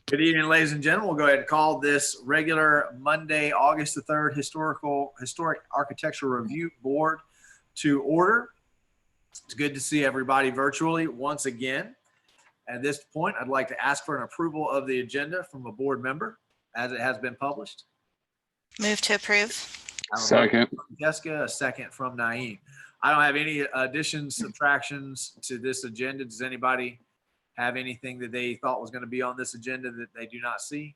Good evening, ladies and gentlemen. We'll go ahead and call this regular Monday, August the 3rd, Historic Architectural Review Board to order. It's good to see everybody virtually once again. At this point, I'd like to ask for an approval of the agenda from a board member as it has been published. Move to approve. Second. Jessica, a second from Naeem. I don't have any additions, subtractions to this agenda. Does anybody have anything that they thought was going to be on this agenda that they do not see?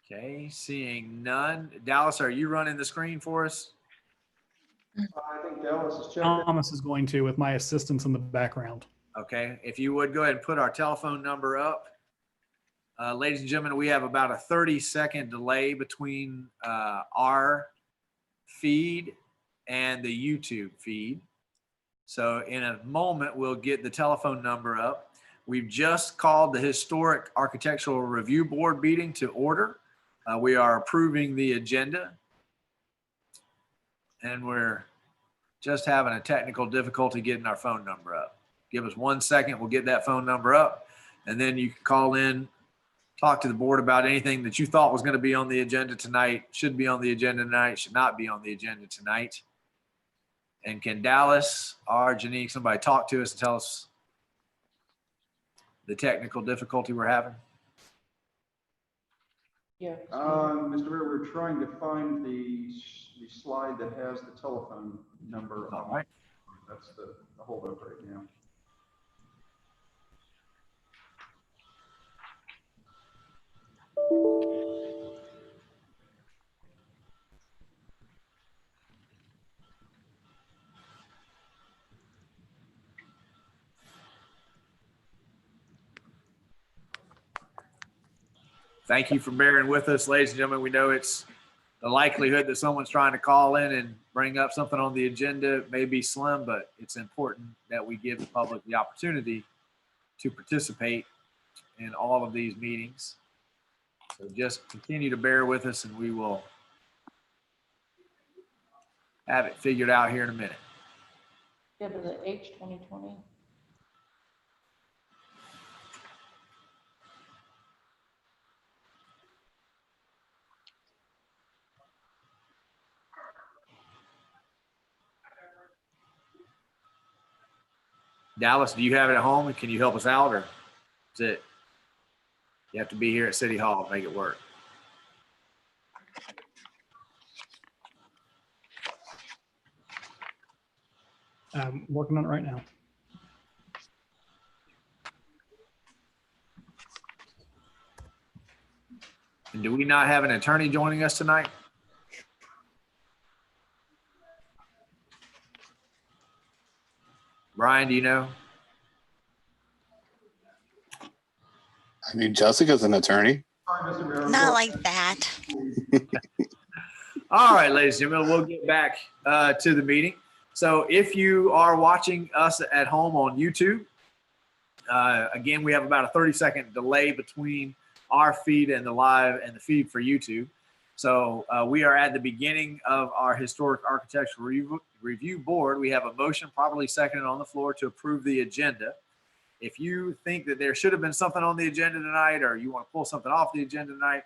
Okay, seeing none. Dallas, are you running the screen for us? I think Dallas is checking. Thomas is going to with my assistance in the background. Okay, if you would go ahead and put our telephone number up. Ladies and gentlemen, we have about a 30-second delay between our feed and the YouTube feed. So in a moment, we'll get the telephone number up. We've just called the Historic Architectural Review Board meeting to order. We are approving the agenda. And we're just having a technical difficulty getting our phone number up. Give us 1 second, we'll get that phone number up. And then you can call in, talk to the board about anything that you thought was going to be on the agenda tonight, should be on the agenda tonight, should not be on the agenda tonight. And can Dallas or Janine, somebody talk to us and tell us the technical difficulty we're having? Yeah. Mr. Mayor, we're trying to find the slide that has the telephone number. All right. That's the holdup right now. Thank you for bearing with us, ladies and gentlemen. We know it's the likelihood that someone's trying to call in and bring up something on the agenda may be slim, but it's important that we give the public the opportunity to participate in all of these meetings. So just continue to bear with us and we will have it figured out here in a minute. Yeah, but the H 2020. Dallas, do you have it at home? Can you help us out, or is it you have to be here at City Hall to make it work? I'm working on it right now. And do we not have an attorney joining us tonight? Brian, do you know? I mean, Jessica's an attorney. Sorry, Mr. Mayor. Not like that. All right, ladies and gentlemen, we'll get back to the meeting. So if you are watching us at home on YouTube, again, we have about a 30-second delay between our feed and the feed for YouTube. So we are at the beginning of our Historic Architectural Review Board. We have a motion properly seconded on the floor to approve the agenda. If you think that there should have been something on the agenda tonight, or you want to pull something off the agenda tonight,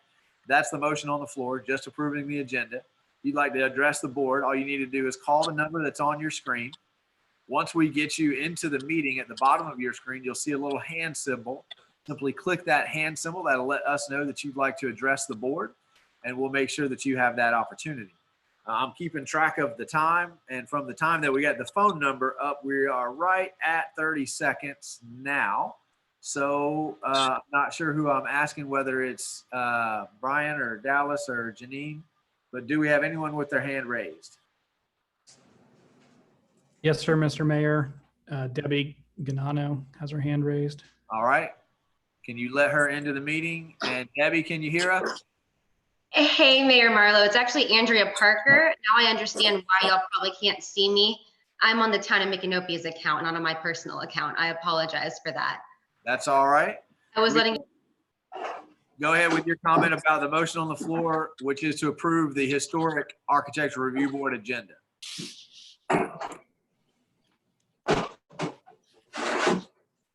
that's the motion on the floor, just approving the agenda. If you'd like to address the board, all you need to do is call the number that's on your screen. Once we get you into the meeting, at the bottom of your screen, you'll see a little hand symbol. Simply click that hand symbol. That'll let us know that you'd like to address the board, and we'll make sure that you have that opportunity. I'm keeping track of the time, and from the time that we got the phone number up, we are right at 30 seconds now. So I'm not sure who I'm asking, whether it's Brian or Dallas or Janine, but do we have anyone with their hand raised? Yes, sir, Mr. Mayor. Debbie Ganano has her hand raised. All right. Can you let her into the meeting? And Debbie, can you hear us? Hey, Mayor Marlowe, it's actually Andrea Parker. Now I understand why y'all probably can't see me. I'm on the Town of Micanopy's account, not on my personal account. I apologize for that. That's all right. I was letting Go ahead with your comment about the motion on the floor, which is to approve the Historic Architectural Review Board agenda.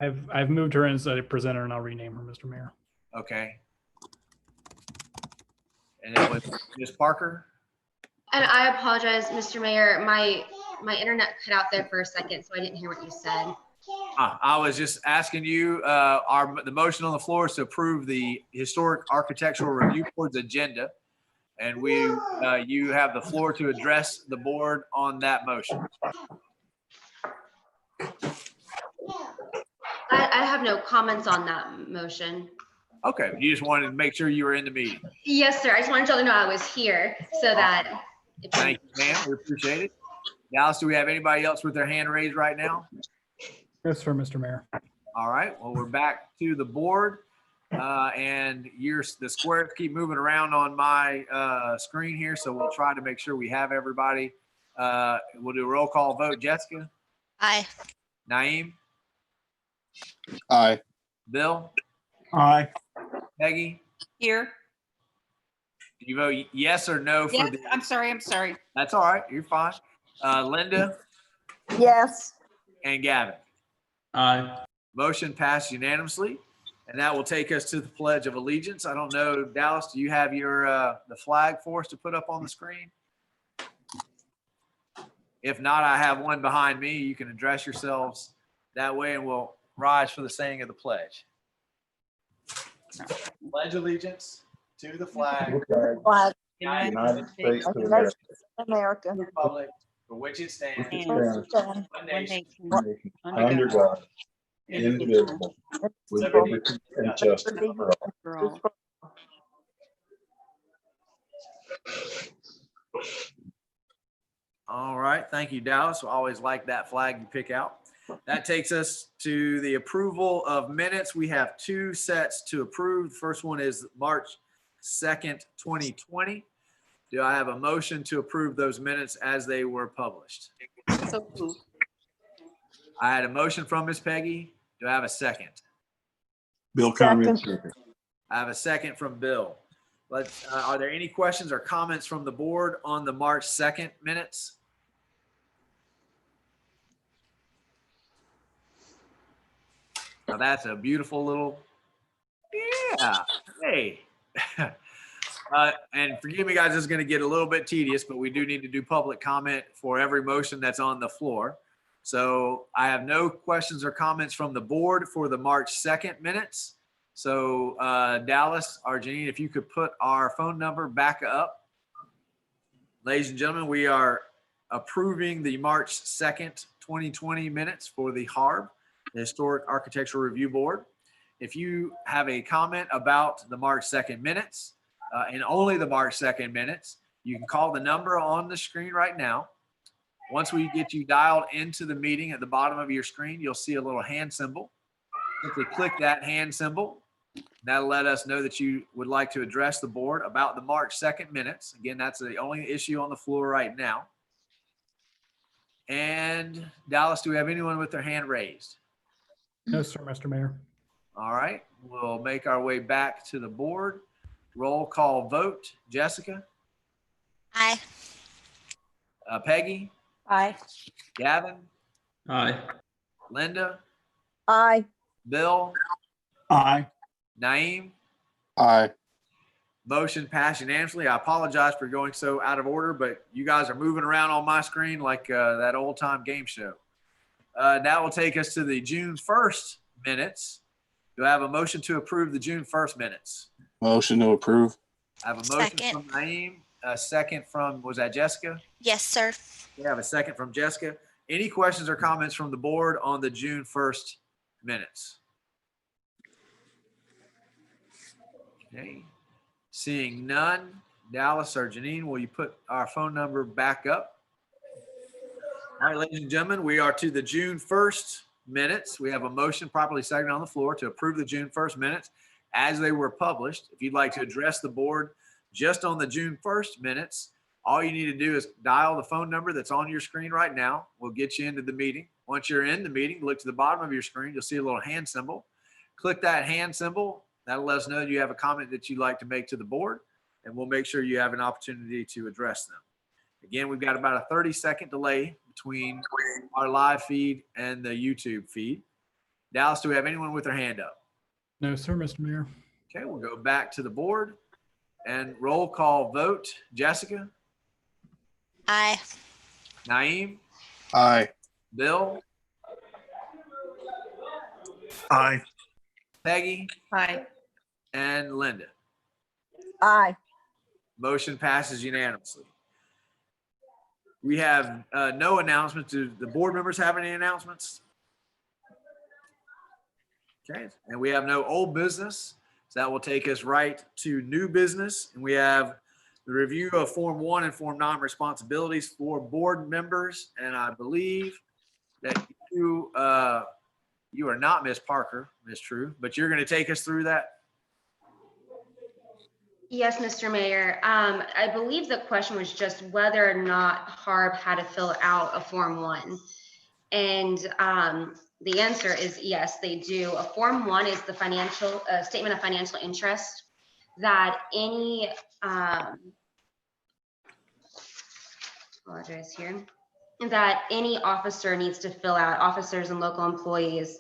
I've moved her in as a presenter, and I'll rename her, Mr. Mayor. Okay. And it was Ms. Parker? And I apologize, Mr. Mayor, my internet cut out there for a second, so I didn't hear what you said. I was just asking you, the motion on the floor is to approve the Historic Architectural Review Board's agenda. And you have the floor to address the board on that motion. I have no comments on that motion. Okay, you just wanted to make sure you were in the meeting. Yes, sir. I just wanted y'all to know I was here so that. Thank you, ma'am. We appreciate it. Dallas, do we have anybody else with their hand raised right now? Yes, sir, Mr. Mayor. All right, well, we're back to the board. And the squares keep moving around on my screen here, so we'll try to make sure we have everybody. We'll do a roll call vote. Jessica? Aye. Naeem? Aye. Bill? Aye. Peggy? Here. You vote yes or no for Yes, the? I'm sorry. That's all right. You're fine. Linda Yes. and Gavin. Aye. Motion passed unanimously, and that will take us to the Pledge of Allegiance. I don't know, Dallas, do you have your the flag for us to put up on the screen? If not, I have one behind me. You can address yourselves that way, and we'll rise for the saying of the pledge. Pledge allegiance to the flag Flag. United States of United States of America. Republic for which it stands, And one nation, Under God, indivisible, with liberty and justice for all. All right, thank you, Dallas. We always like that flag you pick out. That takes us to the approval of minutes. We have two sets to approve. The first one is March 2nd, 2020. Do I have a motion to approve those minutes as they were published? I had a motion from Ms. Peggy. Do I have a second? Bill comments. I have a second from Bill. Are there any questions or comments from the board on the March 2nd minutes? Now that's a beautiful little, yeah, hey. And forgive me, guys, this is going to get a little bit tedious, but we do need to do public comment for every motion that's on the floor. So I have no questions or comments from the board for the March 2nd minutes. So Dallas or Janine, if you could put our phone number back up. Ladies and gentlemen, we are approving the March 2nd, 2020 minutes for the HARB, the Historic Architectural Review Board. If you have a comment about the March 2nd minutes, and only the March 2nd minutes, you can call the number on the screen right now. Once we get you dialed into the meeting, at the bottom of your screen, you'll see a little hand symbol. Simply click that hand symbol. That'll let us know that you would like to address the board about the March 2nd minutes. Again, that's the only issue on the floor right now. And Dallas, do we have anyone with their hand raised? No, sir, Mr. Mayor. All right, we'll make our way back to the board. Roll call vote. Jessica? Aye. Peggy? Aye. Gavin? Aye. Linda? Aye. Bill? Aye. Naeem? Aye. Motion passed unanimously. I apologize for going so out of order, but you guys are moving around on my screen like that old time game show. That will take us to the June 1st minutes. Do I have a motion to approve the June 1st minutes? Motion to approve. I have a motion Second. from Naeem, a second from, was that Jessica? Yes, sir. We have a second from Jessica. Any questions or comments from the board on the June 1st minutes? Okay. Seeing none, Dallas or Janine, will you put our phone number back up? All right, ladies and gentlemen, we are to the June 1st minutes. We have a motion properly seconded on the floor to approve the June 1st minutes as they were published. If you'd like to address the board just on the June 1st minutes, all you need to do is dial the phone number that's on your screen right now. We'll get you into the meeting. Once you're in the meeting, look to the bottom of your screen. You'll see a little hand symbol. Click that hand symbol. That'll let us know you have a comment that you'd like to make to the board, and we'll make sure you have an opportunity to address them. Again, we've got about a 30-second delay between our live feed and the YouTube feed. Dallas, do we have anyone with their hand up? No, sir, Mr. Mayor. Okay, we'll go back to the board and roll call vote. Jessica, Aye. Naeem, Aye. Bill, Aye. Peggy, Aye. and Linda. Aye. Motion passes unanimously. We have no announcements. Do the board members have any announcements? Okay, and we have no old business. So that will take us right to new business. And we have the review of Form 1 and Form 9 responsibilities for board members. And I believe that you are not Ms. Parker, Ms. True, but you're going to take us through that. Yes, Mr. Mayor. I believe the question was just whether or not HARB had to fill out a Form 1. And the answer is yes, they do. A Form 1 is the financial statement of financial interest that any, apologize here, that any officer needs to fill out, officers and local employees.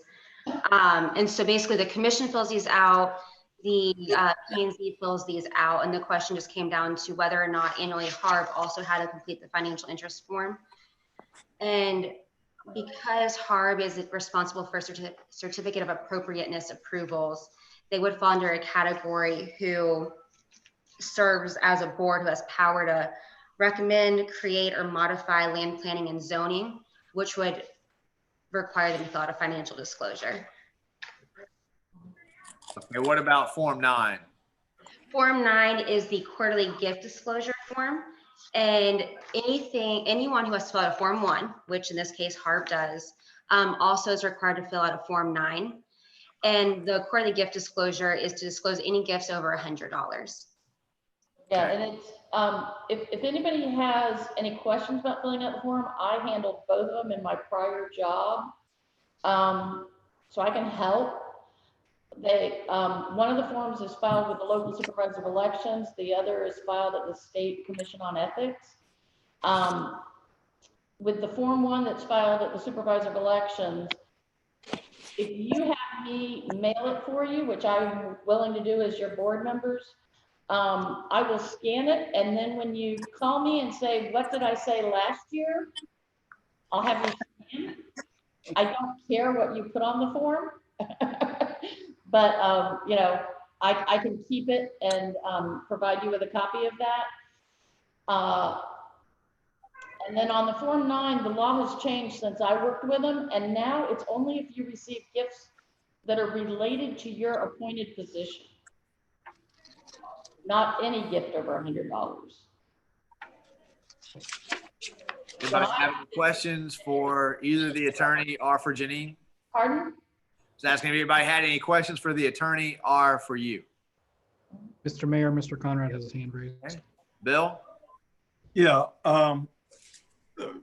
And so basically the commission fills these out, the P&Z fills these out, and the question just came down to whether or not annually HARB also had to complete the financial interest form. And because HARB is responsible for certificate of appropriateness approvals, they would fall under a category who serves as a board who has power to recommend, create, or modify land planning and zoning, which would require them to fill out a financial disclosure. Okay, what about Form 9? Form 9 is the quarterly gift disclosure form. And anyone who has to fill out a Form 1, which in this case HARB does, also is required to fill out a Form 9. And the quarterly gift disclosure is to disclose any gifts over $100. Yeah, and it's if anybody has any questions about filling out the form, I handled both of them in my prior job, so I can help. They one of the forms is filed with the local supervisor of elections. The other is filed at the State Commission on Ethics. With the Form 1 that's filed at the supervisor of elections, if you have me mail it for you, which I'm willing to do as your board members, I will scan it, and then when you call me and say, what did I say last year? I'll have you scan. I don't care what you put on the form. But, you know, I can keep it and provide you with a copy of that. And then on the Form 9, the law has changed since I worked with them. And now it's only if you receive gifts that are related to your appointed position. Not any gift over $100. Anybody have any questions for either the attorney or for Janine? Pardon? Just asking if anybody had any questions for the attorney or for you. Mr. Mayor, Mr. Conrad has his hand raised. Okay. Bill? Yeah,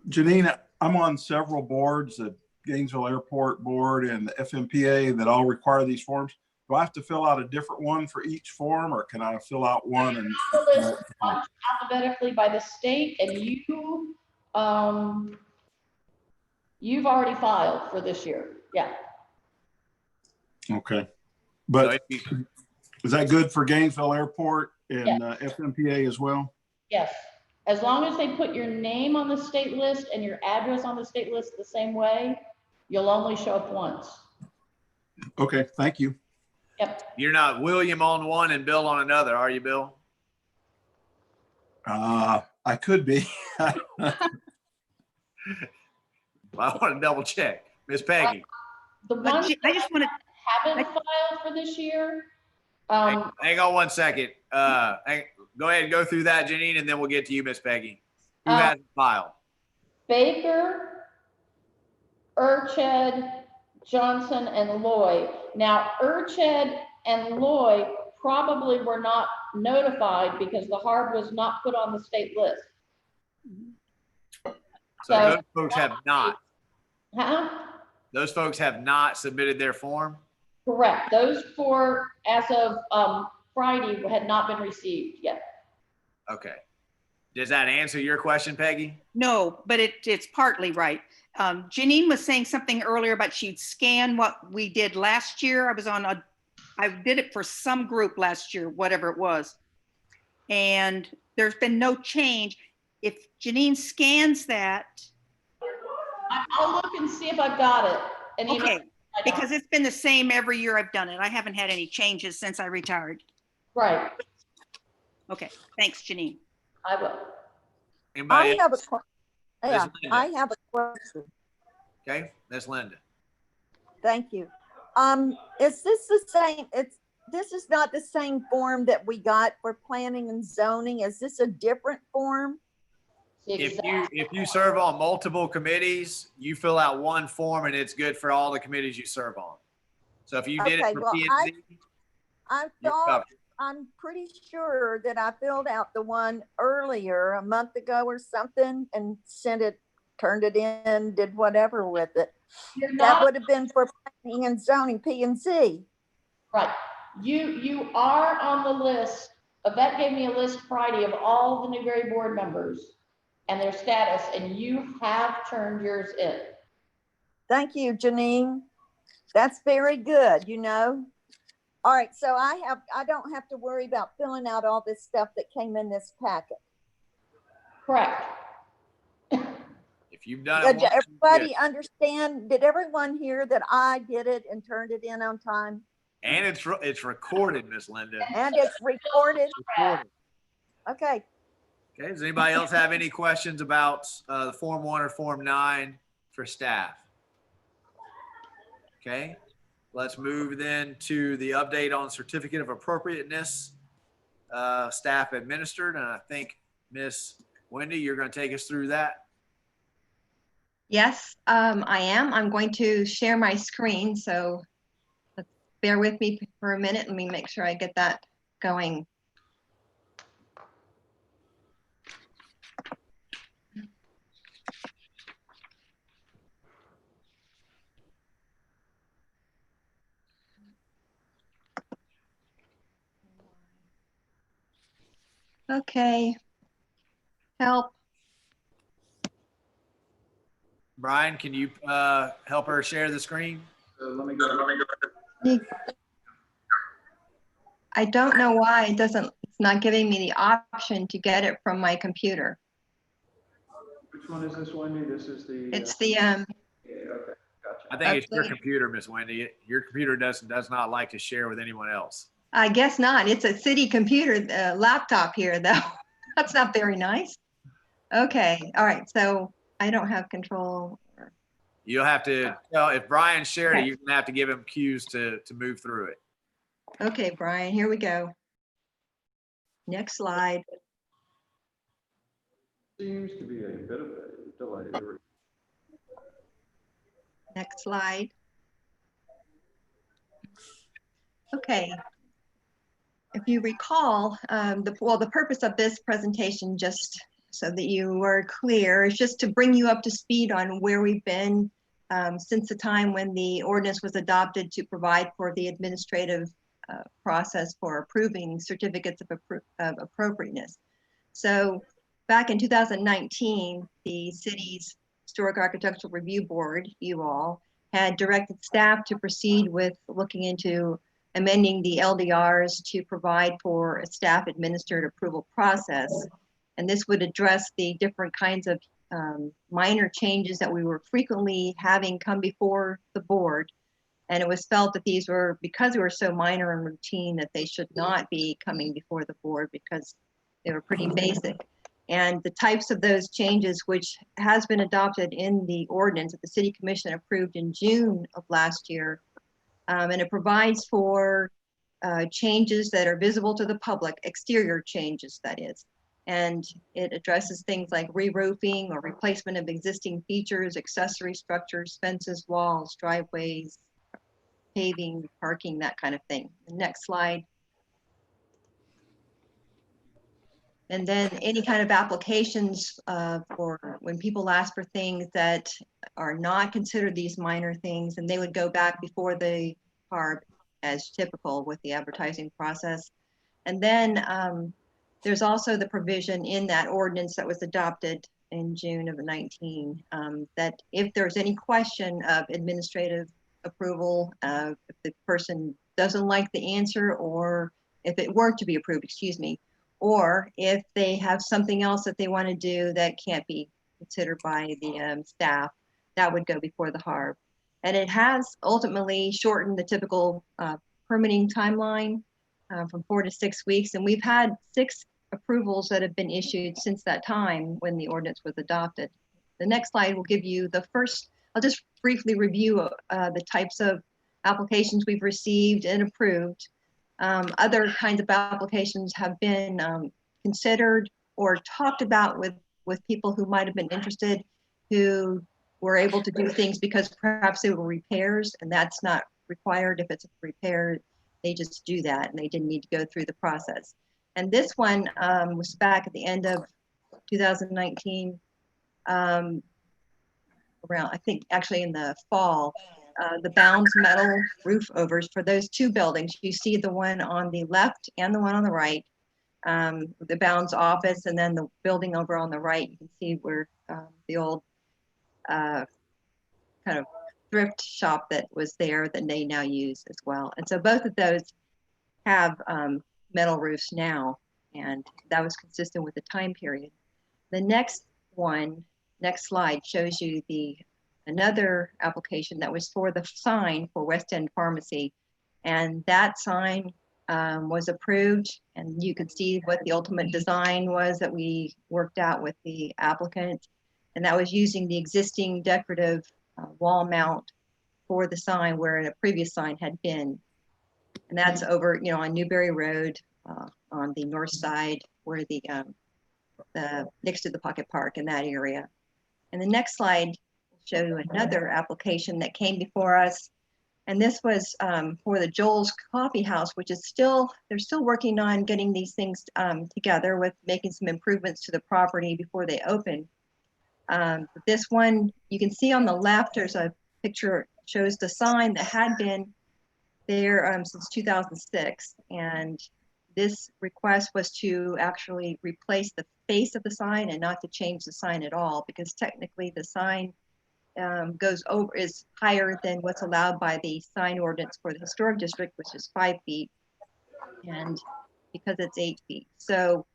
Janine, I'm on several boards, the Gainesville Airport Board and the FMPA, that all require these forms. Do I have to fill out a different one for each form, or can I fill out one? And The list is bunched alphabetically by the state, and you've already filed for this year. Yeah. okay, but is that good for Gainesville Airport and FMPA as well? Yes. As long as they put your name on the state list and your address on the state list the same way, you'll only show up once. Okay, thank you. Yep. You're not William on one and Bill on another, are you, Bill? I could be. Well, I want to double check. Miss Peggy. The ones I just want to, haven't filed for this year. Hang on one second. Go ahead and go through that, Janine, and then we'll get to you, Miss Peggy. Who hasn't filed? Baker, Urched, Johnson, and Lloyd. Now, Urched and Lloyd probably were not notified because the HARB was not put on the state list. So those folks have not. Huh? Those folks have not submitted their form? Correct. Those four, as of Friday, had not been received yet. Okay. Does that answer your question, Peggy? No, but it's partly right. Janine was saying something earlier about she'd scan what we did last year. I did it for some group last year, whatever it was. And there's been no change. If Janine scans that, I'll look and see if I've got it. And even okay, if I don't. because it's been the same every year I've done it. I haven't had any changes since I retired. Right, Okay, thanks, Janine. I will. Anybody I have a, else? yeah, Linda. I have a question. Okay, that's Linda. Thank you. Is this the same, this is not the same form that we got for planning and zoning. Is this a different form? If you serve on multiple committees, you fill out one form and it's good for all the committees you serve on. So if you did Okay, it for well, P&Z, I you're thought, covered. I'm pretty sure that I filled out the one earlier, a month ago or something, and turned it in, did whatever with it. You're That not, would have been for planning and zoning, P&Z. right. You are on the list. Yvette gave me a list Friday of all the Newberry board members and their status, and you have turned yours in. Thank you, Janine. That's very good, All right, so I don't have to worry about filling out all this stuff that came in this packet. Correct. If you've done it Did once, everybody understand? Did everyone hear that I did it and turned it in on time? and it's recorded, Miss Linda. And it's recorded? Recorded. Okay, Okay, does anybody else have any questions about the Form 1 or Form 9 for staff? Okay, let's move then to the update on Certificate of Appropriateness, staff administered. And I think Miss Wendy, you're going to take us through that. Yes, I am. I'm going to share my screen, so bear with me for a minute. Let me make sure I get that going. Okay. Help. Brian, can you help her share the screen? Let me go. I don't know why it's not giving me the option to get it from my computer. Which one is this, Wendy? This is the. It's the, yeah, okay, gotcha. I think it's your Okay. computer, Miss Wendy. Your computer does not like to share with anyone else. I guess not. It's a city computer, laptop here though. That's not very nice. Okay, all right, so I don't have control. You'll have to, if Brian shared it, Okay. you're going to have to give him cues to move through it. Okay, Brian, here we go. Next slide. Seems to be a bit of a delay. There we go. Next slide. Okay. If you recall, the purpose of this presentation, just so that you are clear, is just to bring you up to speed on where we've been since the time when the ordinance was adopted to provide for the administrative process for approving certificates of appropriateness. So back in 2019, the city's Historic Architectural Review Board, you all, had directed staff to proceed with looking into amending the LDRs to provide for a staff administered approval process. And this would address the different kinds of minor changes that we were frequently having come before the board. And it was felt that these were, because they were so minor and routine, that they should not be coming before the board because they were pretty basic. And the types of those changes, which has been adopted in the ordinance that the City Commission approved in June of last year, and it provides for changes that are visible to the public, exterior changes, that is. And it addresses things like re-roofing or replacement of existing features, accessory structures, fences, walls, driveways, paving, parking, that kind of thing. The next slide. And then any kind of applications for when people ask for things that are not considered these minor things, and they would go back before the CARB as typical with the advertising process. And then there's also the provision in that ordinance that was adopted in June of 19, that if there's any question of administrative approval, if the person doesn't like the answer, or if it were to be approved, excuse me, or if they have something else that they want to do that can't be considered by the staff, that would go before the HARB. And it has ultimately shortened the typical permitting timeline from 4 to 6 weeks. And we've had 6 approvals that have been issued since that time when the ordinance was adopted. The next slide will give you the first, I'll just briefly review the types of applications we've received and approved. Other kinds of applications have been considered or talked about with people who might have been interested, who were able to do things because perhaps they were repairs, and that's not required. If it's a repair, they just do that and they didn't need to go through the process. And this one was back at the end of 2019, around, I think actually in the fall, the Bounds metal roof overs for those 2 buildings. You see the one on the left and the one on the right, the Bounds office, and then the building over on the right. You can see where the old kind of thrift shop that was there that they now use as well. And so both of those have metal roofs now, and that was consistent with the time period. The next slide shows you another application that was for the sign for West End Pharmacy, and that sign was approved, and you could see what the ultimate design was that we worked out with the applicant, and that was using the existing decorative wall mount for the sign where a previous sign had been. And that's over, on Newberry Road, on the north side, where the next to the Pocket Park in that area. And the next slide will show you another application that came before us. And this was for the Joel's Coffeehouse, which is they're still working on getting these things together with making some improvements to the property before they open. This one, you can see on the left, there's a picture, shows the sign that had been there since 2006. And this request was to actually replace the face of the sign and not to change the sign at all, because technically the sign is higher than what's allowed by the sign ordinance for the historic district, which is 5 feet, and because it's 8 feet. So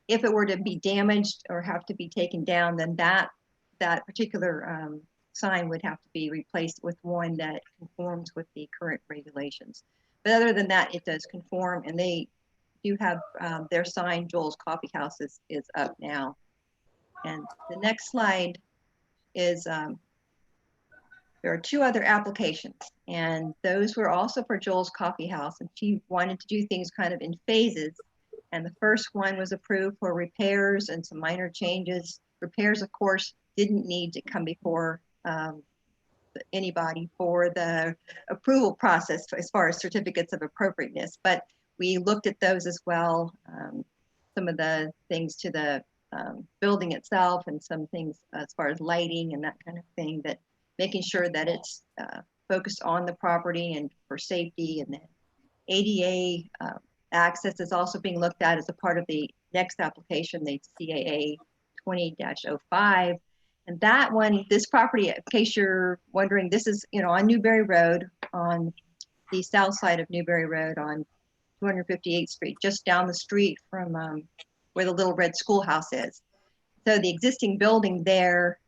if it were to be damaged or have to be taken down, then that particular sign would have to be replaced with one that conforms with the current regulations. But other than that, it does conform, and they do have their sign, Joel's Coffeehouse, is up now. And the next slide is, there are 2 other applications, and those were also for Joel's Coffeehouse, and she wanted to do things kind of in phases. And the first one was approved for repairs and some minor changes. Repairs, of course, didn't need to come before anybody for the approval process as far as certificates of appropriateness, but we looked at those as well. Some of the things to the building itself, and some things as far as lighting and that kind of thing, that making sure that it's focused on the property and for safety. And the ADA access is also being looked at as a part of the next application, the CAA 20-05. And that one, this property, in case you're wondering, this is, on Newberry Road, on the south side of Newberry Road on 258th Street, just down the street from where the little red schoolhouse is. So the existing building there,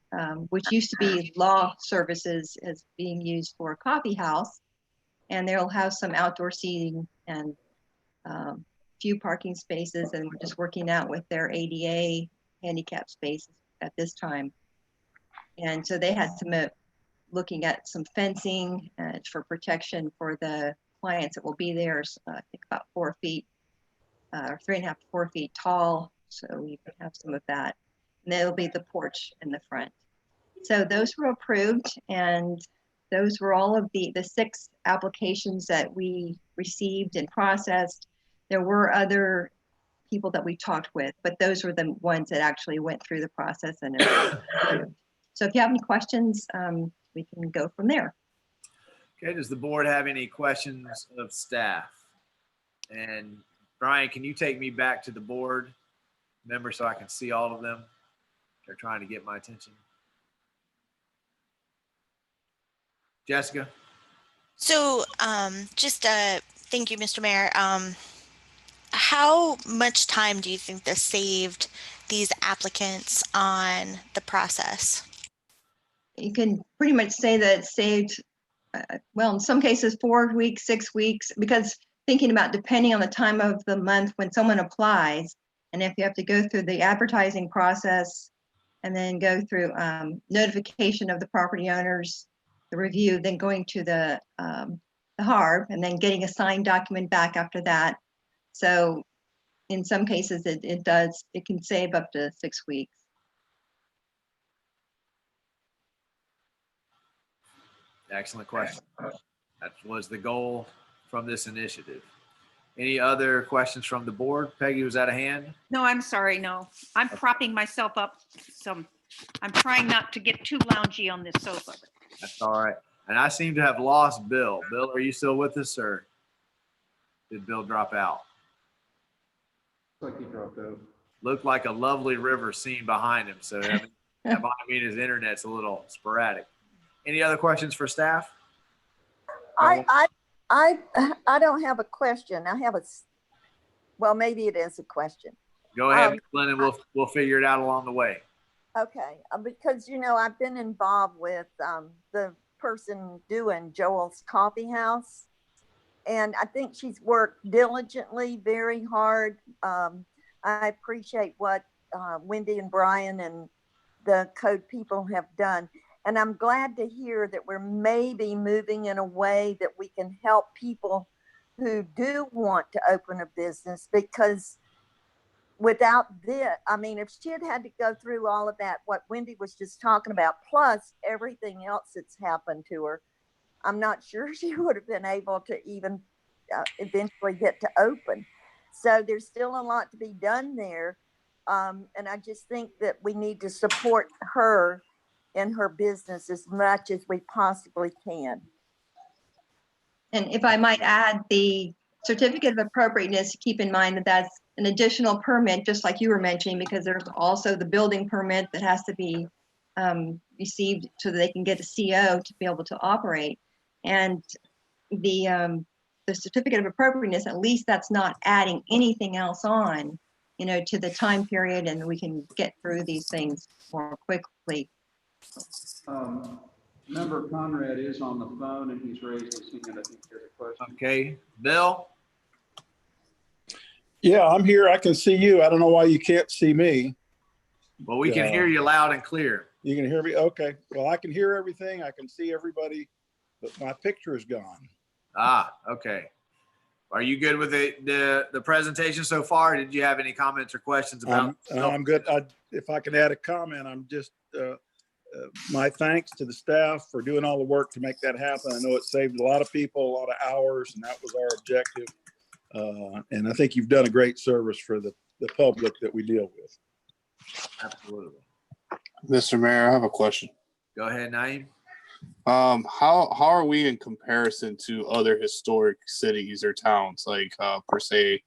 which used to be law services, is being used for a coffee house, and they'll have some outdoor seating and few parking spaces, and we're just working out with their ADA handicap spaces at this time. And so they had some looking at some fencing for protection for the clients that will be there. So I think about 4 feet, or 3.5 to 4 feet tall. So we can have some of that. And there'll be the porch in the front. So those were approved, and those were all of the 6 applications that we received and processed. There were other people that we talked with, but those were the ones that actually went through the process and approved. So if you have any questions, we can go from there. Okay, does the board have any questions of staff? And Brian, can you take me back to the board members so I can see all of them. They're trying to get my attention. Jessica? So, thank you, Mr. Mayor. How much time do you think this saved these applicants on the process? You can pretty much say that it saved, well, in some cases, 4 weeks, 6 weeks, because thinking about depending on the time of the month when someone applies, and if you have to go through the advertising process and then go through notification of the property owners, the review, then going to the HARB, and then getting a signed document back after that. So in some cases, it can save up to 6 weeks. Excellent question. That was the goal from this initiative. Any other questions from the board? Peggy, was that a hand? No, I'm sorry, no. I'm propping myself up, so I'm trying not to get too loungy on this sofa. That's all right. And I seem to have lost Bill. Bill, are you still with us, or did Bill drop out? Looks like he dropped out. Looked like a lovely river scene behind him. So that might mean his internet's a little sporadic. Any other questions for staff? I don't have a question. I have well, maybe it is a question. Go ahead, Ms. Glenn, and we'll figure it out along the way. Okay, because I've been involved with the person doing Joel's Coffeehouse, and I think she's worked diligently, very hard. I appreciate what Wendy and Brian and the code people have done. And I'm glad to hear that we're maybe moving in a way that we can help people who do want to open a business, because without this, I mean, if she had to go through all of that, what Wendy was just talking about, plus everything else that's happened to her, I'm not sure she would have been able to even eventually get to open. So there's still a lot to be done there. And I just think that we need to support her in her business as much as we possibly can. And if I might add, the certificate of appropriateness, keep in mind that that's an additional permit, just like you were mentioning, because there's also the building permit that has to be received so that they can get a CO to be able to operate. And the certificate of appropriateness, at least that's not adding anything else on, to the time period, and we can get through these things more quickly. Member Conrad is on the phone and he's raised his hand. I think there's a question. Okay, Bill? Yeah, I'm here. I can see you. I don't know why you can't see me. Well, we can hear you loud and clear. You can hear me? Okay. Well, I can hear everything. I can see everybody, but my picture is gone. Ah, okay. Are you good with the presentation so far? Did you have any comments or questions about? I'm good. If I can add a comment, I'm just my thanks to the staff for doing all the work to make that happen. I know it saved a lot of people, a lot of hours, and that was our objective. And I think you've done a great service for the public that we deal with. Absolutely. Mr. Mayor, I have a question. Go ahead, Naeem. How are we in comparison to other historic cities or towns, like per se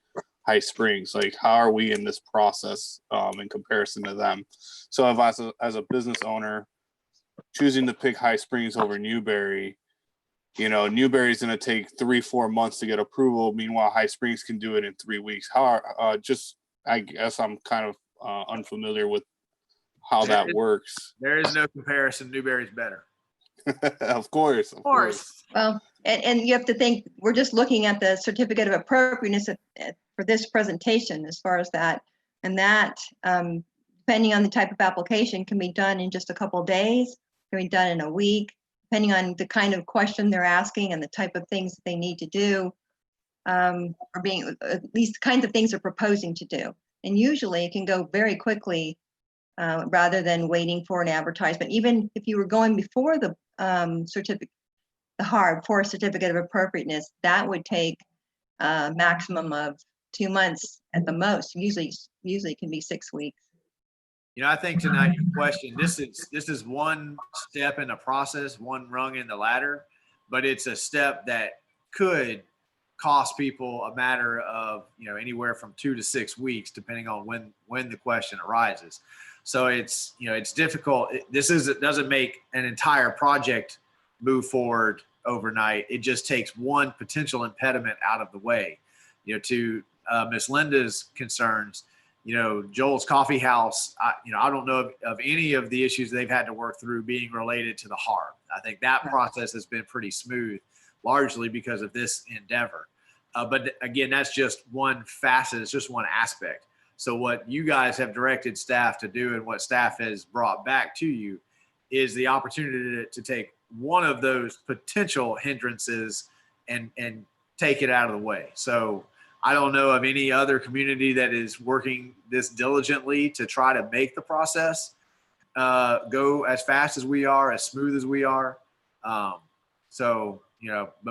High Springs? Like, how are we in this process in comparison to them? So if as a business owner choosing to pick High Springs over Newberry, Newberry's going to take 3-4 months to get approval. Meanwhile, High Springs can do it in 3 weeks. I guess I'm kind of unfamiliar with how that works. There is no comparison. Newberry's better. Of course. Well, and you have to think, we're just looking at the certificate of appropriateness for this presentation as far as that. And that, depending on the type of application, can be done in just a couple of days, can be done in a week, depending on the kind of question they're asking and the type of things that they need to do, or being at least the kinds of things they're proposing to do. And usually it can go very quickly rather than waiting for an advertisement. Even if you were going before the certificate, the HARB for a certificate of appropriateness, that would take a maximum of 2 months at the most. Usually it can be 6 weeks. I think tonight your question, this is one step in the process, one rung in the ladder, but it's a step that could cost people a matter of, anywhere from 2 to 6 weeks, depending on when the question arises. So it's, it's difficult. Doesn't make an entire project move forward overnight. It just takes one potential impediment out of the way. To Miss Linda's concerns, Joel's Coffeehouse, I don't know of any of the issues they've had to work through being related to the harm. I think that process has been pretty smooth, largely because of this endeavor. But again, that's just one facet. It's just one aspect. So what you guys have directed staff to do and what staff has brought back to you is the opportunity to take one of those potential hindrances and take it out of the way. So I don't know of any other community that is working this diligently to try to make the process go as fast as we are, as smooth as we are. But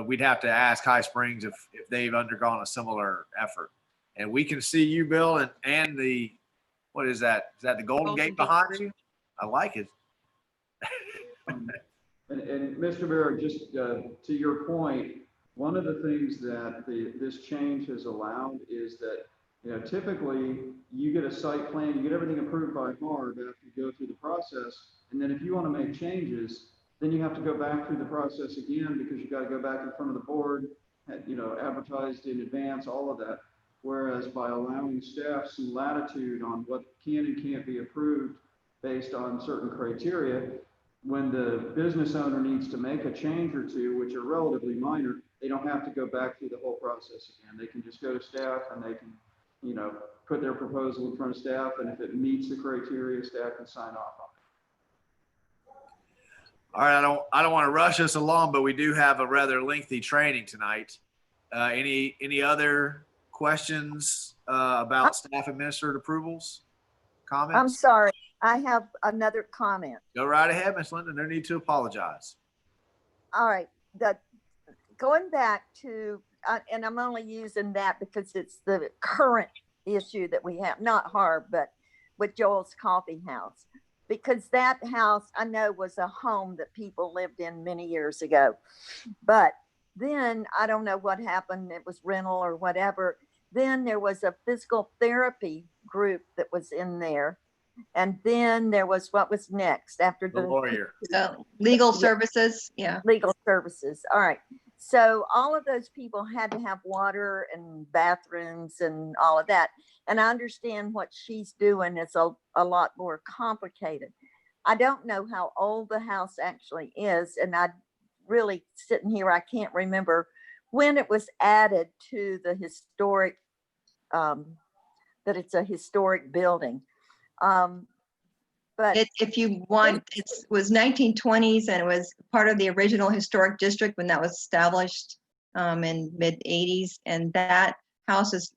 we'd have to ask High Springs if they've undergone a similar effort. And we can see you, Bill, and the, what is that? Is that the Golden Gate behind you? I like it. And Mr. Mayor, just to your point, one of the things that this change has allowed is that, typically you get a site plan, you get everything approved by HARB after you go through the process. And then if you want to make changes, then you have to go back through the process again, because you got to go back in front of the board, advertised in advance, all of that. Whereas by allowing staff some latitude on what can and can't be approved based on certain criteria, when the business owner needs to make a change or two, which are relatively minor, they don't have to go back through the whole process again. They can just go to staff and they can, put their proposal in front of staff, and if it meets the criteria, staff can sign off on it. All right, I don't want to rush us along, but we do have a rather lengthy training tonight. Any other questions about staff administered approvals? Comments? I'm sorry, I have another comment. Go right ahead, Ms. Linda. No need to apologize. All right, going back to, and I'm only using that because it's the current issue that we have, not HARB, but with Joel's Coffeehouse. Because that house, I know, was a home that people lived in many years ago. But then, I don't know what happened, it was rental or whatever. Then there was a physical therapy group that was in there. And then there was, what was next after The lawyer. Legal services, yeah. Legal services, all right. So all of those people had to have water and bathrooms and all of that. And I understand what she's doing is a lot more complicated. I don't know how old the house actually is. And I really, sitting here, I can't remember when it was added to the historic, that it's a historic building. But if you want, it was 1920s, and it was part of the original historic district when that was established in mid 80s. And that house is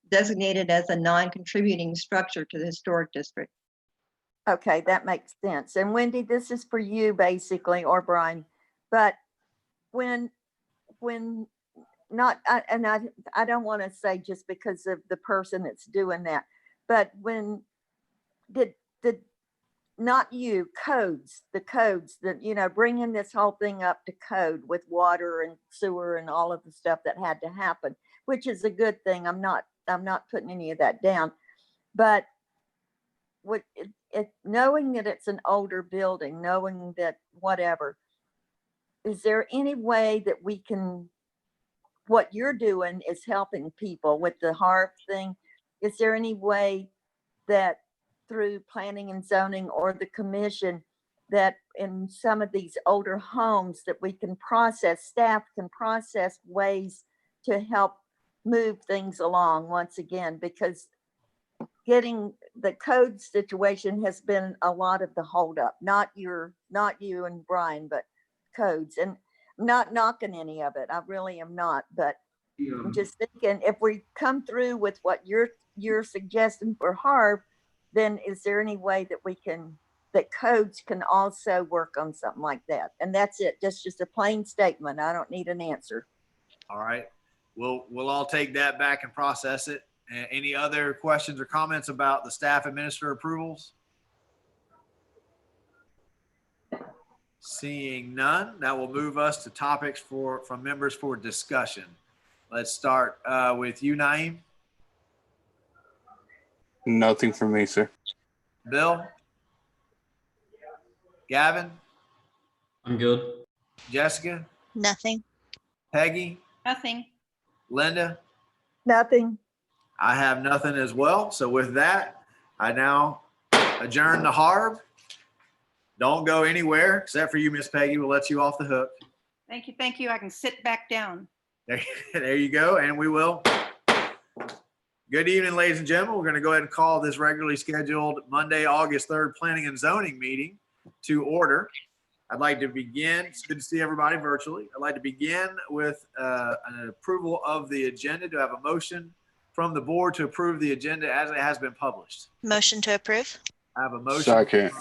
designated as a non-contributing structure to the historic district. Okay, that makes sense. And Wendy, this is for you basically, or Brian, but when not, I don't want to say just because of the person that's doing that, but when did not you, the codes that, bringing this whole thing up to code with water and sewer and all of the stuff that had to happen, which is a good thing. I'm not putting any of that down, but what knowing that it's an older building, knowing that whatever, is there any way that we can, what you're doing is helping people with the HARP thing. Is there any way that through planning and zoning or the commission that in some of these older homes that we can process, staff can process ways to help move things along once again, because getting the code situation has been a lot of the holdup, not you and Brian, but codes. And I'm not knocking any of it. I really am not, but I'm just thinking if we come through with what you're suggesting for HARP, then is there any way that that codes can also work on something like that? And that's it, just a plain statement. I don't need an answer. All right. We'll all take that back and process it. Any other questions or comments about the staff administered approvals? Seeing none, that will move us to topics from members for discussion. Let's start with you, Naeem. Nothing for me, sir. Bill? Gavin? I'm good. Jessica? Nothing. Peggy? Nothing. Linda? Nothing. I have nothing as well. So with that, I now adjourn the Harb. Don't go anywhere except for you, Miss Peggy. We'll let you off the hook. Thank you. Thank you. I can sit back down. There you go. And we will. Good evening, ladies and gentlemen. We're going to go ahead and call this regularly scheduled Monday, August 3rd Planning and Zoning meeting to order. I'd like to begin. It's good to see everybody virtually. I'd like to begin with an approval of the agenda. Do I have a motion from the board to approve the agenda as it has been published? Motion to approve. I have a motion Second.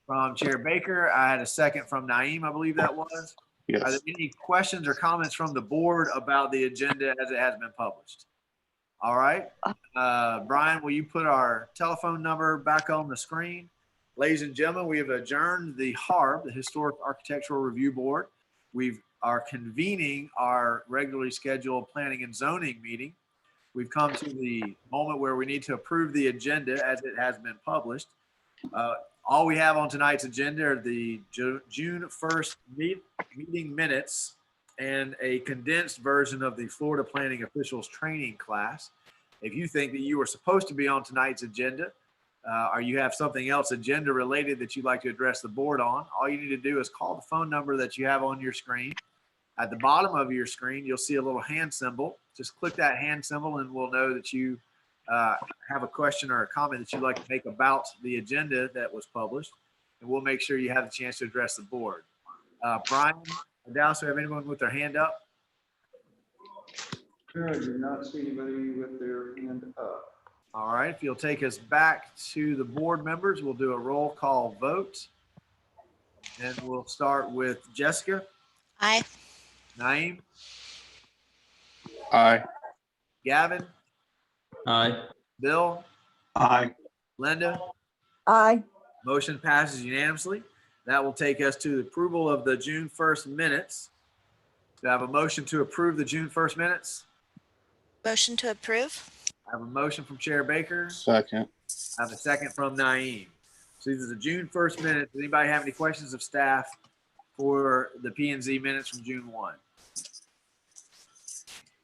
from Chair Baker. I had a second from Naeem, I believe that was. Are there Yes. any questions or comments from the board about the agenda as it has been published? All right. Brian, will you put our telephone number back on the screen? Ladies and gentlemen, we have adjourned the HARB, the Historic Architectural Review Board. We are convening our regularly scheduled planning and zoning meeting. We've come to the moment where we need to approve the agenda as it has been published. All we have on tonight's agenda are the June 1st meeting minutes and a condensed version of the Florida Planning Officials Training class. If you think that you were supposed to be on tonight's agenda, or you have something else agenda related that you'd like to address the board on, all you need to do is call the phone number that you have on your screen. At the bottom of your screen, you'll see a little hand symbol. Just click that hand symbol and we'll know that you have a question or a comment that you'd like to make about the agenda that was published. And we'll make sure you have the chance to address the board. Brian, Dallas, do we have anyone with their hand up? Sure, I do not see anybody with their hand up. All right, if you'll take us back to the board members, we'll do a roll call vote. And we'll start with Jessica. Aye. Naeem. Aye. Gavin. Aye. Bill. Aye. Linda. Aye. Motion passes unanimously. That will take us to the approval of the June 1st minutes. Do I have a motion to approve the June 1st minutes? Motion to approve. I have a motion from Chair Baker. Second. I have a second from Naeem. So these are the June 1st minutes. Does anybody have any questions of staff for the P&Z minutes from June 1?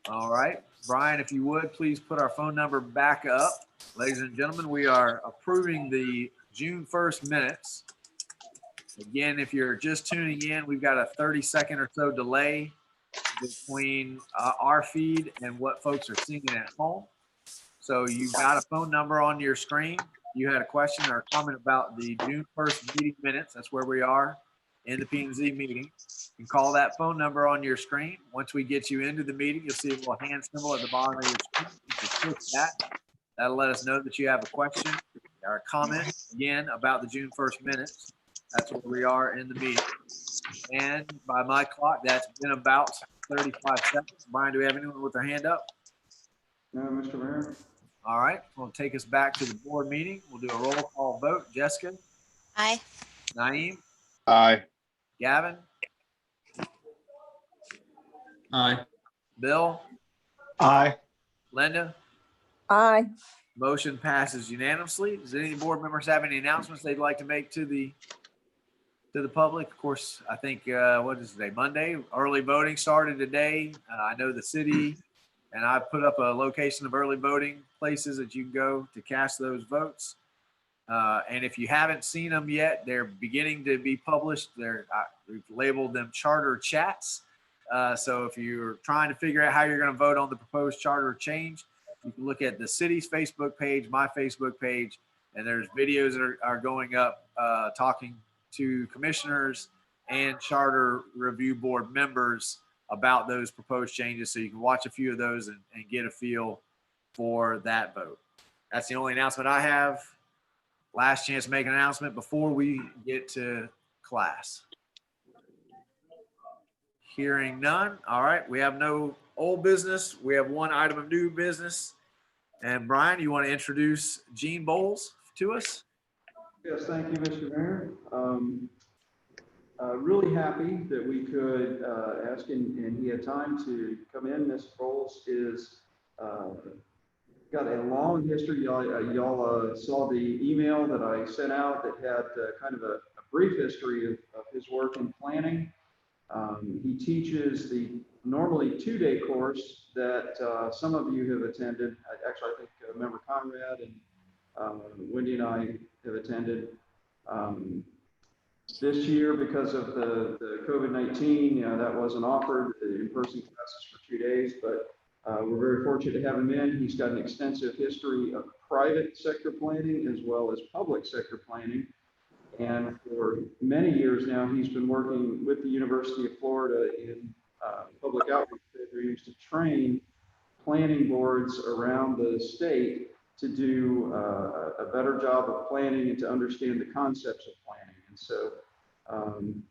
All right. Brian, if you would, please put our phone number back up. Ladies and gentlemen, we are approving the June 1st minutes. Again, if you're just tuning in, we've got a 30-second or so delay between our feed and what folks are seeing at home. So you've got a phone number on your screen. You had a question or a comment about the June 1st meeting minutes. That's where we are in the P&Z meeting. You can call that phone number on your screen. Once we get you into the meeting, you'll see a little hand symbol at the bottom of your screen. You can click that. That'll let us know that you have a question or a comment, again, about the June 1st minutes. That's where we are in the meeting. And by my clock, that's been about 35 seconds. Brian, do we have anyone with their hand up? No, Mr. Mayor. All right, we'll take us back to the board meeting. We'll do a roll call vote. Jessica? Aye. Naeem? Aye. Gavin? Aye. Bill? Aye. Linda? Aye. Motion passes unanimously. Does any board members have any announcements they'd like to make to the public? Of course, I think, what is today, Monday? Early voting started today. I know the city and I put up a location of early voting places that you can go to cast those votes. And if you haven't seen them yet, they're beginning to be published. We've labeled them charter chats. So if you're trying to figure out how you're going to vote on the proposed charter change, you can look at the city's Facebook page, my Facebook page, and there's videos that are going up talking to commissioners and charter review board members about those proposed changes. So you can watch a few of those and get a feel for that vote. That's the only announcement I have. Last chance to make an announcement before we get to class. Hearing none. All right, we have no old business. We have one item of new business. And Brian, you want to introduce Gene Bowles to us? Yes, thank you, Mr. Mayor. really happy that we could ask him, and he had time to come in. Ms. Bowles is got a long history. Y'all saw the email that I sent out that had kind of a brief history of his work in planning. He teaches the normally 2-day course that some of you have attended. Actually, I think Member Conrad and Wendy and I have attended. This year, because of the COVID-19, that wasn't offered, the in-person classes for 2 days, but we're very fortunate to have him in. He's got an extensive history of private sector planning as well as public sector planning. And for many years now, he's been working with the University of Florida in public outreach programs to train planning boards around the state to do a better job of planning and to understand the concepts of planning. And so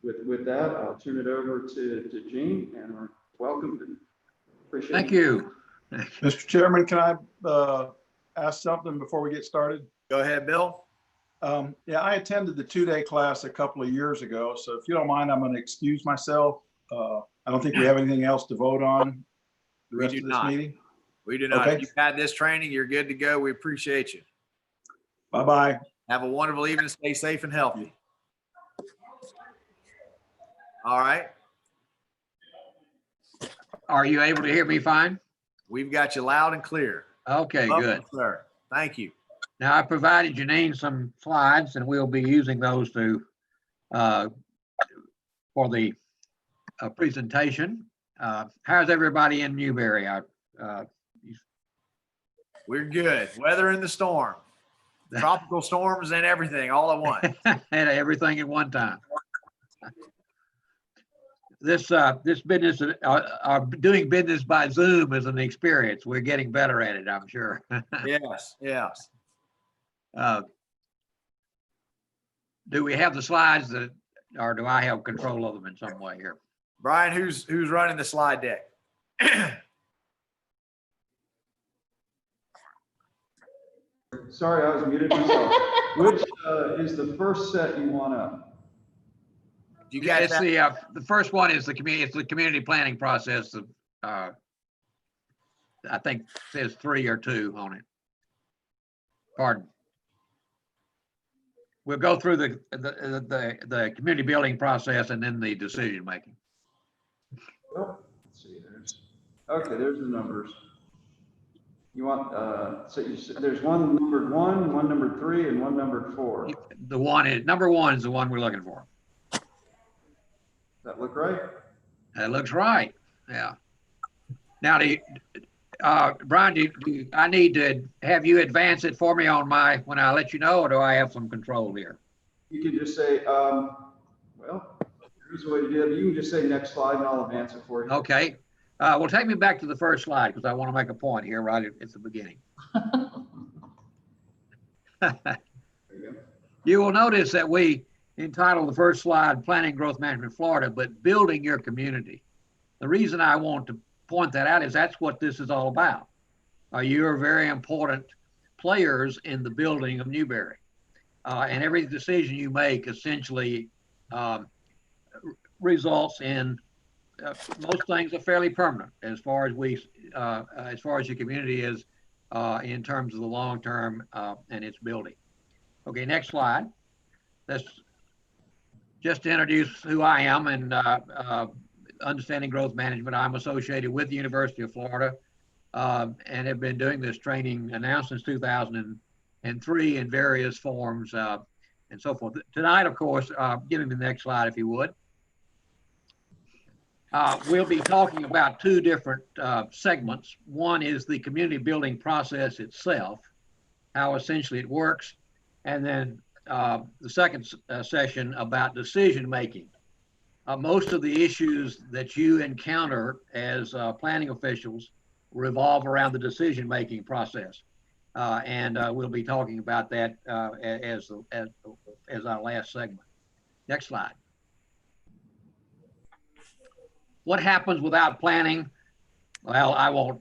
with that, I'll turn it over to Gene, and welcome and appreciate it. Thank you. Mr. Chairman, can I ask something before we get started? Go ahead, Bill. Yeah, I attended the 2-day class a couple of years ago, so if you don't mind, I'm going to excuse myself. I don't think we have anything else to vote on the rest of this meeting. We do not. Okay. If you've had this training, you're good to go. We appreciate you. Bye-bye. Have a wonderful evening. Stay safe and healthy. All right. Are you able to hear me fine? We've got you loud and clear. Okay, Welcome, good. sir. Thank you. Now, I provided Janine some slides, and we'll be using those to for the presentation. How's everybody in Newberry? We're good. Weathering the storm. Tropical storms and everything all at once. And everything at one time. This business, doing business by Zoom is an experience. We're getting better at it, I'm sure. Yes, yes. Do we have the slides that, or do I have control of them in some way here? Brian, who's running the slide deck? Sorry, I was muted myself. Which is the first set you want up? You guys, the first one is the community planning process. I think it says 3 or 2 on it. Pardon. We'll go through the community building process and then the decision making. Well, let's see. There's the numbers. You want there's one numbered 1, one numbered 3, and one numbered 4. The one is number 1 is the one we're looking for. Does that look right? That looks right. Yeah. Now, Brian, I need to have you advance it for me on when I let you know, or do I have some control here? You can just say, well, here's the way to do it. You can just say next slide and I'll advance it for you. Okay. Well, take me back to the first slide because I want to make a point here right at the beginning. You will notice that we entitled the first slide, Planning Growth Management Florida, but building your community. The reason I want to point that out is that's what this is all about. You're very important players in the building of Newberry. And every decision you make essentially results in most things are fairly permanent as far as your community is in terms of the long term and its building. Okay, next slide. That's just to introduce who I am and understanding growth management. I'm associated with the University of Florida and have been doing this training now since 2003 in various forms and so forth. Tonight, of course, give me the next slide if you would. We'll be talking about 2 different segments. One is the community building process itself, how essentially it works, and then the second session about decision making. Most of the issues that you encounter as planning officials revolve around the decision making process, and we'll be talking about that as our last segment. Next slide. What happens without planning? Well, I won't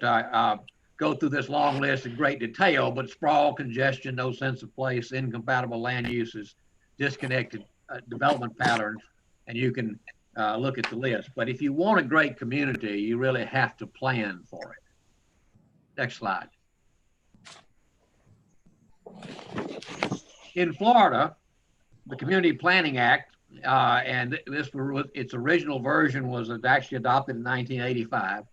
go through this long list in great detail, but sprawl, congestion, no sense of place, incompatible land uses, disconnected development patterns, and you can look at the list. But if you want a great community, you really have to plan for it. Next slide. In Florida, the Community Planning Act, and its original version was actually adopted in 1985,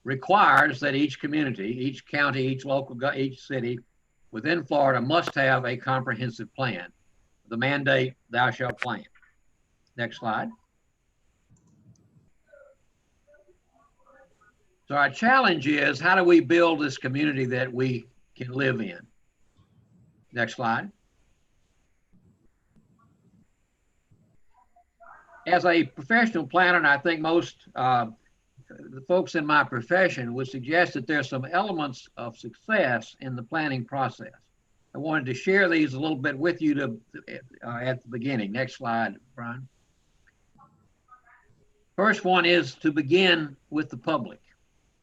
requires that each community, each county, each city within Florida must have a comprehensive plan. The mandate, thou shalt plan. Next slide. So our challenge is, how do we build this community that we can live in? Next slide. As a professional planner, and I think most the folks in my profession would suggest that there's some elements of success in the planning process. I wanted to share these a little bit with you at the beginning. Next slide, Brian. First one is to begin with the public.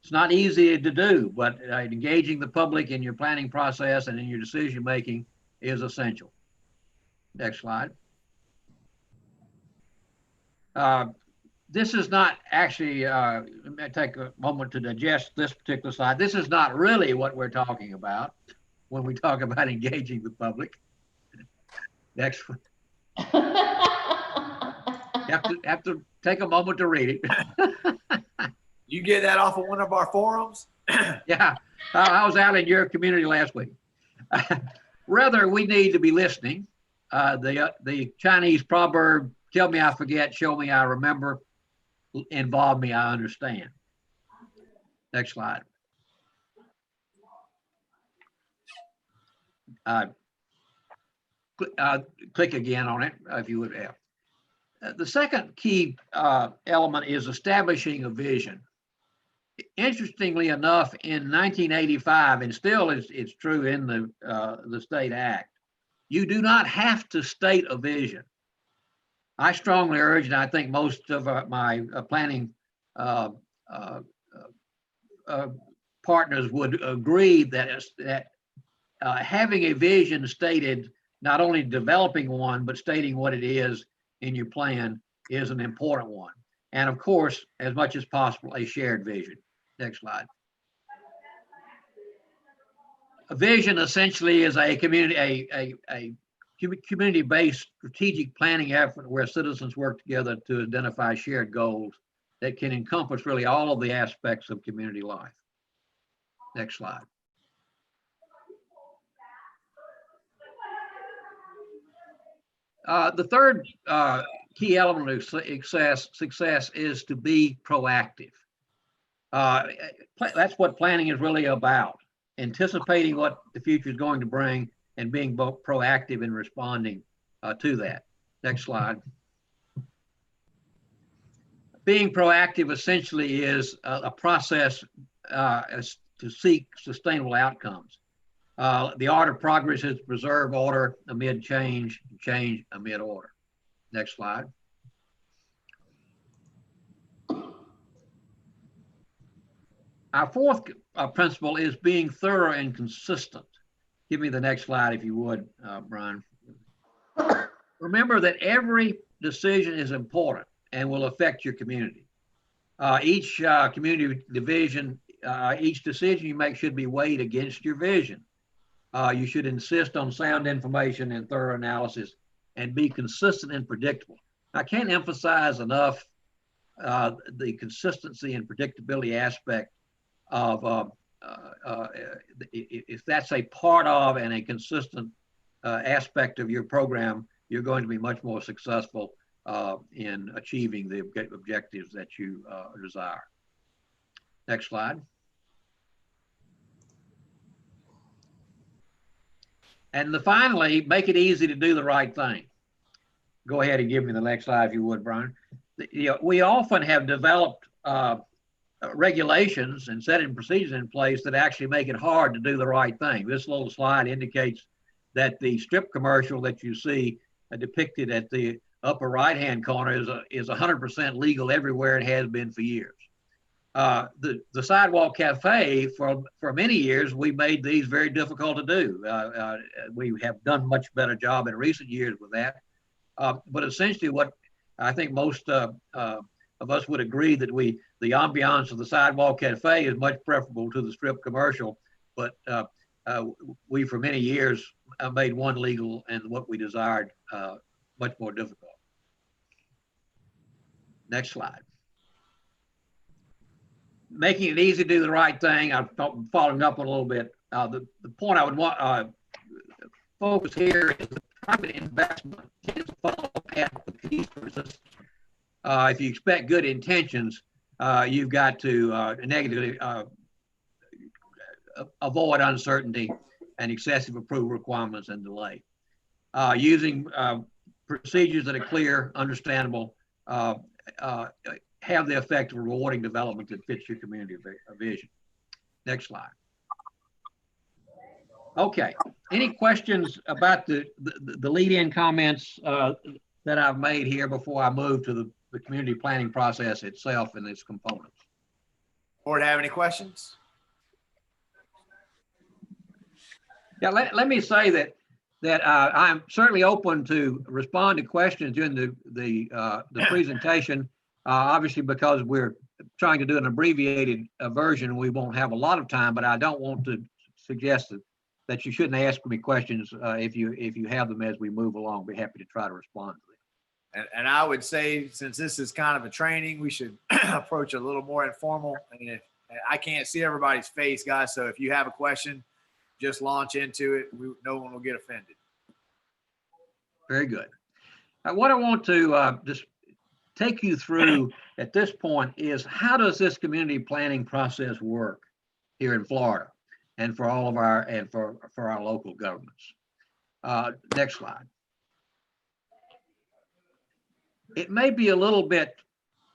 It's not easy to do, but engaging the public in your planning process and in your decision making is essential. Next slide. This is not actually, let me take a moment to digest this particular slide. This is not really what we're talking about when we talk about engaging the public. Next one. have to take a moment to read it. You get that off of one of our forums? Yeah, I was out in your community last week. Rather, we need to be listening. The Chinese proverb, tell me I forget, show me I remember, involve me I understand. Next slide. Click again on it, if you would have. The second key element is establishing a vision. Interestingly enough, in 1985, and still it's true in the State Act, you do not have to state a vision. I strongly urge, and I think most of my planning partners would agree that having a vision stated, not only developing one, but stating what it is in your plan is an important one. And of course, as much as possible, a shared vision. Next slide. A vision essentially is a community-based strategic planning effort where citizens work together to identify shared goals that can encompass really all of the aspects of community life. Next slide. The third key element of success is to be proactive. That's what planning is really about, anticipating what the future is going to bring and being both proactive in responding to that. Next slide. Being proactive essentially is a process to seek sustainable outcomes. The art of progress is to preserve order amid change, change amid order. Next slide. Our fourth principle is being thorough and consistent. Give me the next slide if you would, Brian. Remember that every decision is important and will affect your community. Each community division, each decision you make should be weighed against your vision. You should insist on sound information and thorough analysis and be consistent and predictable. I can't emphasize enough the consistency and predictability aspect of if that's a part of and a consistent aspect of your program, you're going to be much more successful in achieving the objectives that you desire. Next slide. And finally, make it easy to do the right thing. Go ahead and give me the next slide if you would, Brian. We often have developed regulations and setting procedures in place that actually make it hard to do the right thing. This little slide indicates that the strip commercial that you see depicted at the upper right-hand corner is 100% legal everywhere and has been for years. The sidewalk cafe, for many years, we made these very difficult to do. We have done much better job in recent years with that. But essentially what I think most of us would agree that the ambiance of the sidewalk cafe is much preferable to the strip commercial, but we for many years made one legal and what we desired much more difficult. Next slide. Making it easy to do the right thing. I'm following up on a little bit. The point I would want focus here is the private investment is a follow path of peace resistance. If you expect good intentions, you've got to negatively avoid uncertainty and excessive approval requirements and delay. Using procedures that are clear, understandable, have the effect of rewarding development that fits your community vision. Next slide. Okay. Any questions about the lead-in comments that I've made here before I move to the community planning process itself and its components? Board have any questions? Yeah, let me say that I'm certainly open to respond to questions during the presentation. Obviously, because we're trying to do an abbreviated version, we won't have a lot of time, but I don't want to suggest that you shouldn't ask me questions if you have them as we move along. Be happy to try to respond to them. And I would say, since this is kind of a training, we should approach it a little more informal. And I can't see everybody's face, guys, so if you have a question, just launch into it. No one will get offended. Very good. What I want to just take you through at this point is, how does this community planning process work here in Florida and for all of our for our local governments? Next slide. It may be a little bit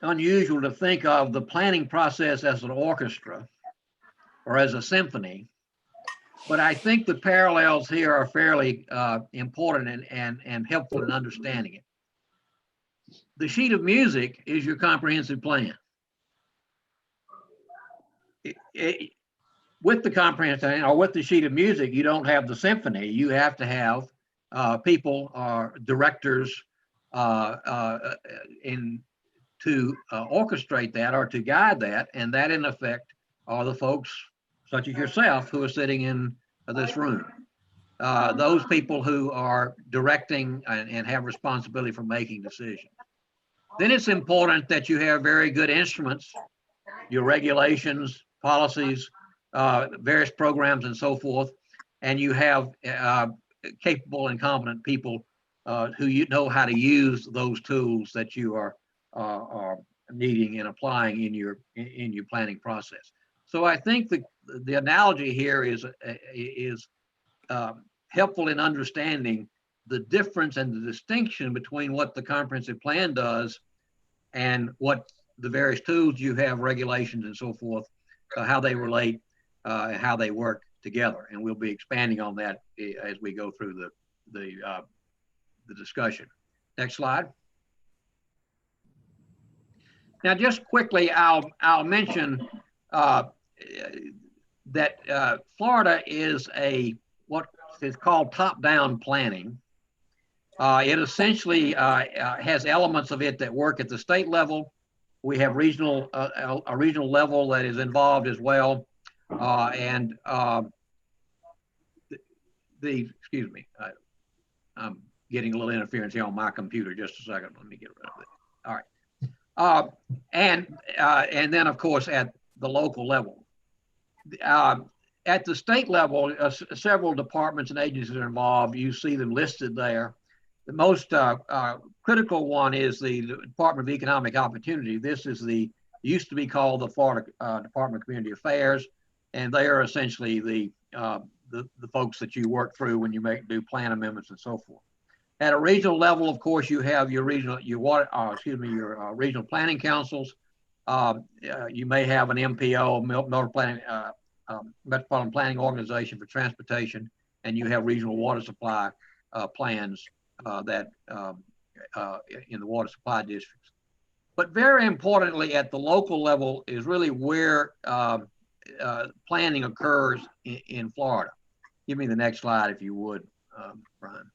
unusual to think of the planning process as an orchestra or as a symphony, but I think the parallels here are fairly important and helpful in understanding it. The sheet of music is your comprehensive plan. With the comprehensive plan, or with the sheet of music, you don't have the symphony. You have to have people or directors to orchestrate that or to guide that, and that in effect are the folks such as yourself who are sitting in this room. Those people who are directing and have responsibility for making decisions. Then it's important that you have very good instruments, your regulations, policies, various programs and so forth, and you have capable and competent people who you know how to use those tools that you are needing and applying in your planning process. So I think the analogy here is helpful in understanding the difference and the distinction between what the comprehensive plan does and what the various tools you have, regulations and so forth, how they relate, how they work together. And we'll be expanding on that as we go through the discussion. Next slide. Now, just quickly, I'll mention that Florida is what is called top-down planning. It essentially has elements of it that work at the state level. We have a regional level that is involved as well. Excuse me, I'm getting a little interference here on my computer. Just a second, let me get rid of it. All right. And then of course at the local level. At the state level, several departments and agencies are involved. You see them listed there. The most critical one is the Department of Economic Opportunity. This is used to be called the Florida Department of Community Affairs, and they are essentially the folks that you work through when you do plan amendments and so forth. At a regional level, of course, you have your regional planning councils. You may have an MPO, Metropolitan Planning Organization for Transportation, and you have regional water supply plans that in the water supply districts. But very importantly, at the local level is really where planning occurs in Florida. Give me the next slide if you would, Brian.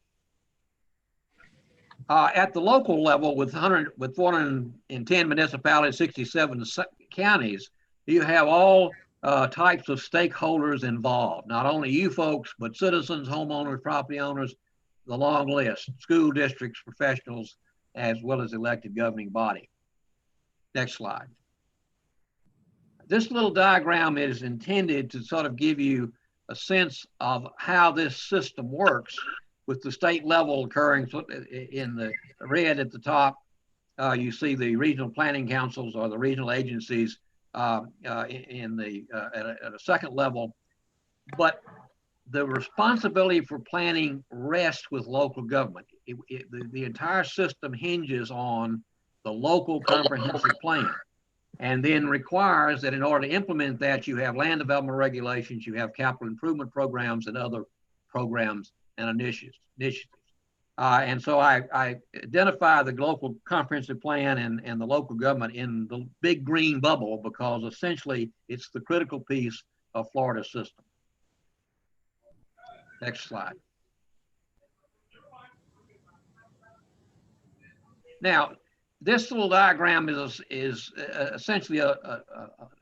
At the local level, with 410 municipalities, 67 counties, you have all types of stakeholders involved. Not only you folks, but citizens, homeowners, property owners, the long list, school districts, professionals, as well as elected governing body. Next slide. This little diagram is intended to sort of give you a sense of how this system works, with the state level occurring in the red at the top. You see the regional planning councils or the regional agencies at a second level, but the responsibility for planning rests with local government. The entire system hinges on the local comprehensive plan, and then requires that in order to implement that, you have land development regulations, you have capital improvement programs and other programs and initiatives. And so I identify the local comprehensive plan and the local government in the big green bubble, because essentially it's the critical piece of Florida's system. Next slide. Now, this little diagram is essentially an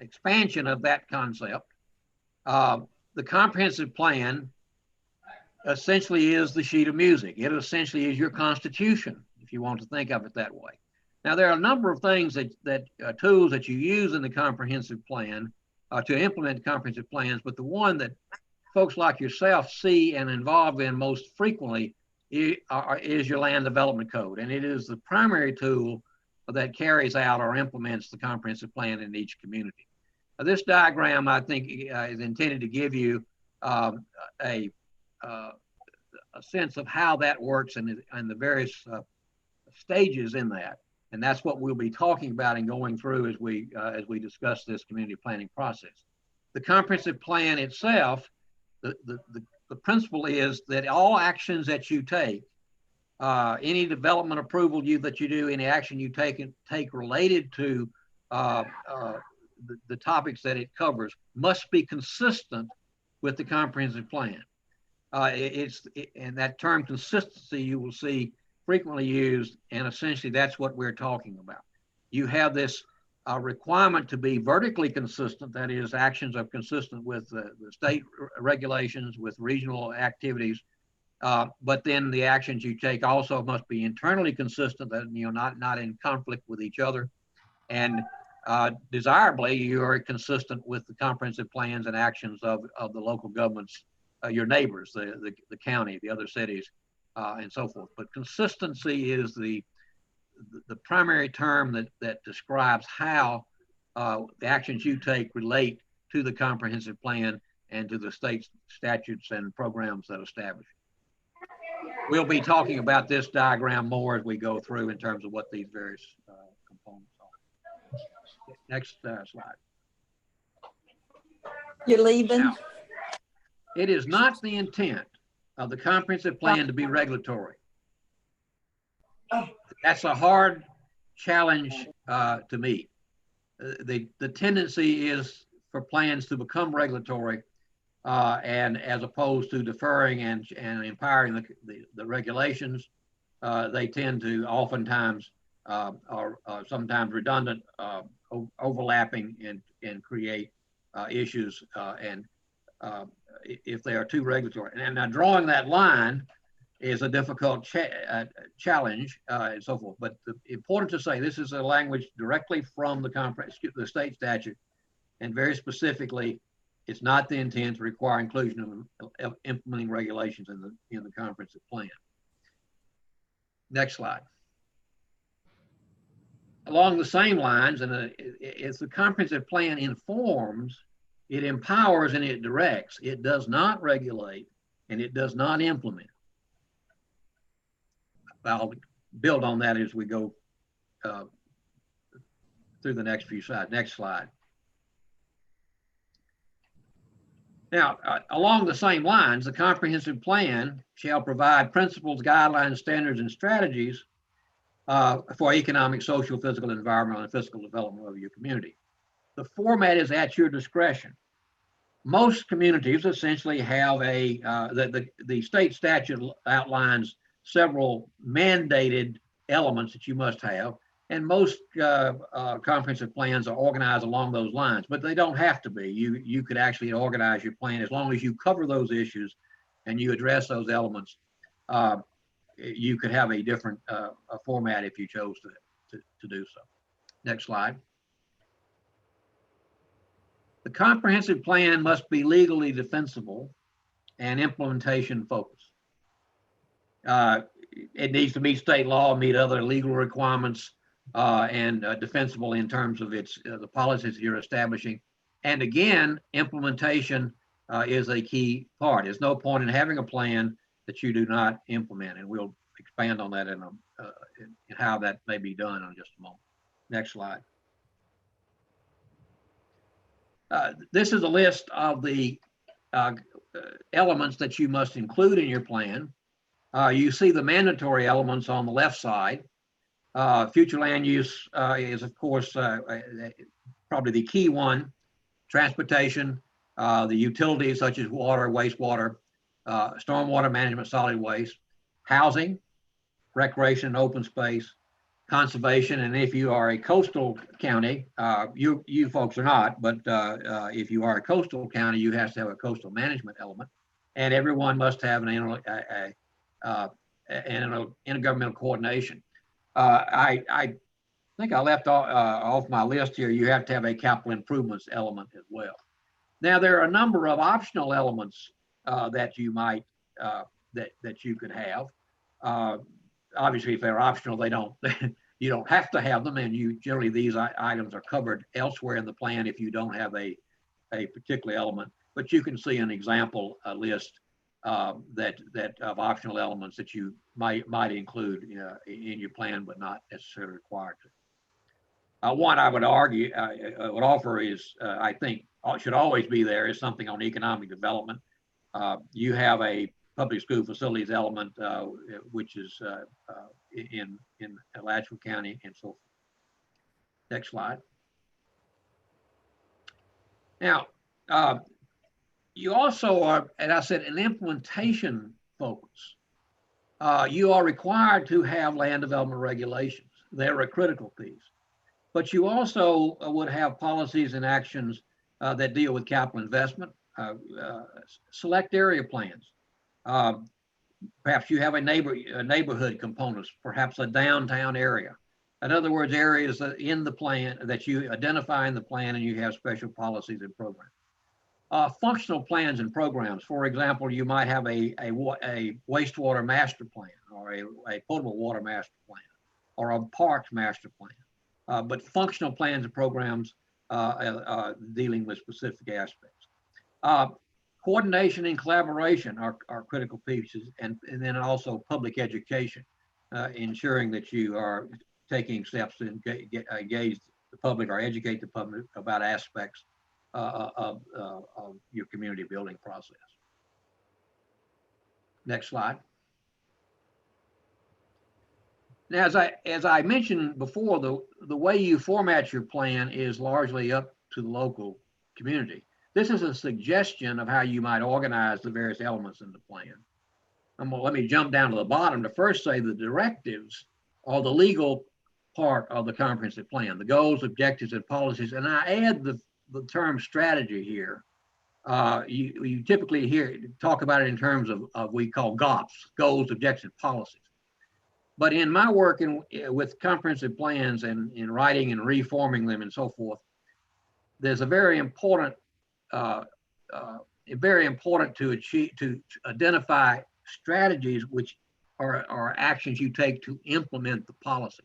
expansion of that concept. The comprehensive plan essentially is the sheet of music. It essentially is your constitution, if you want to think of it that way. Now, there are a number of things tools that you use in the comprehensive plan to implement comprehensive plans, but the one that folks like yourself see and involved in most frequently is your land development code. And it is the primary tool that carries out or implements the comprehensive plan in each community. This diagram, I think, is intended to give you a sense of how that works and the various stages in that. And that's what we'll be talking about and going through as we discuss this community planning process. The comprehensive plan itself, the principle is that all actions that you take, any development approval that you do, any action you take related to the topics that it covers, must be consistent with the comprehensive plan. And that term consistency you will see frequently used, and essentially that's what we're talking about. You have this requirement to be vertically consistent, that is, actions are consistent with the state regulations, with regional activities, but then the actions you take also must be internally consistent, that not in conflict with each other, and desirably you are consistent with the comprehensive plans and actions of the local governments, your neighbors, the county, the other cities, and so forth. But consistency is the primary term that describes how the actions you take relate to the comprehensive plan and to the state statutes and programs that establish it. We'll be talking about this diagram more as we go through in terms of what these various components are. Next slide. You're leaving? Now, it is not the intent of the comprehensive plan to be regulatory. That's a hard challenge to meet. The tendency is for plans to become regulatory, and as opposed to deferring and empowering the regulations, they tend to oftentimes are sometimes redundant, overlapping, and create issues if they are too regulatory. And now drawing that line is a difficult challenge and so forth. But important to say, this is a language directly from the state statute, and very specifically, it's not the intent to require inclusion of implementing regulations in the comprehensive plan. Next slide. Along the same lines, and as the comprehensive plan informs, it empowers and it directs. It does not regulate and it does not implement. I'll build on that as we go through the next few slides. Next slide. Now, along the same lines, the comprehensive plan shall provide principles, guidelines, standards, and strategies for economic, social, physical, environmental, and fiscal development of your community. The format is at your discretion. Most communities essentially have the state statute outlines several mandated elements that you must have. And most comprehensive plans are organized along those lines, but they don't have to be. You could actually organize your plan as long as you cover those issues and you address those elements. You could have a different format if you chose to do so. Next slide. The comprehensive plan must be legally defensible and implementation focused. It needs to meet state law, meet other legal requirements, and defensible in terms of its the policies you're establishing. And again, implementation is a key part. There's no point in having a plan that you do not implement, and we'll expand on that in how that may be done in just a moment. Next slide. This is a list of the elements that you must include in your plan. You see the mandatory elements on the left side. Future land use is, of course, probably the key one. Transportation, the utilities such as water, wastewater, stormwater management, solid waste, housing, recreation and open space, conservation, and if you are a coastal county, you folks are not, but if you are a coastal county, you have to have a coastal management element, and everyone must have an intergovernmental coordination. I think I left off my list here. You have to have a capital improvements element as well. Now there are a number of optional elements that you might that you could have. Obviously, if they're optional, they don't. You don't have to have them, and you generally these items are covered elsewhere in the plan if you don't have a particular element. But you can see an example list that of optional elements that you might include in your plan, but not necessarily required to. One I would argue, would offer is I think should always be there is something on economic development. You have a public school facilities element, which is in Alachua County and so forth. Next slide. Now, you also are, and I said, an implementation focus. You are required to have land development regulations. They're a critical piece. But you also would have policies and actions that deal with capital investment, select area plans. Perhaps you have a neighborhood components, perhaps a downtown area. In other words, areas in the plan that you identify in the plan and you have special policies and programs. Functional plans and programs. For example, you might have a wastewater master plan or a potable water master plan or a parks master plan. But functional plans and programs dealing with specific aspects. Coordination and collaboration are critical pieces, and then also public education, ensuring that you are taking steps to engage the public or educate the public about aspects of your community building process. Next slide. Now, as I mentioned before, the way you format your plan is largely up to the local community. This is a suggestion of how you might organize the various elements in the plan. Let me jump down to the bottom to first say the directives are the legal part of the comprehensive plan, the goals, objectives, and policies. And I add the term strategy here. You typically talk about it in terms of we call GOPs, goals, objectives, and policies. But in my work with comprehensive plans and in writing and reforming them and so forth, there's a very important to identify strategies which are actions you take to implement the policies.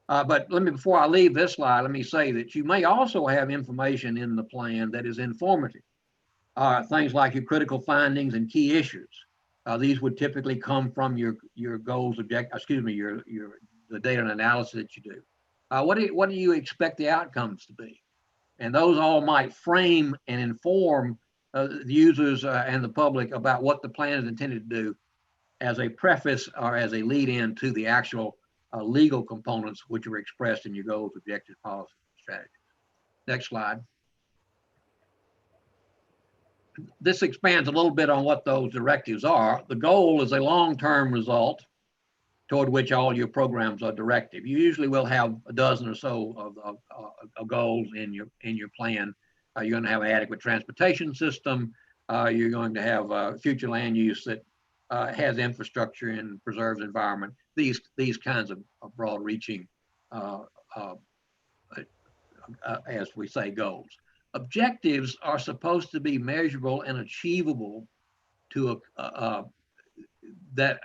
But before I leave this slide, let me say that you may also have information in the plan that is informative. Things like your critical findings and key issues. These would typically come from your goals, the data and analysis that you do. What do you expect the outcomes to be? And those all might frame and inform the users and the public about what the plan is intended to do as a preface or as a lead-in to the actual legal components which are expressed in your goals, objectives, policies, and strategies. Next slide. this expands a little bit on what those directives are. The goal is a long-term result toward which all your programs are directive. You usually will have a dozen or so of goals in your plan. You're going to have an adequate transportation system. You're going to have future land use that has infrastructure and preserves environment. These kinds of broad-reaching, as we say, goals. Objectives are supposed to be measurable and achievable to that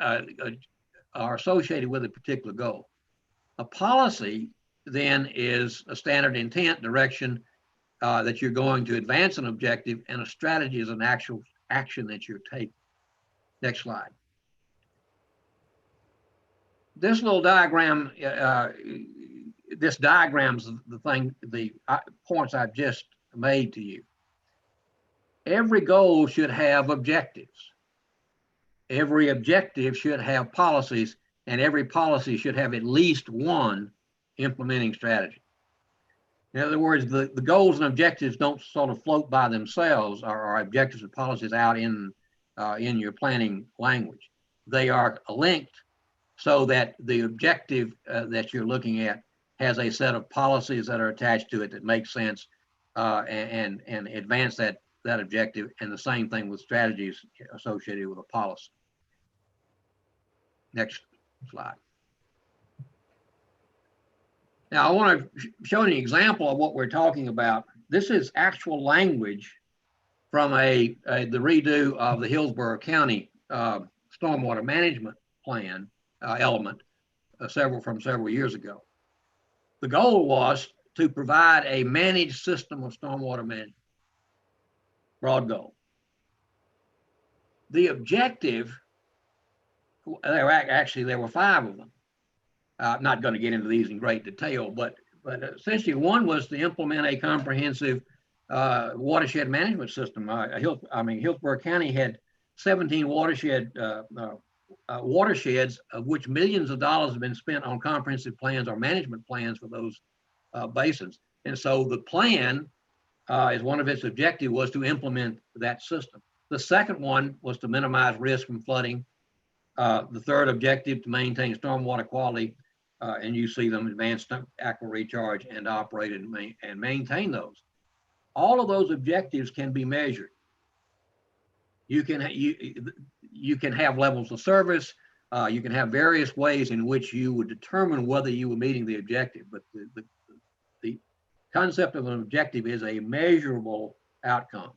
are associated with a particular goal. A policy then is a standard intent, direction that you're going to advance an objective, and a strategy is an actual action that you're taking. Next slide. This little diagram, this diagram's the points I've just made to you. Every goal should have objectives. Every objective should have policies, and every policy should have at least one implementing strategy. In other words, the goals and objectives don't sort of float by themselves, or objectives and policies out in your planning language. They are linked so that the objective that you're looking at has a set of policies that are attached to it that make sense and advance that objective, and the same thing with strategies associated with a policy. Next slide. Now, I want to show you an example of what we're talking about. This is actual language from the redo of the Hillsborough County stormwater management plan element from several years ago. The goal was to provide a managed system of stormwater management. Broad goal. The objective, there were 5 of them. I'm not going to get into these in great detail, but essentially one was to implement a comprehensive watershed management system. Hillsborough County had 17 watersheds, of which millions of dollars have been spent on comprehensive plans or management plans for those basins. And so the plan, as one of its objectives, was to implement that system. The second one was to minimize risk from flooding. The third objective, to maintain stormwater quality, and you see them advance aquifer recharge and operate and maintain those. All of those objectives can be measured. You can have levels of service. You can have various ways in which you would determine whether you were meeting the objective. But the concept of an objective is a measurable outcome.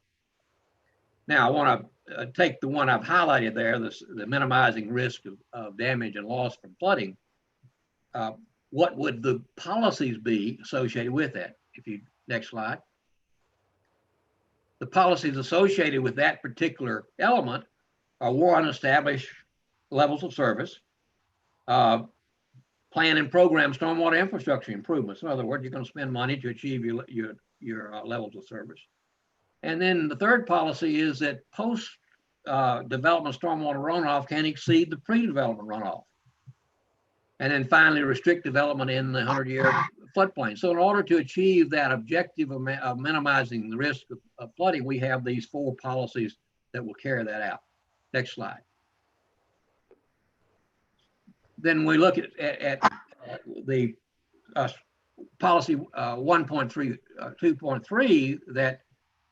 Now, I want to take the one I've highlighted there, the minimizing risk of damage and loss from flooding. What would the policies be associated with that? Next slide. The policies associated with that particular element are one, establish levels of service, plan and program stormwater infrastructure improvements. In other words, you're going to spend money to achieve your levels of service. And then the third policy is that post development stormwater runoff can exceed the pre-development runoff. And then finally, restrict development in the 100-year floodplain. So in order to achieve that objective of minimizing the risk of flooding, we have these 4 policies that will carry that out. Next slide. Then we look at the policy 1.2.3 that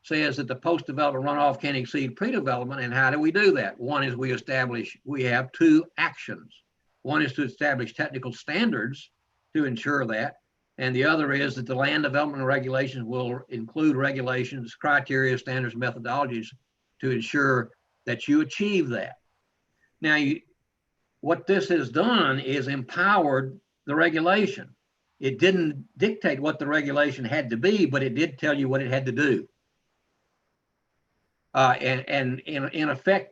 says that the post-development runoff can exceed pre-development. And how do we do that? One is we have 2 actions. One is to establish technical standards to ensure that. And the other is that the land development regulations will include regulations, criteria, standards, methodologies to ensure that you achieve that. Now, what this has done is empowered the regulation. It didn't dictate what the regulation had to be, but it did tell you what it had to do. And in effect,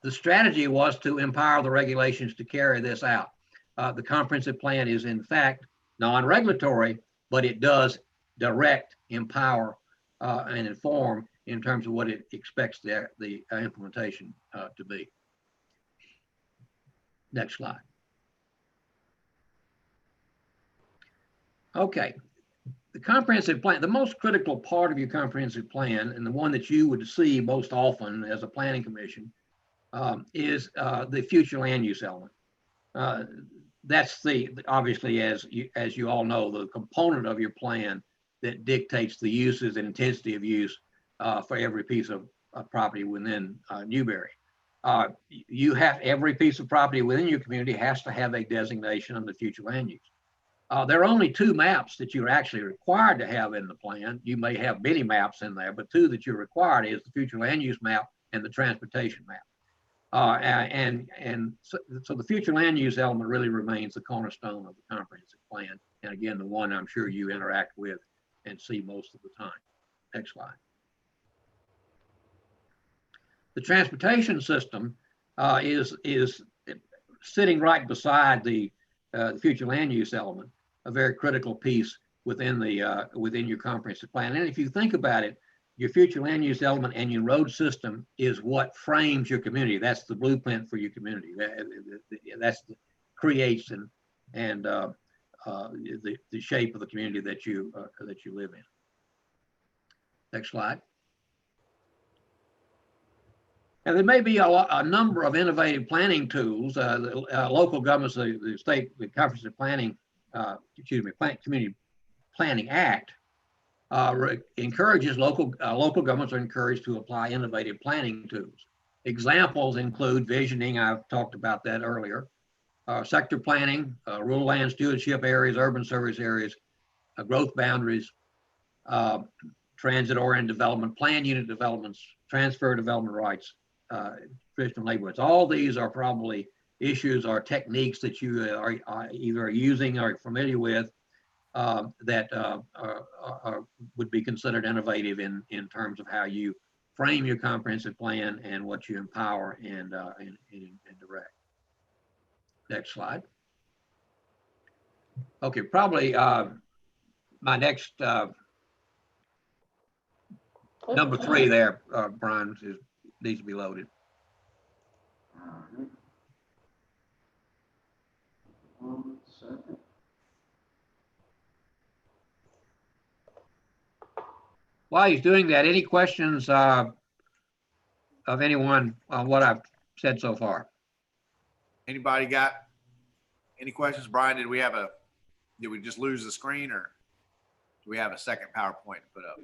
the strategy was to empower the regulations to carry this out. The comprehensive plan is in fact non-regulatory, but it does direct, empower, and inform in terms of what it expects the implementation to be. Next slide. Okay, The comprehensive plan, the most critical part of your comprehensive plan, and the one that you would see most often as a planning commission, is the future land use element. That's obviously, as you all know, the component of your plan that dictates the uses and intensity of use for every piece of property within Newberry. Every piece of property within your community has to have a designation on the future land use. There are only two maps that you're actually required to have in the plan. You may have many maps in there, but two that you're required is the future land use map and the transportation map. So the future land use element really remains the cornerstone of the comprehensive plan. And again, the one I'm sure you interact with and see most of the time. Next slide. The transportation system is sitting right beside the future land use element, a very critical piece within your comprehensive plan. And if you think about it, your future land use element and your road system is what frames your community. That's the blueprint for your community. That's creates and the shape of the community that you live in. Next slide. And there may be a number of innovative planning tools. Local governments, the state, the Comprehensive Planning, Community Planning Act encourages local governments are encouraged to apply innovative planning tools. Examples include visioning. I've talked about that earlier. Sector planning, rural land stewardship areas, urban service areas, growth boundaries, transit-oriented development, plan unit developments, transfer development rights, traditional neighborhoods. All these are probably issues or techniques that you are either using or familiar with that would be considered innovative in terms of how you frame your comprehensive plan and what you empower and direct. Next slide. Okay, probably my next number 3 there, Brian, needs to be loaded. All right. 1 second. While he's doing that, any questions of anyone on what I've said so far? Anybody got any questions? Brian, did we just lose the screen, or do we have a second PowerPoint to put up?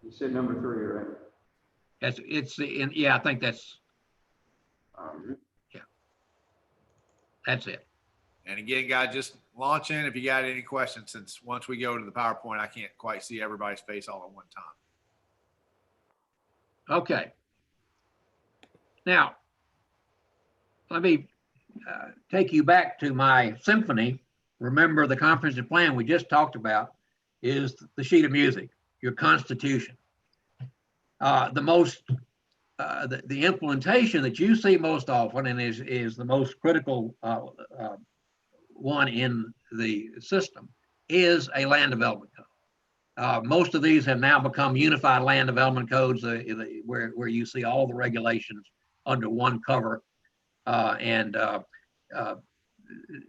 You said number 3, right? Yeah, I think that's, Right. yeah, that's it. And again, guys, just launch in if you got any questions, since once we go to the PowerPoint, I can't quite see everybody's face all at one time. Okay. Now, let me take you back to my symphony. Remember, the comprehensive plan we just talked about is the sheet of music, your constitution. The implementation that you see most often and is the most critical one in the system is a land development code. Most of these have now become unified land development codes where you see all the regulations under one cover.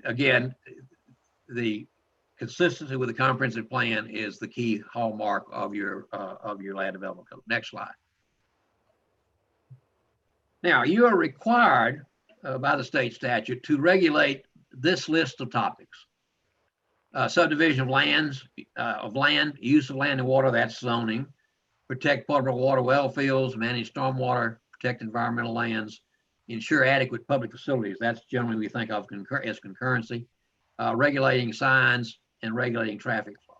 Again, the consistency with the comprehensive plan is the key hallmark of your land development code. Next slide. Now, you are required by the state statute to regulate this list of topics. Subdivision of land, use of land and water, that's zoning, protect potable water well fields, manage stormwater, protect environmental lands, ensure adequate public facilities. That's generally we think of as concurrency, regulating signs and regulating traffic flow.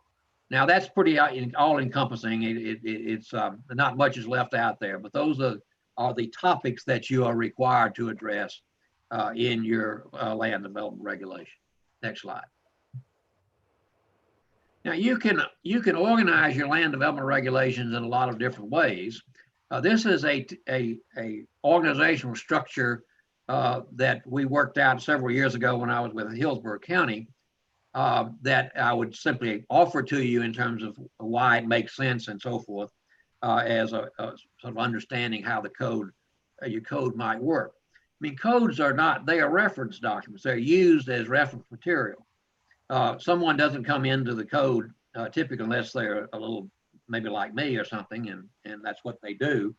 Now that's pretty all encompassing. It's not much is left out there, but those are the topics that you are required to address in your land development regulation. Next slide. Now you can organize your land development regulations in a lot of different ways. This is a organizational structure that we worked out several years ago when I was with Hillsborough County that I would simply offer to you in terms of why it makes sense and so forth as a sort of understanding how your code might work. I mean, codes are not, they are reference documents. They're used as reference material. someone doesn't come into the code typically unless they're a little, maybe like me or something, and that's what they do.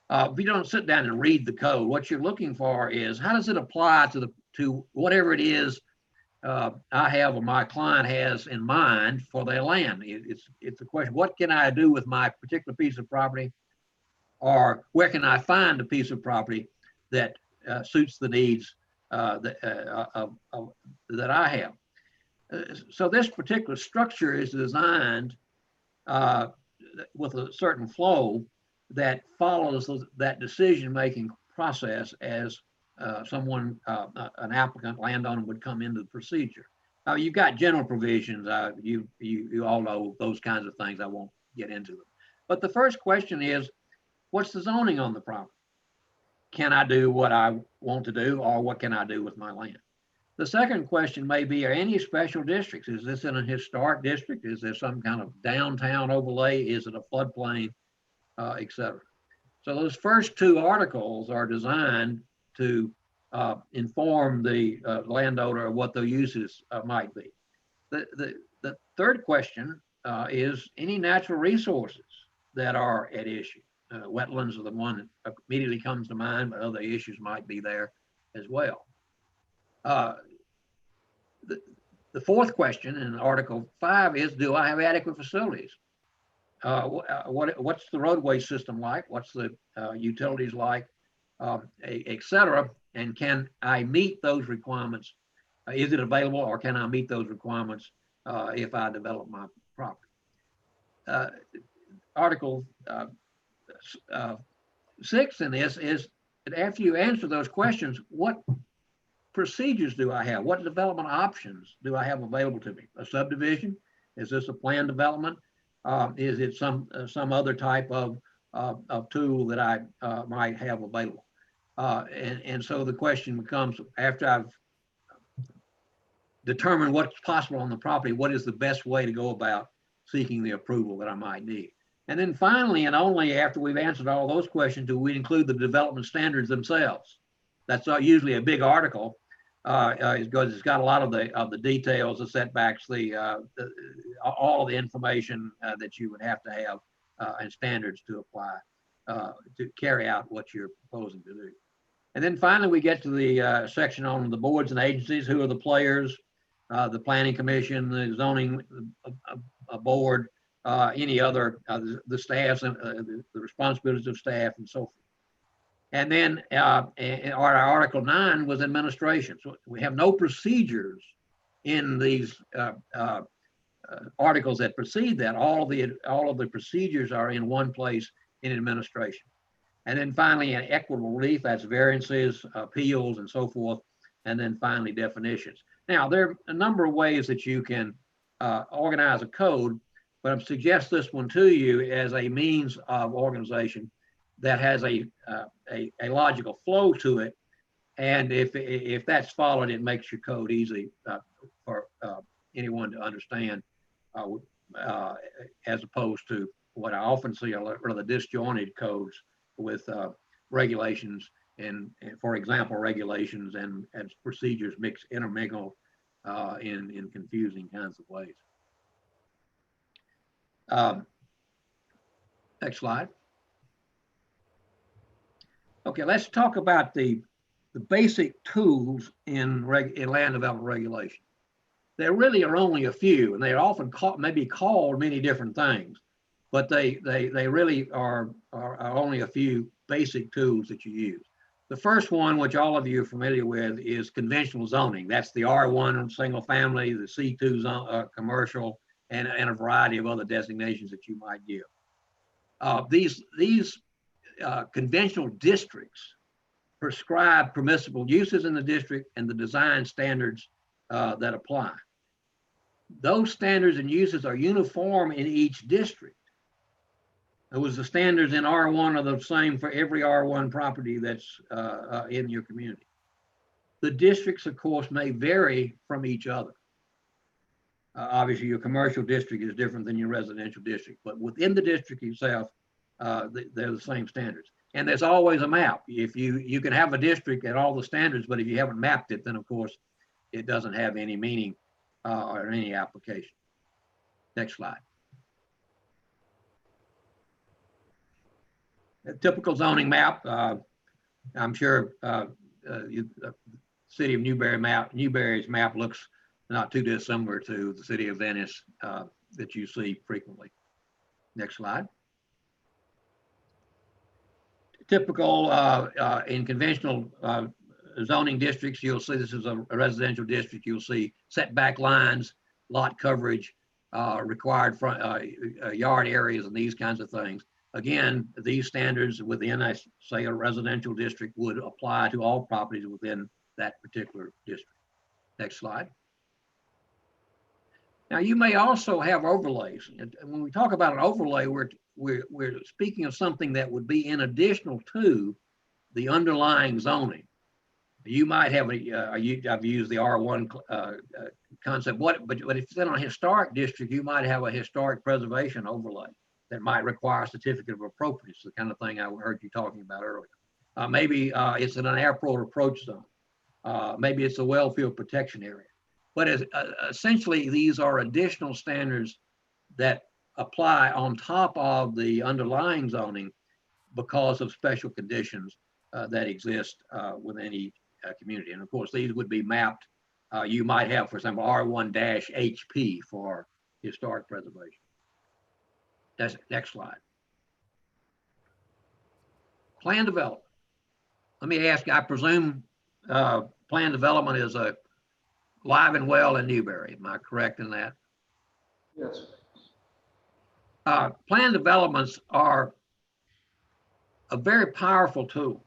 If you don't sit down and read the code, what you're looking for is how does it apply to whatever it is I have or my client has in mind for their land. It's a question, what can I do with my particular piece of property, or where can I find a piece of property that suits the needs that I have. So this particular structure is designed with a certain flow that follows that decision-making process as someone, an applicant, landowner would come into the procedure. Now you've got general provisions. You all know those kinds of things. I won't get into them. But the first question is, what's the zoning on the property? Can I do what I want to do, or what can I do with my land? The second question may be, are any special districts? Is this in a historic district? Is there some kind of downtown overlay? Is it a floodplain, et cetera? So those first two articles are designed to inform the landowner of what the uses might be. The third question is any natural resources that are at issue. Wetlands are the one that immediately comes to mind, but other issues might be there as well. The fourth question in Article 5 is, do I have adequate facilities? What's the roadway system like? What's the utilities like, et cetera? And can I meet those requirements? Is it available, or can I meet those requirements if I develop my property? Article 6 in this is that after you answer those questions, what procedures do I have? What development options do I have available to me? A subdivision? Is this a planned development? Is it some other type of tool that I might have available? And so the question becomes, after I've determined what's possible on the property, what is the best way to go about seeking the approval that I might need? And then finally, and only after we've answered all those questions, do we include the development standards themselves. That's usually a big article, because it's got a lot of the details, the setbacks, all of the information that you would have to have and standards to apply to carry out what you're proposing to do. And then finally, we get to the section on the boards and agencies. Who are the players? The Planning Commission, the Zoning Board, any other, the staffs, the responsibilities of staff, and so forth. And then our Article 9 was administration. So we have no procedures in these articles that precede that. All of the procedures are in one place in administration. And then finally, an equitable relief, that's variances, appeals, and so forth. And then finally, definitions. Now, there are a number of ways that you can organize a code, but I suggest this one to you as a means of organization that has a logical flow to it. And if that's followed, it makes your code easy for anyone to understand, as opposed to what I often see are rather disjointed codes with regulations and, for example, regulations and procedures intermingle in confusing kinds of ways. Next slide. Okay, let's talk about the basic tools in land development regulation. There really are only a few, and they're often maybe called many different things, but they really are only a few basic tools that you use. The first one, which all of you are familiar with, is conventional zoning. That's the R1 single family, the C2 zone, commercial, and a variety of other designations that you might give. These conventional districts prescribe permissible uses in the district and the design standards that apply. Those standards and uses are uniform in each district. It was the standards in R1 are the same for every R1 property that's in your community. The districts, of course, may vary from each other. Obviously, your commercial district is different than your residential district, but within the district itself, they're the same standards. And there's always a map. If you can have a district at all the standards, but if you haven't mapped it, then of course it doesn't have any meaning or any application. Next slide. A typical zoning map. I'm sure the city of Newberry's map looks not too dissimilar to the city of Venice that you see frequently. Next slide. Typical in conventional zoning districts, you'll see this is a residential district. You'll see setback lines, lot coverage, required front yard areas, and these kinds of things. Again, these standards within, say, a residential district would apply to all properties within that particular district. Next slide. Now, you may also have overlays. And when we talk about an overlay, we're speaking of something that would be in additional to the underlying zoning. You might have I've used the R1 concept. But if it's in a historic district, you might have a historic preservation overlay that might require a certificate of appropriateness, the kind of thing I heard you talking about earlier. Maybe it's in an airport approach zone. Maybe it's a well field protection area. But essentially, these are additional standards that apply on top of the underlying zoning because of special conditions that exist within any community. And of course, these would be mapped. You might have, for example, R1-HP for historic preservation. That's next slide. Plan development. Let me ask you, I presume plan development is alive and well in Newberry. Am I correct in that? Yes. Plan developments are a very powerful tool,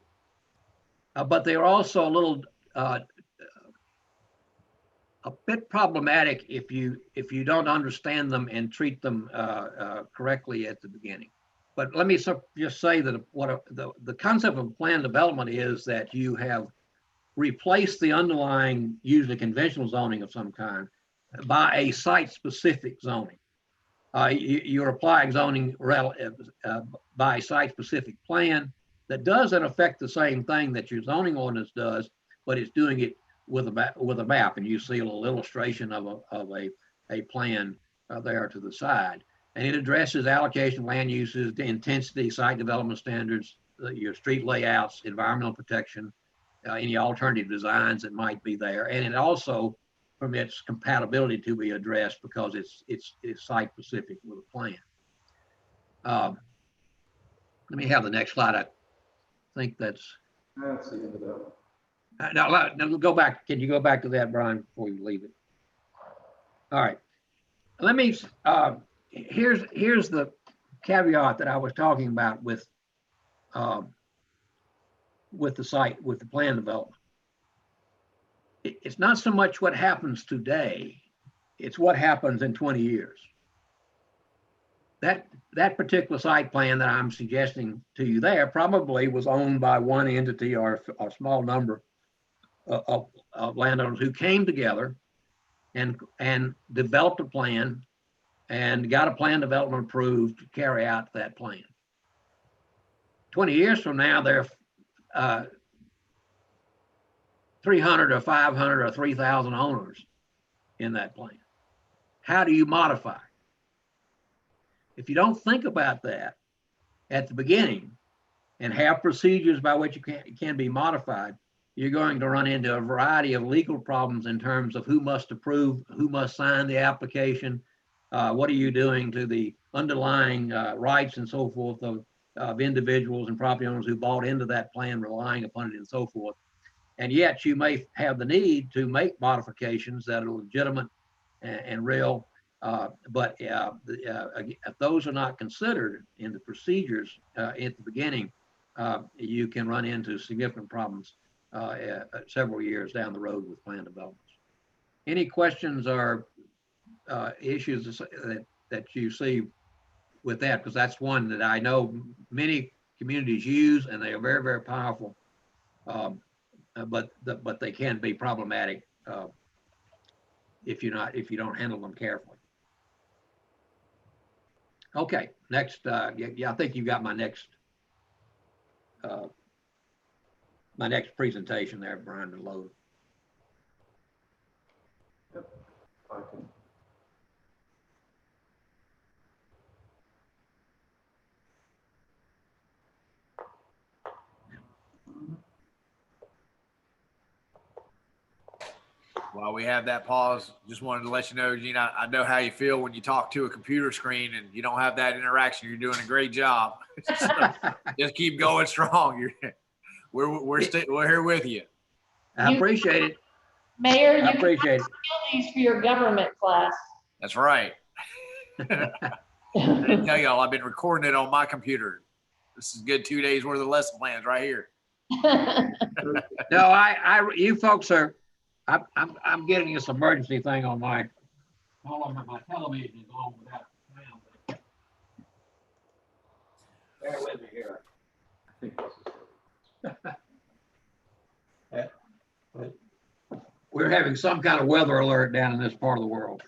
but they are also a bit problematic if you don't understand them and treat them correctly at the beginning. But let me just say that the concept of plan development is that you have replaced the underlying, usually conventional zoning of some kind, by a site-specific zoning. You're applying zoning by a site-specific plan that does in effect the same thing that your zoning ordinance does, but it's doing it with a map, and you see a little illustration of a plan there to the side. And it addresses allocation, land uses, the intensity, site development standards, your street layouts, environmental protection, any alternative designs that might be there. And it also permits compatibility to be addressed because it's site specific with a plan. Let me have the next slide. I think that's the end of that. Now go back. Can you go back to that, Brian, before you leave it? All right. Let me. Here's the caveat that I was talking about with the plan development. It's not so much what happens today; it's what happens in 20 years. That particular site plan that I'm suggesting to you there probably was owned by one entity or a small number of landowners who came together and developed a plan and got a plan development approved to carry out that plan. 20 years from now, there are 300 or 500 or 3,000 owners in that plan. How do you modify? If you don't think about that at the beginning and have procedures by which it can be modified, you're going to run into a variety of legal problems in terms of who must approve, who must sign the application, what are you doing to the underlying rights and so forth of individuals and property owners who bought into that plan, relying upon it and so forth. And yet you may have the need to make modifications that are legitimate and real, but if those are not considered in the procedures at the beginning, you can run into significant problems several years down the road with plan developments. Any questions or issues that you see with that? Because that's one that I know many communities use, and they are very, very powerful, but they can be problematic if you don't handle them carefully. Okay, next. Yeah, I think you got my next presentation there, Brian, to load. Okay. While we have that pause, just wanted to let you know, Gene, I know how you feel when you talk to a computer screen and you don't have that interaction. You're doing a great job. So just keep going strong. We're here with you. I appreciate it. Mayor, I you can appreciate it. steal these for your government class. That's right. I didn't tell y'all, I've been recording it on my computer. This is good 2 days worth of lesson plans right here. No, you folks are, I'm getting this emergency thing on my, hold on, my television is on without sound. Bear with me here. I think this is We're having some kind of weather alert down in this part of the world.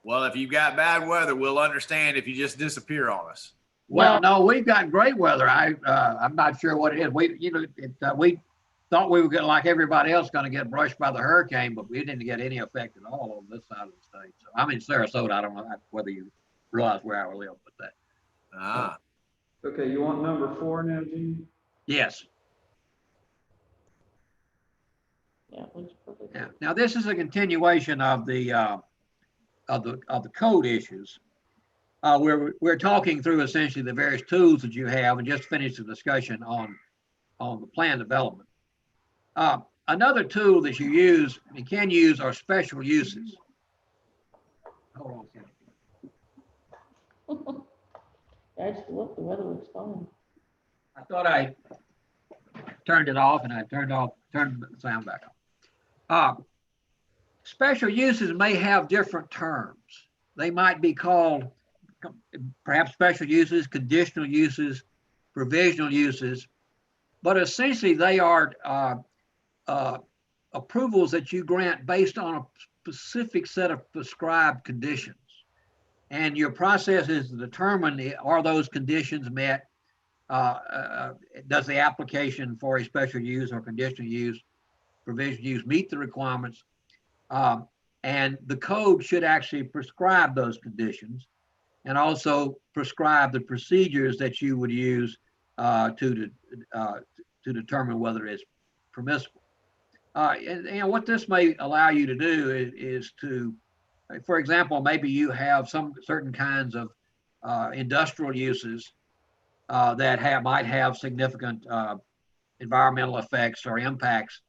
Well, if you've got bad weather, we'll understand if you just disappear on us. Well, no, we've got great weather. I'm not sure what it is. We thought we were getting, like everybody else, going to get brushed by the hurricane, but we didn't get any effect at all on this side of the state. So I'm in Sarasota. I don't know whether you realize where I live, but that. Ah. okay. You want number 4 now, Gene? Yes. Yeah, looks perfect. Yeah. Now this is a continuation of the code issues. We're talking through essentially the various tools that you have, and just finished the discussion on the plan development. Another tool that you use and can use are special uses. Hold on a second. I just looked, the weather looks fine. I thought I turned it off, and I turned the sound back on. Special uses may have different terms. They might be called perhaps special uses, conditional uses, provisional uses, but essentially they are approvals that you grant based on a specific set of prescribed conditions. And your process is to determine, are those conditions met? Does the application for a special use or conditional use, provisional use meet the requirements? And the code should actually prescribe those conditions and also prescribe the procedures that you would use to determine whether it's permissible. And what this may allow you to do is to, for example, maybe you have some certain kinds of industrial uses that might have significant environmental effects or impacts,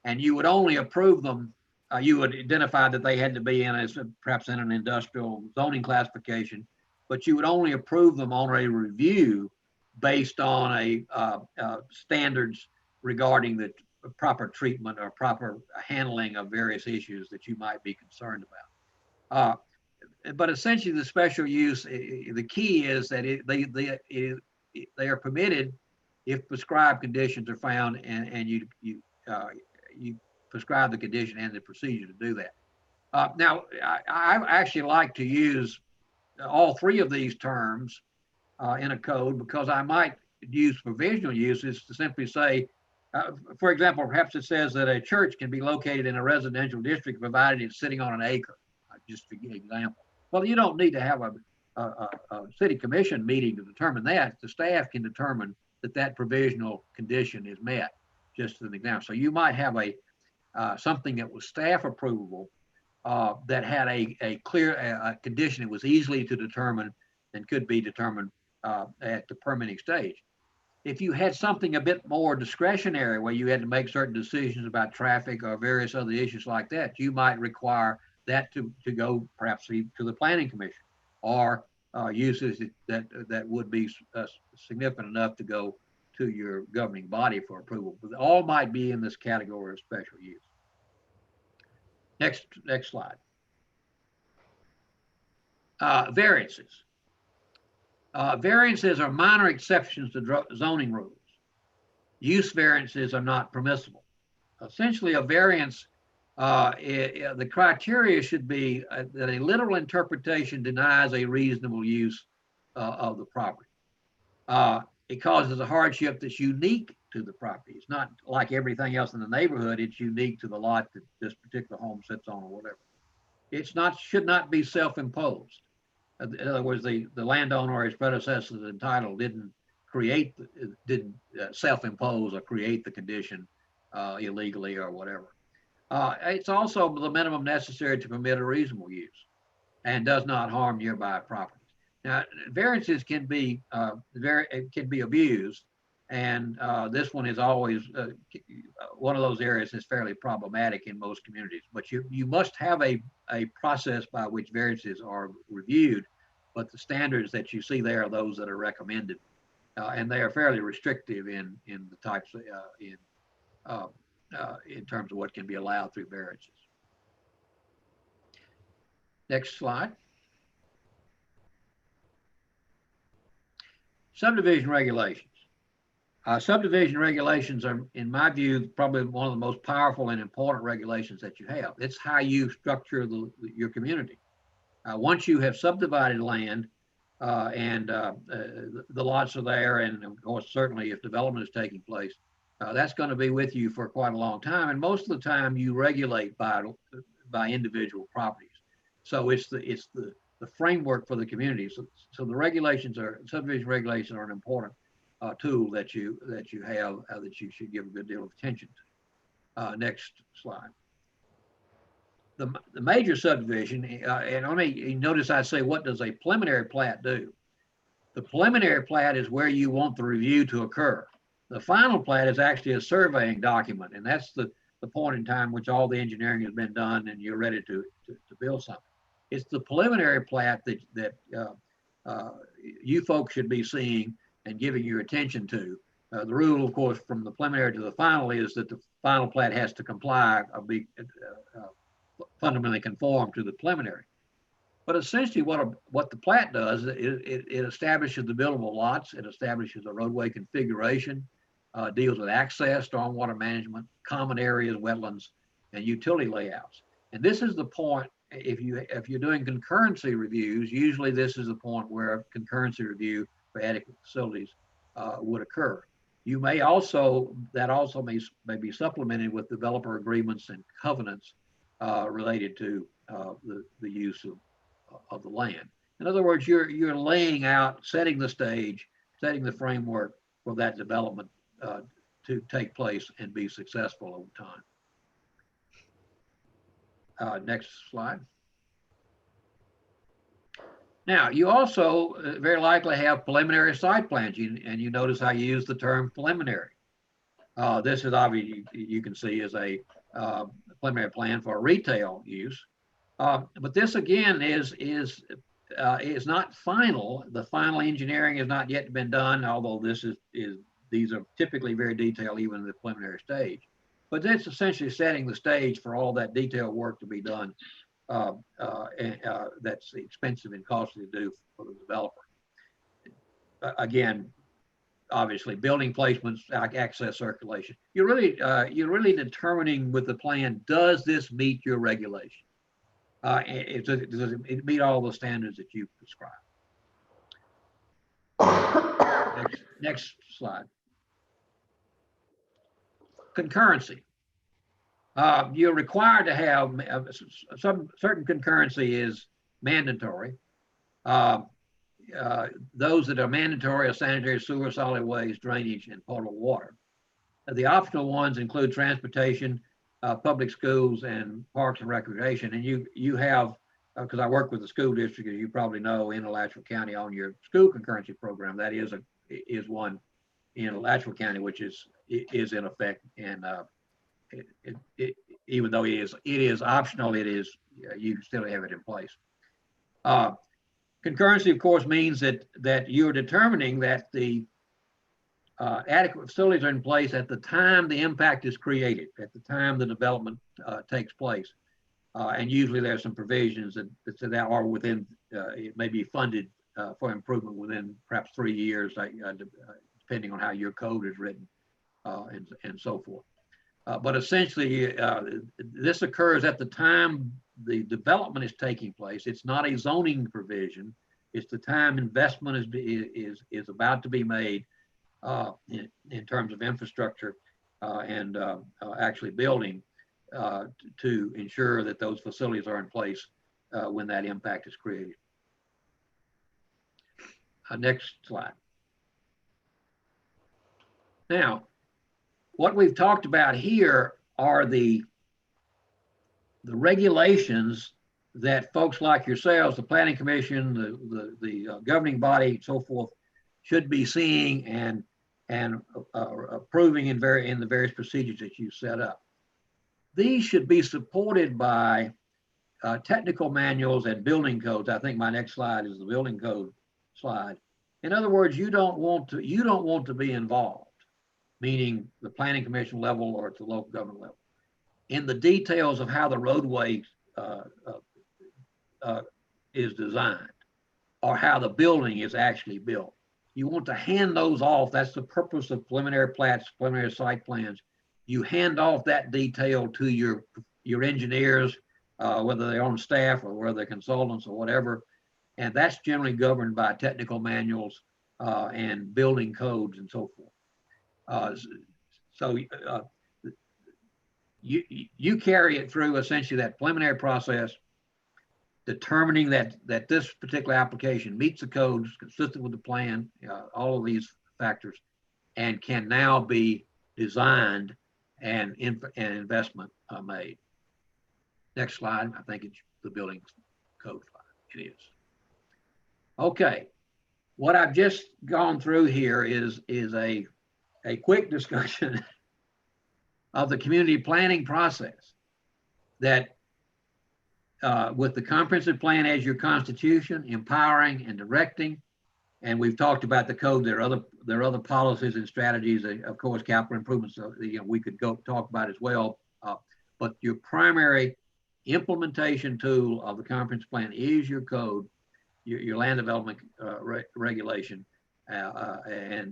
and you would only approve them. You would identify that they had to be perhaps in an industrial zoning classification, but you would only approve them on a review based on a standards regarding the proper treatment or proper handling of various issues that you might be concerned about. But essentially, the special use, the key is that they are permitted if prescribed conditions are found, and you prescribe the condition and the procedure to do that. Now, I actually like to use all three of these terms in a code, because I might use provisional uses to simply say, for example, perhaps it says that a church can be located in a residential district provided it's sitting on an acre, just to give an example. Well, you don't need to have a city commission meeting to determine that. The staff can determine that provisional condition is met, just as an example. So you might have something that was staff approvable that had a clear condition that was easily to determine and could be determined at the permitting stage. If you had something a bit more discretionary, where you had to make certain decisions about traffic or various other issues like that, you might require that to go perhaps to the planning commission, or uses that would be significant enough to go to your governing body for approval. But all might be in this category of special use. Next slide. Variances. Variances are minor exceptions to zoning rules. Use variances are not permissible. Essentially, a variance, the criteria should be that a literal interpretation denies a reasonable use of the property. It causes a hardship that's unique to the property. It's not like everything else in the neighborhood. It's unique to the lot that this particular home sits on or whatever. should not be self-imposed. In other words, the landowner or his predecessors entitled didn't self-impose or create the condition illegally or whatever. It's also the minimum necessary to permit a reasonable use and does not harm nearby properties. Now, variances can be abused, and this one is always one of those areas that's fairly problematic in most communities. But you must have a process by which variances are reviewed, but the standards that you see there are those that are recommended, and they are fairly restrictive in the types in terms of what can be allowed through variances. Next slide. Subdivision regulations. Subdivision regulations are, in my view, probably one of the most powerful and important regulations that you have. It's how you structure your community. Once you have subdivided land and the lots are there, and of course, certainly if development is taking place, that's going to be with you for quite a long time. And most of the time you regulate by individual properties. So it's the framework for the community. So the subdivision regulations are an important tool that you have that you should give a good deal of attention to. Next slide. The major subdivision, and only notice I say, what does a preliminary plat do? The preliminary plat is where you want the review to occur. The final plat is actually a surveying document, and that's the point in time which all the engineering has been done and you're ready to build something. It's the preliminary plat that you folks should be seeing and giving your attention to. The rule, of course, from the preliminary to the final is that the final plat has to comply or be fundamentally conform to the preliminary. But essentially what the plat does, it establishes the buildable lots, it establishes a roadway configuration, deals with access, stormwater management, common areas, wetlands, and utility layouts. And this is the point, if you're doing concurrency reviews, usually this is the point where concurrency review for adequate facilities would occur. You may also, may be supplemented with developer agreements and covenants related to the use of the land. In other words, you're laying out, setting the stage, setting the framework for that development to take place and be successful over time. Next slide. Now, you also very likely have preliminary site plans, and you notice I use the term preliminary. This is obviously, you can see, is a preliminary plan for retail use. But this again is not final. The final engineering has not yet been done, although these are typically very detailed even in the preliminary stage. But that's essentially setting the stage for all that detailed work to be done. That's expensive and costly to do for the developer. Again, obviously, building placements, access, circulation. You're really determining with the plan, does this meet your regulation? Does it meet all the standards that you prescribe? Next slide. Concurrency. You're required to have some certain concurrency is mandatory. Those that are mandatory are sanitary sewer, solid waste, drainage, and potable water. The optional ones include transportation, public schools, and parks and recreation. And you have, because I work with the school district, as you probably know, in Alachua County on your school concurrency program. That is one in Alachua County, which is in effect, and even though it is optional, you still have it in place. Concurrency, of course, means that you're determining that the adequate facilities are in place at the time the impact is created, at the time the development takes place. And usually there's some provisions that are within, it may be funded for improvement within perhaps 3 years, depending on how your code is written and so forth. But essentially, this occurs at the time the development is taking place. It's not a zoning provision. It's the time investment is about to be made in terms of infrastructure and actually building to ensure that those facilities are in place when that impact is created. Next slide. Now, what we've talked about here are the regulations that folks like yourselves, the Planning Commission, the governing body, and so forth, should be seeing and approving in the various procedures that you set up. These should be supported by technical manuals and building codes. I think my next slide is the building code slide. In other words, you don't want to be involved, meaning the Planning Commission level or at the local government level, in the details of how the roadway is designed or how the building is actually built. You want to hand those off. That's the purpose of preliminary plats, preliminary site plans. You hand off that detail to your engineers, whether they're on staff or whether they're consultants or whatever. And that's generally governed by technical manuals and building codes and so forth. You carry it through essentially that preliminary process, determining that this particular application meets the codes, consistent with the plan, all of these factors, and can now be designed and investment made. Next slide. I think it's the building code slide. It is. Okay. What I've just gone through here is a quick discussion of the community planning process that with the comprehensive plan as your constitution, empowering and directing. And we've talked about the code. There are other policies and strategies, of course, capital improvements, we could go talk about as well. But your primary implementation tool of the comprehensive plan is your code, your land development regulation, and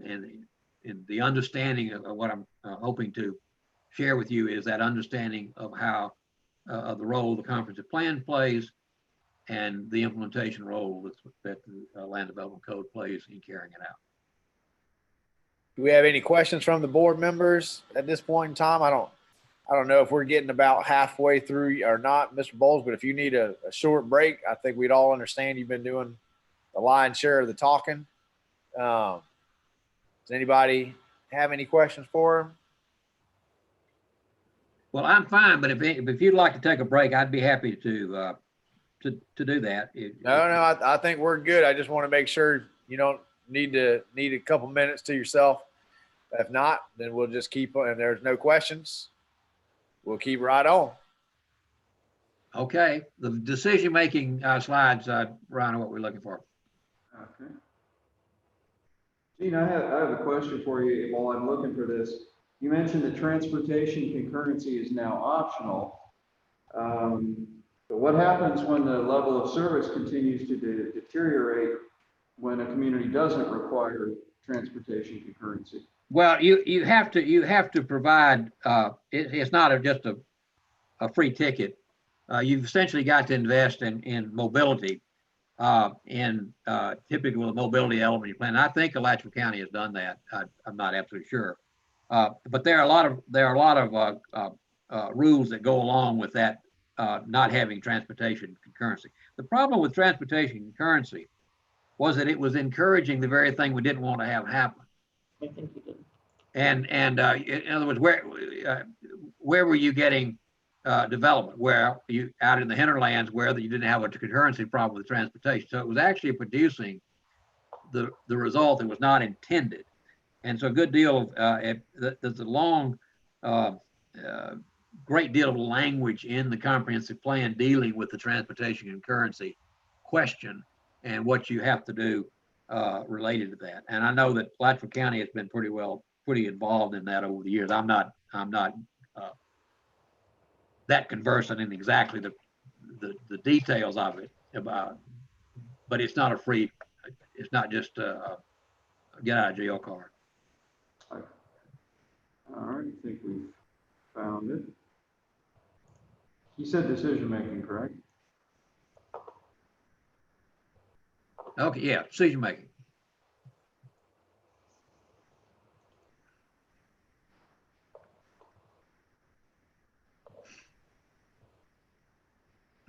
the understanding of what I'm hoping to share with you is that understanding of how the role the comprehensive plan plays and the implementation role that the land development code plays in carrying it out. Do we have any questions from the board members at this point in time? I don't know if we're getting about halfway through or not, Mr. Bowles, but if you need a short break, I think we'd all understand you've been doing the lion's share of the talking. Does anybody have any questions for him? Well, I'm fine, but if you'd like to take a break, I'd be happy to do that. No, I think we're good. I just want to make sure you don't need a couple minutes to yourself. If not, then we'll just keep on. If there's no questions, we'll keep right on. Okay. The decision-making slides, Ryan, are what we're looking for. Okay. Gene, I have a question for you while I'm looking for this. You mentioned that transportation concurrency is now optional. But what happens when the level of service continues to deteriorate when a community doesn't require transportation concurrency? Well, you have to provide. It's not just a free ticket. You've essentially got to invest in mobility, typically with a mobility element plan. I think Alachua County has done that. I'm not absolutely sure. But there are a lot of rules that go along with that, not having transportation concurrency. The problem with transportation concurrency was that it was encouraging the very thing we didn't want to have happen. I think you did. And in other words, where were you getting development? Where you out in the hinterlands where you didn't have a concurrency problem with transportation. So it was actually producing the result that was not intended. And so a good deal of, there's a long, great deal of language in the comprehensive plan dealing with the transportation concurrency question and what you have to do related to that. And I know that Alachua County has been pretty involved in that over the years. I'm not that conversant in exactly the details of it, but it's not it's not just a get out of jail card. All right, I think we've found it. You said decision-making, correct? Okay, yeah, decision-making.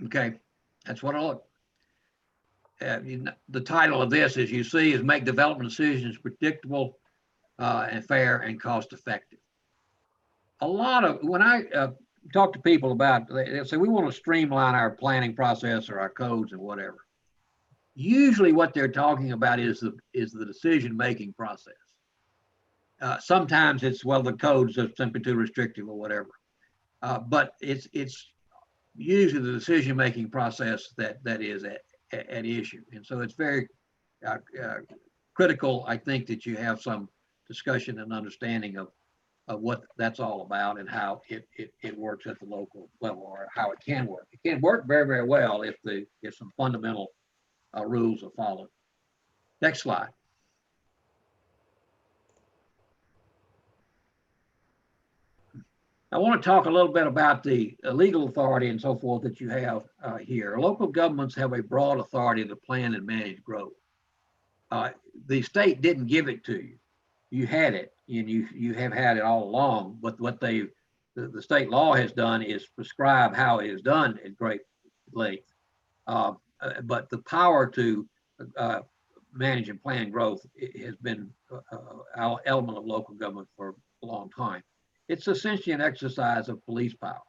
Okay, That's what I look. The title of this, as you see, is Make Development Decisions Predictable and Fair and Cost Effective. A lot of, when I talk to people about, they'll say, we want to streamline our planning process or our codes and whatever. Usually what they're talking about is the decision-making process. Sometimes it's, well, the codes are simply too restrictive or whatever. But it's usually the decision-making process that is at issue. And so it's very critical, I think, that you have some discussion and understanding of what that's all about and how it works at the local level, or how it can work. It can work very, very well if some fundamental rules are followed. Next slide. I want to talk a little bit about the legal authority and so forth that you have here. Local governments have a broad authority to plan and manage growth. The state didn't give it to you. You had it, and you have had it all along. But what the state law has done is prescribe how it is done at great length. But the power to manage and plan growth has been an element of local government for a long time. It's essentially an exercise of police power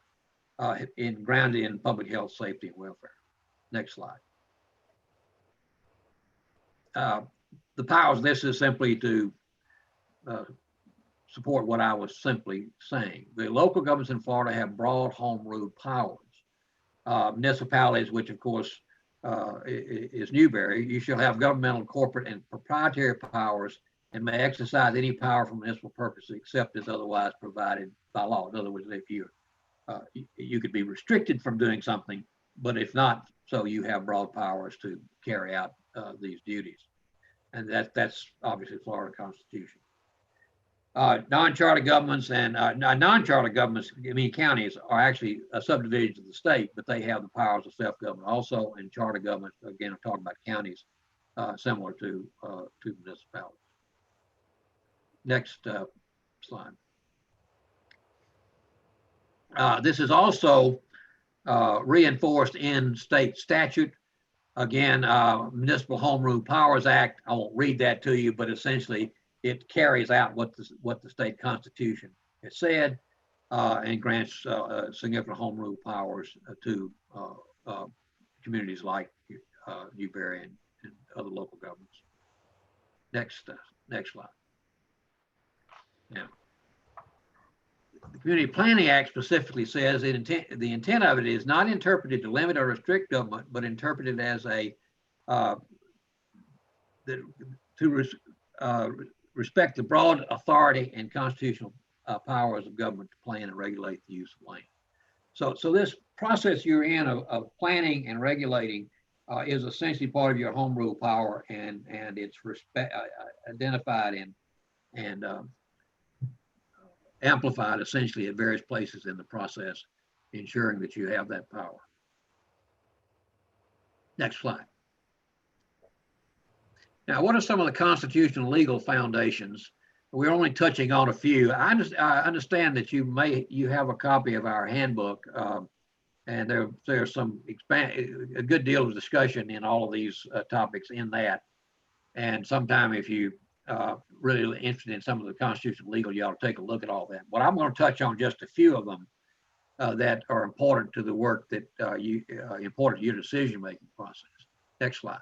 grounded in public health, safety, and welfare. Next slide. The powers, this is simply to support what I was simply saying. The local governments in Florida have broad home rule powers. Municipalities, which of course is Newberry, you shall have governmental, corporate, and proprietary powers and may exercise any power for municipal purposes except as otherwise provided by law. In other words, if you could be restricted from doing something, but if not, so you have broad powers to carry out these duties. And that's obviously Florida Constitution. Non-charter governments and non-charter governments, I mean counties, are actually a subdivision of the state, but they have the powers of self-government also. And charter governments, again, I'm talking about counties, similar to municipalities. Next slide. This is also reinforced in state statute. Again, Municipal Home Rule Powers Act. I won't read that to you, but essentially it carries out what the state constitution has said and grants significant home rule powers to communities like Newberry and other local governments. Next slide. Now, the Community Planning Act specifically says the intent of it is not interpreted to limit or restrict government, but interpreted as respect the broad authority and constitutional powers of government to plan and regulate the use of land. So this process you're in of planning and regulating is essentially part of your home rule power, and it's identified and amplified essentially at various places in the process, ensuring that you have that power. Next slide. Now, what are some of the constitutional legal foundations? We're only touching on a few. I understand that you have a copy of our handbook, and there's a good deal of discussion in all of these topics in that. And sometime if you really interested in some of the constitutional legal, you ought to take a look at all that. But I'm going to touch on just a few of them that are important to the work that important to your decision-making process. Next slide.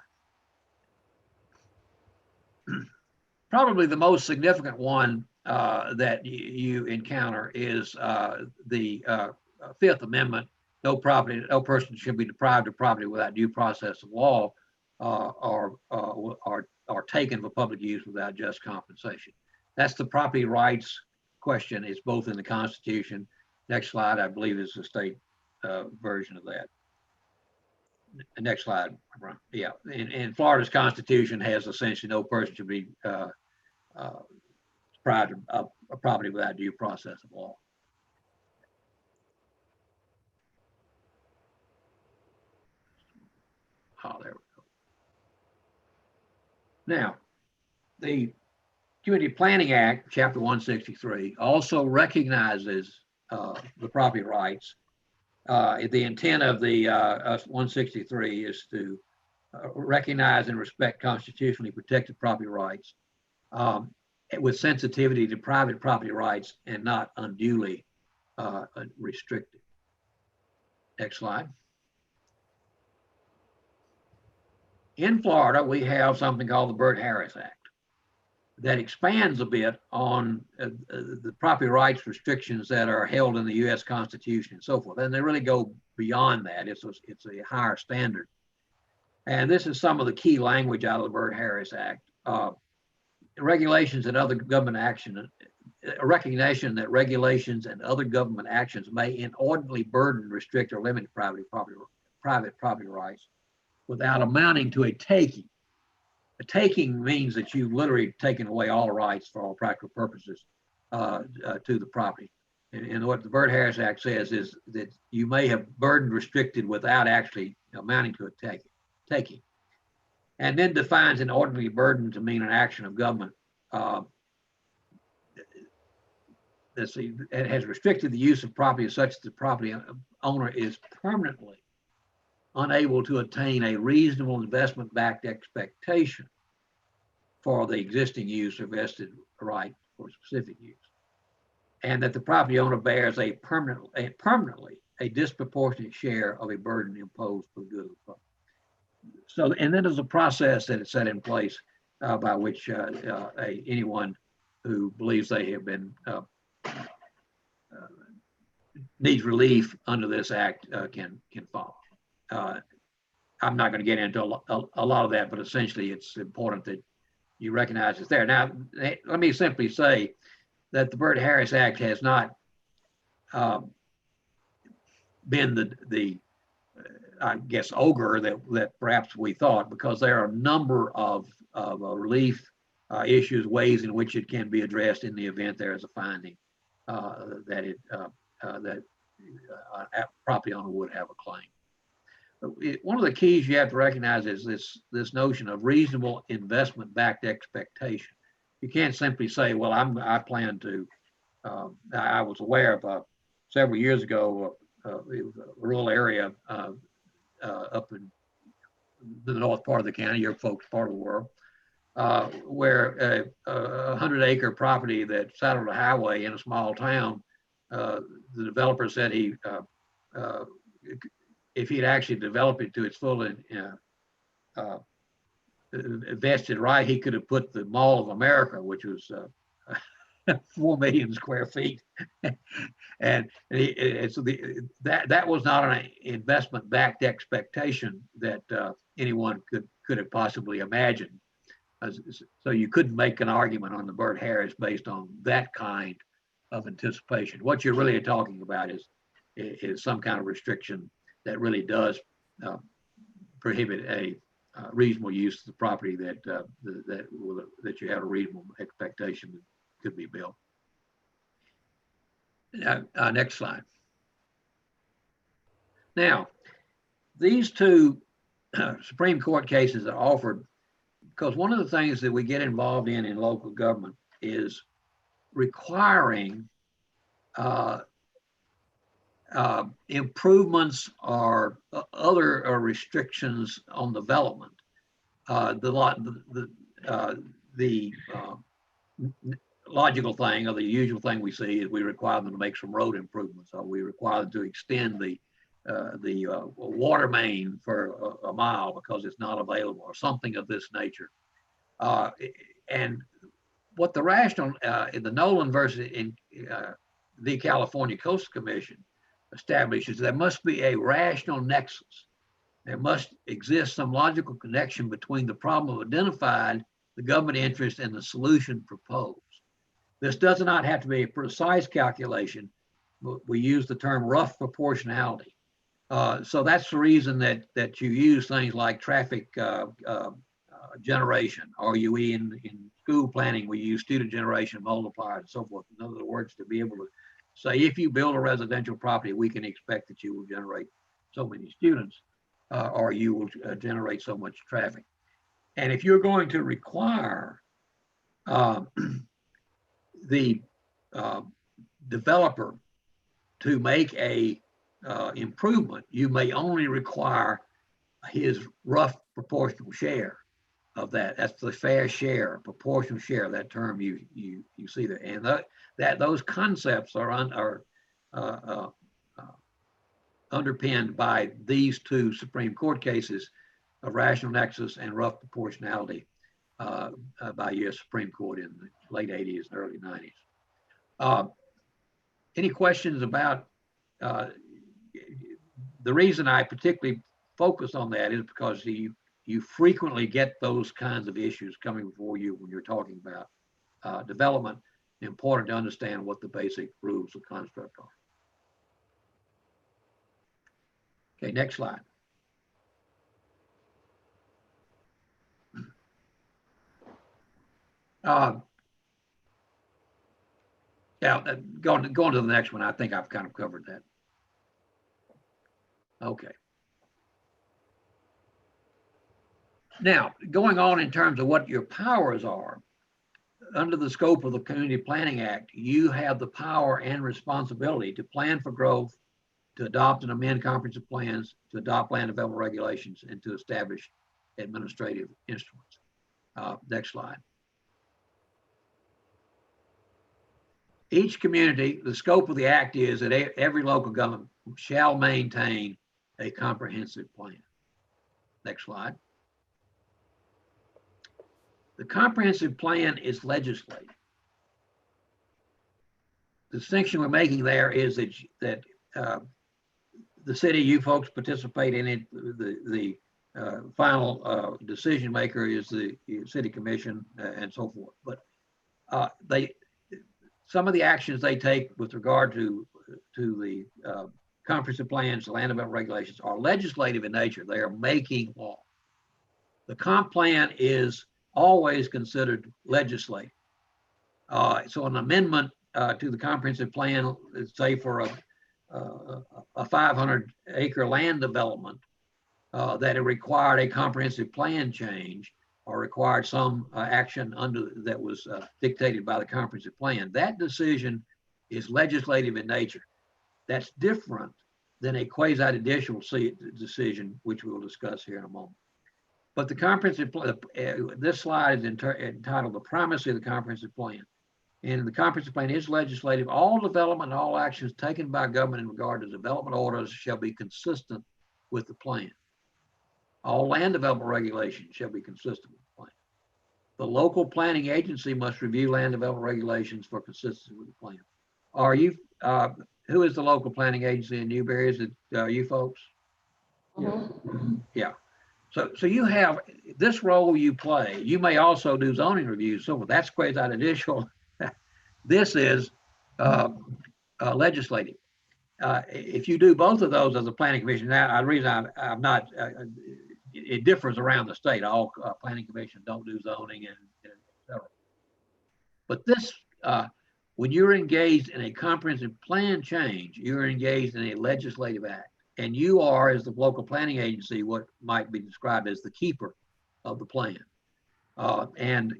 Probably the most significant one that you encounter is the Fifth Amendment. No person should be deprived of property without due process of law or taken for public use without just compensation. That's the property rights question. It's both in the Constitution. Next slide, I believe, is the state version of that. Next slide. Yeah, and Florida's Constitution has essentially no person should be deprived of property without due process of law. Oh, there we go. Now, the Community Planning Act, Chapter 163, also recognizes the property rights The intent of the 163 is to recognize and respect constitutionally protected property rights with sensitivity to private property rights and not unduly restricted. Next slide. In Florida, we have something called the Byrd-Harris Act that expands a bit on the property rights restrictions that are held in the U.S. Constitution and so forth. And they really go beyond that. It's a higher standard. And this is some of the key language out of the Byrd-Harris Act. Regulations and other government action, a recognition that regulations and other government actions may inordinately burden, restrict, or limit private property rights without amounting to a taking. A taking means that you've literally taken away all rights for all practical purposes to the property. And what the Byrd-Harris Act says is that you may have burdened, restricted without actually amounting to a taking. And then defines an ordinary burden to mean an action of government that has restricted the use of property such that the property owner is permanently unable to attain a reasonable investment-backed expectation for the existing use or vested right for specific use, and that the property owner bears permanently a disproportionate share of a burden imposed for the good of the public. So, and then there's a process that is set in place by which anyone who believes they have been needs relief under this act can follow. I'm not going to get into a lot of that, but essentially it's important that you recognize it's there. Now, let me simply say that the Byrd-Harris Act has not been the I guess, ogre that perhaps we thought, because there are a number of relief issues, ways in which it can be addressed in the event there is a finding that a property owner would have a claim. One of the keys you have to recognize is this notion of reasonable investment-backed expectation. You can't simply say, well, I plan to, I was aware of several years ago, a rural area up in the north part of the county, your folks' part of the world, where a 100-acre property that sat on the highway in a small town, the developer said if he'd actually developed it to its full vested right, he could have put the Mall of America, which was 4 million square feet. And that was not an investment-backed expectation that anyone could have possibly imagined. So you couldn't make an argument on the Byrd-Harris based on that kind of anticipation. What you're really talking about is some kind of restriction that really does prohibit a reasonable use of the property that you have a reasonable expectation that could be built. Next slide. Now, these two Supreme Court cases are offered because one of the things that we get involved in local government is requiring improvements or other restrictions on development. The logical thing, or the usual thing we see, is we require them to make some road improvements, or we require them to extend the water main for a mile because it's not available, or something of this nature. And what the rational in the Nolan versus the California Coastal Commission establishes, there must be a rational nexus. There must exist some logical connection between the problem identified, the government interest, and the solution proposed. This does not have to be a precise calculation. We use the term rough proportionality. So that's the reason that you use things like traffic generation, or you in school planning, we use student generation multipliers and so forth. In other words, to be able to say, if you build a residential property, we can expect that you will generate so many students, or you will generate so much traffic. And if you're going to require the developer to make a improvement, you may only require his rough proportional share of that. That's the fair share, proportional share, that term you see there. And that those concepts are underpinned by these two Supreme Court cases of rational nexus and rough proportionality by U.S. Supreme Court in the late 80s and early 90s. Any questions about the reason I particularly focus on that is because you frequently get those kinds of issues coming before you when you're talking about development. Important to understand what the basic rules of construct are. Okay, next slide. Yeah, going to the next one, I think I've kind of covered that. Okay. Now, going on in terms of what your powers are, under the scope of the Community Planning Act, you have the power and responsibility to plan for growth, to adopt and amend comprehensive plans, to adopt land development regulations, and to establish administrative instruments. Next slide. Each community, the scope of the act is that every local government shall maintain a comprehensive plan. Next slide. The comprehensive plan is legislative. The distinction we're making there is that the city, you folks participate in it. The final decision maker is the city commission and so forth. But some of the actions they take with regard to the comprehensive plans, the land development regulations, are legislative in nature. They are making law. The comp plan is always considered legislative. So an amendment to the comprehensive plan, say for a 500-acre land development that it required a comprehensive plan change or required some action that was dictated by the comprehensive plan, that decision is legislative in nature. That's different than a quasi-judicial decision, which we'll discuss here in a moment. But the comprehensive plan, this slide is entitled The Primacy of the Comprehensive Plan. And the comprehensive plan is legislative. All development and all actions taken by government in regard to development orders shall be consistent with the plan. All land development regulations shall be consistent with the plan. The local planning agency must review land development regulations for consistency with the plan. Are you, who is the local planning agency in Newberry? Is it you folks? Yeah. So you have this role you play. You may also do zoning reviews. So that's quasi-judicial. This is legislative. If you do both of those as a planning commission, now the reason I'm not, it differs around the state. All planning commissions don't do zoning and et cetera. But this, when you're engaged in a comprehensive plan change, you're engaged in a legislative act. And you are, as the local planning agency, what might be described as the keeper of the plan. And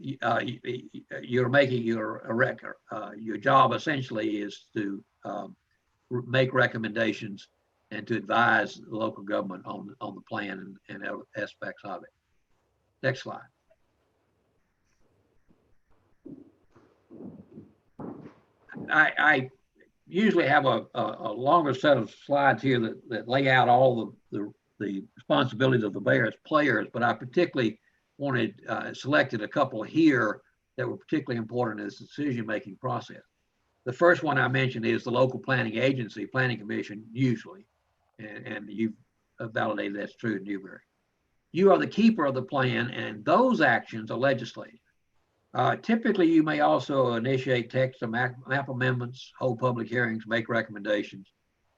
you're making your record. Your job essentially is to make recommendations and to advise the local government on the plan and aspects of it. Next slide. I usually have a longer set of slides here that lay out all the responsibilities of the various players, but I particularly selected a couple here that were particularly important in this decision-making process. The first one I mentioned is the local planning agency, planning commission, usually, and you've validated that's true in Newberry. You are the keeper of the plan, and those actions are legislative. Typically, you may also initiate text or map amendments, hold public hearings, make recommendations,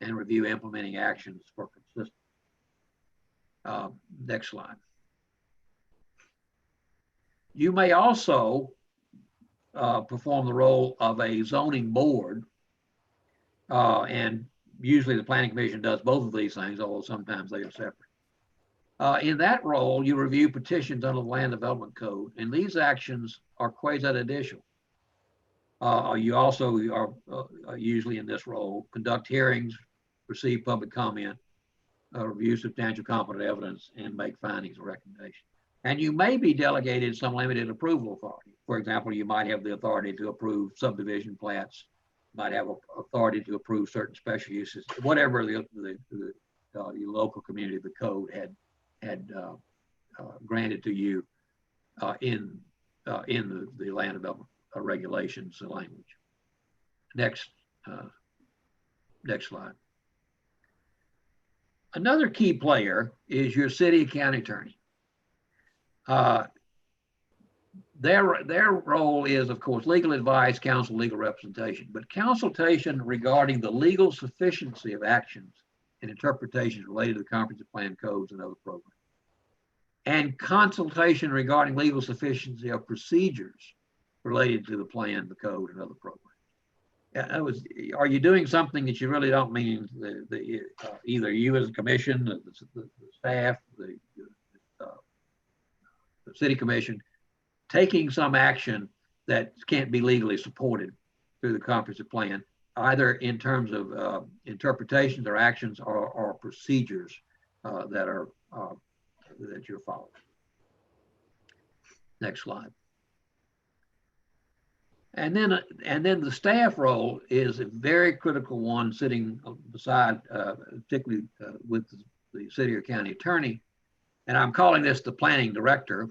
and review implementing actions for consistency. Next slide. You may also perform the role of a zoning board, and usually the planning commission does both of these things, although sometimes they are separate. In that role, you review petitions under the Land Development Code, and these actions are quasi-judicial. You also are usually in this role, conduct hearings, receive public comment, review substantial competent evidence, and make findings or recommendations. And you may be delegated some limited approval authority. For example, you might have the authority to approve subdivision plats, might have authority to approve certain special uses, whatever the local community, the code had granted to you in the land development regulations language. Next slide. Another key player is your city county attorney. Their role is, of course, legal advice, counsel, legal representation, but consultation regarding the legal sufficiency of actions and interpretations related to the comprehensive plan codes and other programs, and consultation regarding legal sufficiency of procedures related to the plan, the code, and other programs. Are you doing something that you really don't mean? Either you as a commission, the staff, the city commission, taking some action that can't be legally supported through the comprehensive plan, either in terms of interpretations or actions or procedures that you're following. Next slide. And then the staff role is a very critical one, sitting beside, particularly with the city or county attorney. And I'm calling this the planning director.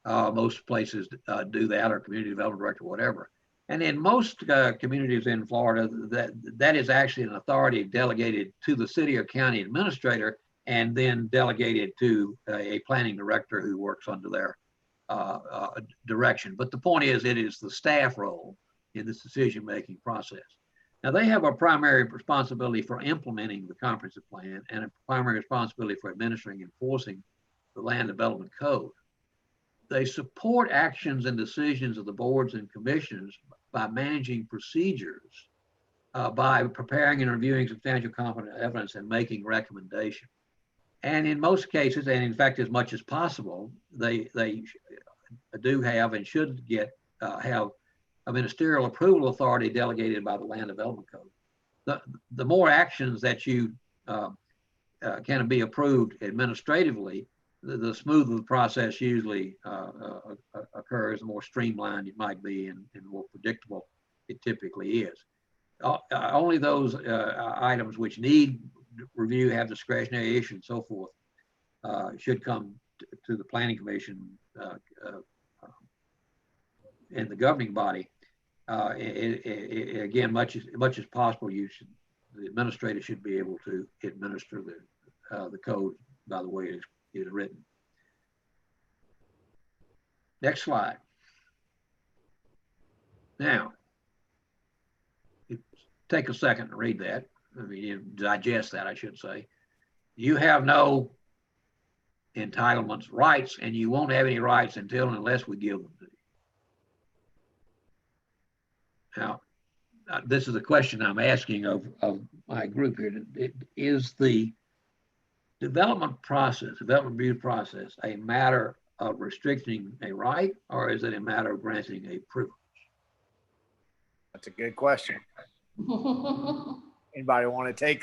Most places do that, or community development director, whatever. And in most communities in Florida, that is actually an authority delegated to the city or county administrator, and then delegated to a planning director who works under their direction. But the point is, it is the staff role in this decision-making process. Now, they have a primary responsibility for implementing the comprehensive plan and a primary responsibility for administering and enforcing the land development code. They support actions and decisions of the boards and commissions by managing procedures, by preparing and reviewing substantial competent evidence and making recommendations. And in most cases, and in fact, as much as possible, they do have and should have a ministerial approval authority delegated by the land development code. The more actions that you can be approved administratively, the smoother the process usually occurs, the more streamlined it might be, and more predictable it typically is. Only those items which need review, have discretionary issue, and so forth, should come to the planning commission and the governing body. Again, much as possible, the administrator should be able to administer the code by the way it is written. Next slide. Now, take a second to read that. I mean, you digest that, I should say. You have no entitlements, rights, and you won't have any rights until and unless we give them to you. Now, this is a question I'm asking of my group here. Is the development review process, a matter of restricting a right, or is it a matter of granting a privilege? That's a good question. Anybody want to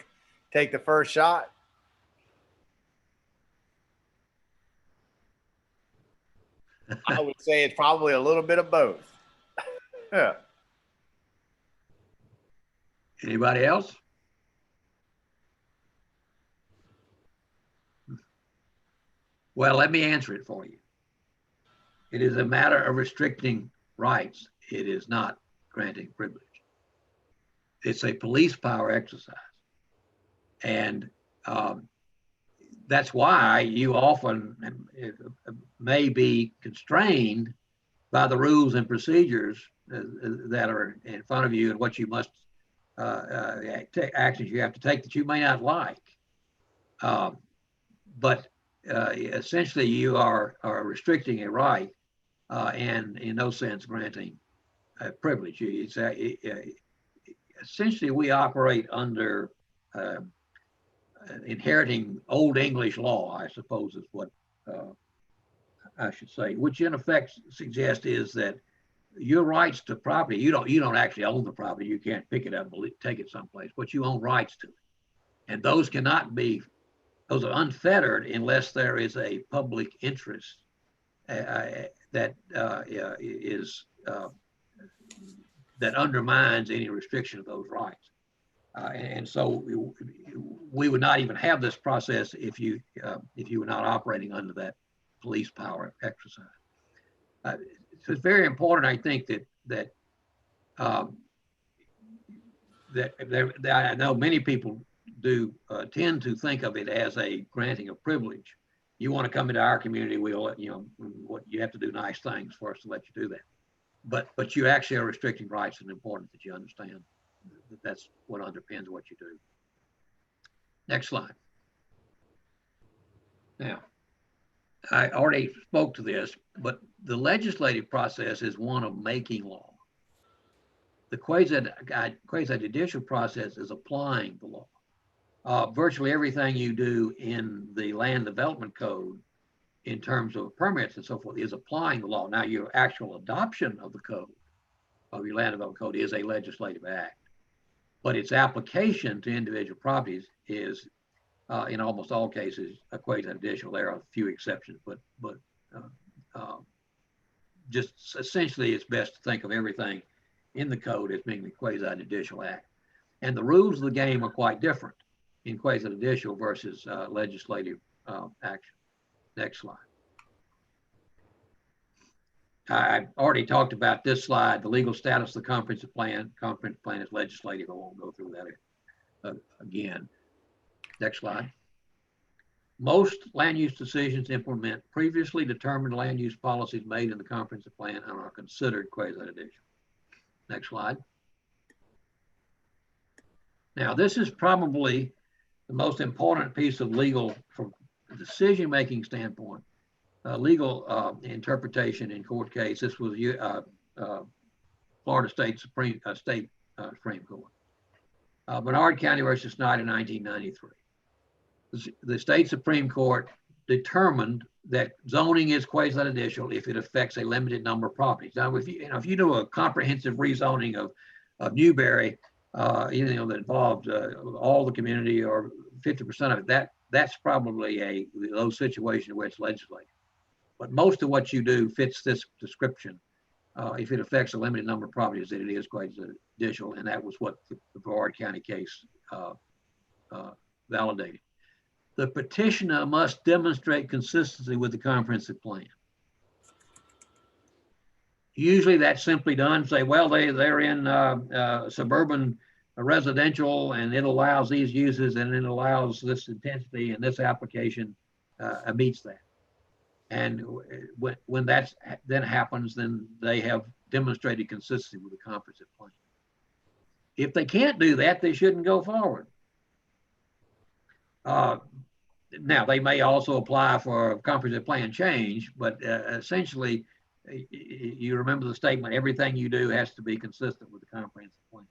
take the first shot? I would say it's probably a little bit of both. Yeah. Anybody else? Well, let me answer it for you. It is a matter of restricting rights. It is not granting privilege. It's a police power exercise. And that's why you often may be constrained by the rules and procedures that are in front of you and what you must, actions you have to take that you may not like. But essentially you are restricting a right and in no sense granting a privilege. Essentially we operate under inheriting Old English law, I suppose is what I should say, which in effect suggests is that your rights to property, you don't actually own the property. You can't pick it up and take it someplace, but you own rights to it. And those cannot be, those are unfettered unless there is a public interest that undermines any restriction of those rights. And so we would not even have this process if you were not operating under that police power exercise. So it's very important, I think, that I know many people do tend to think of it as a granting of privilege. You want to come into our community, we'll let you know what you have to do nice things for us to let you do that. But you actually are restricting rights, and important that you understand that that's what underpins what you do. Next slide. Now, I already spoke to this, but the legislative process is one of making law. The quasi-judicial process is applying the law. Virtually everything you do in the land development code in terms of permits and so forth is applying the law. Now, your actual adoption of the code, of your land development code, is a legislative act, but its application to individual properties is, in almost all cases, a quasi-judicial. There are a few exceptions, but just essentially, it's best to think of everything in the code as being the quasi-judicial act. And the rules of the game are quite different in quasi-judicial versus legislative action. Next slide. I already talked about this slide, the legal status of the comprehensive plan. Comprehensive plan is legislative. I won't go through that again. Next slide. Most land use decisions implement previously determined land use policies made in the comprehensive plan and are considered quasi-judicial. Next slide. Now, this is probably the most important piece of legal, from a decision-making standpoint, legal interpretation in court case. This was Florida State Supreme Court. Bernard County versus Snyder, 1993. The state Supreme Court determined that zoning is quasi-judicial if it affects a limited number of properties. Now, if you do a comprehensive rezoning of Newberry, that involved all the community or 50% of it, that's probably those situations where it's legislative. But most of what you do fits this description. If it affects a limited number of properties, that it is quasi-judicial, and that was what the Brevard County case validated. The petitioner must demonstrate consistency with the comprehensive plan. Usually that's simply done, say, well, they're in suburban residential and it allows these uses and it allows this intensity, and this application meets that. And when that then happens, then they have demonstrated consistency with the comprehensive plan. If they can't do that, they shouldn't go forward. Now, they may also apply for a comprehensive plan change, but essentially, you remember the statement, everything you do has to be consistent with the comprehensive plan.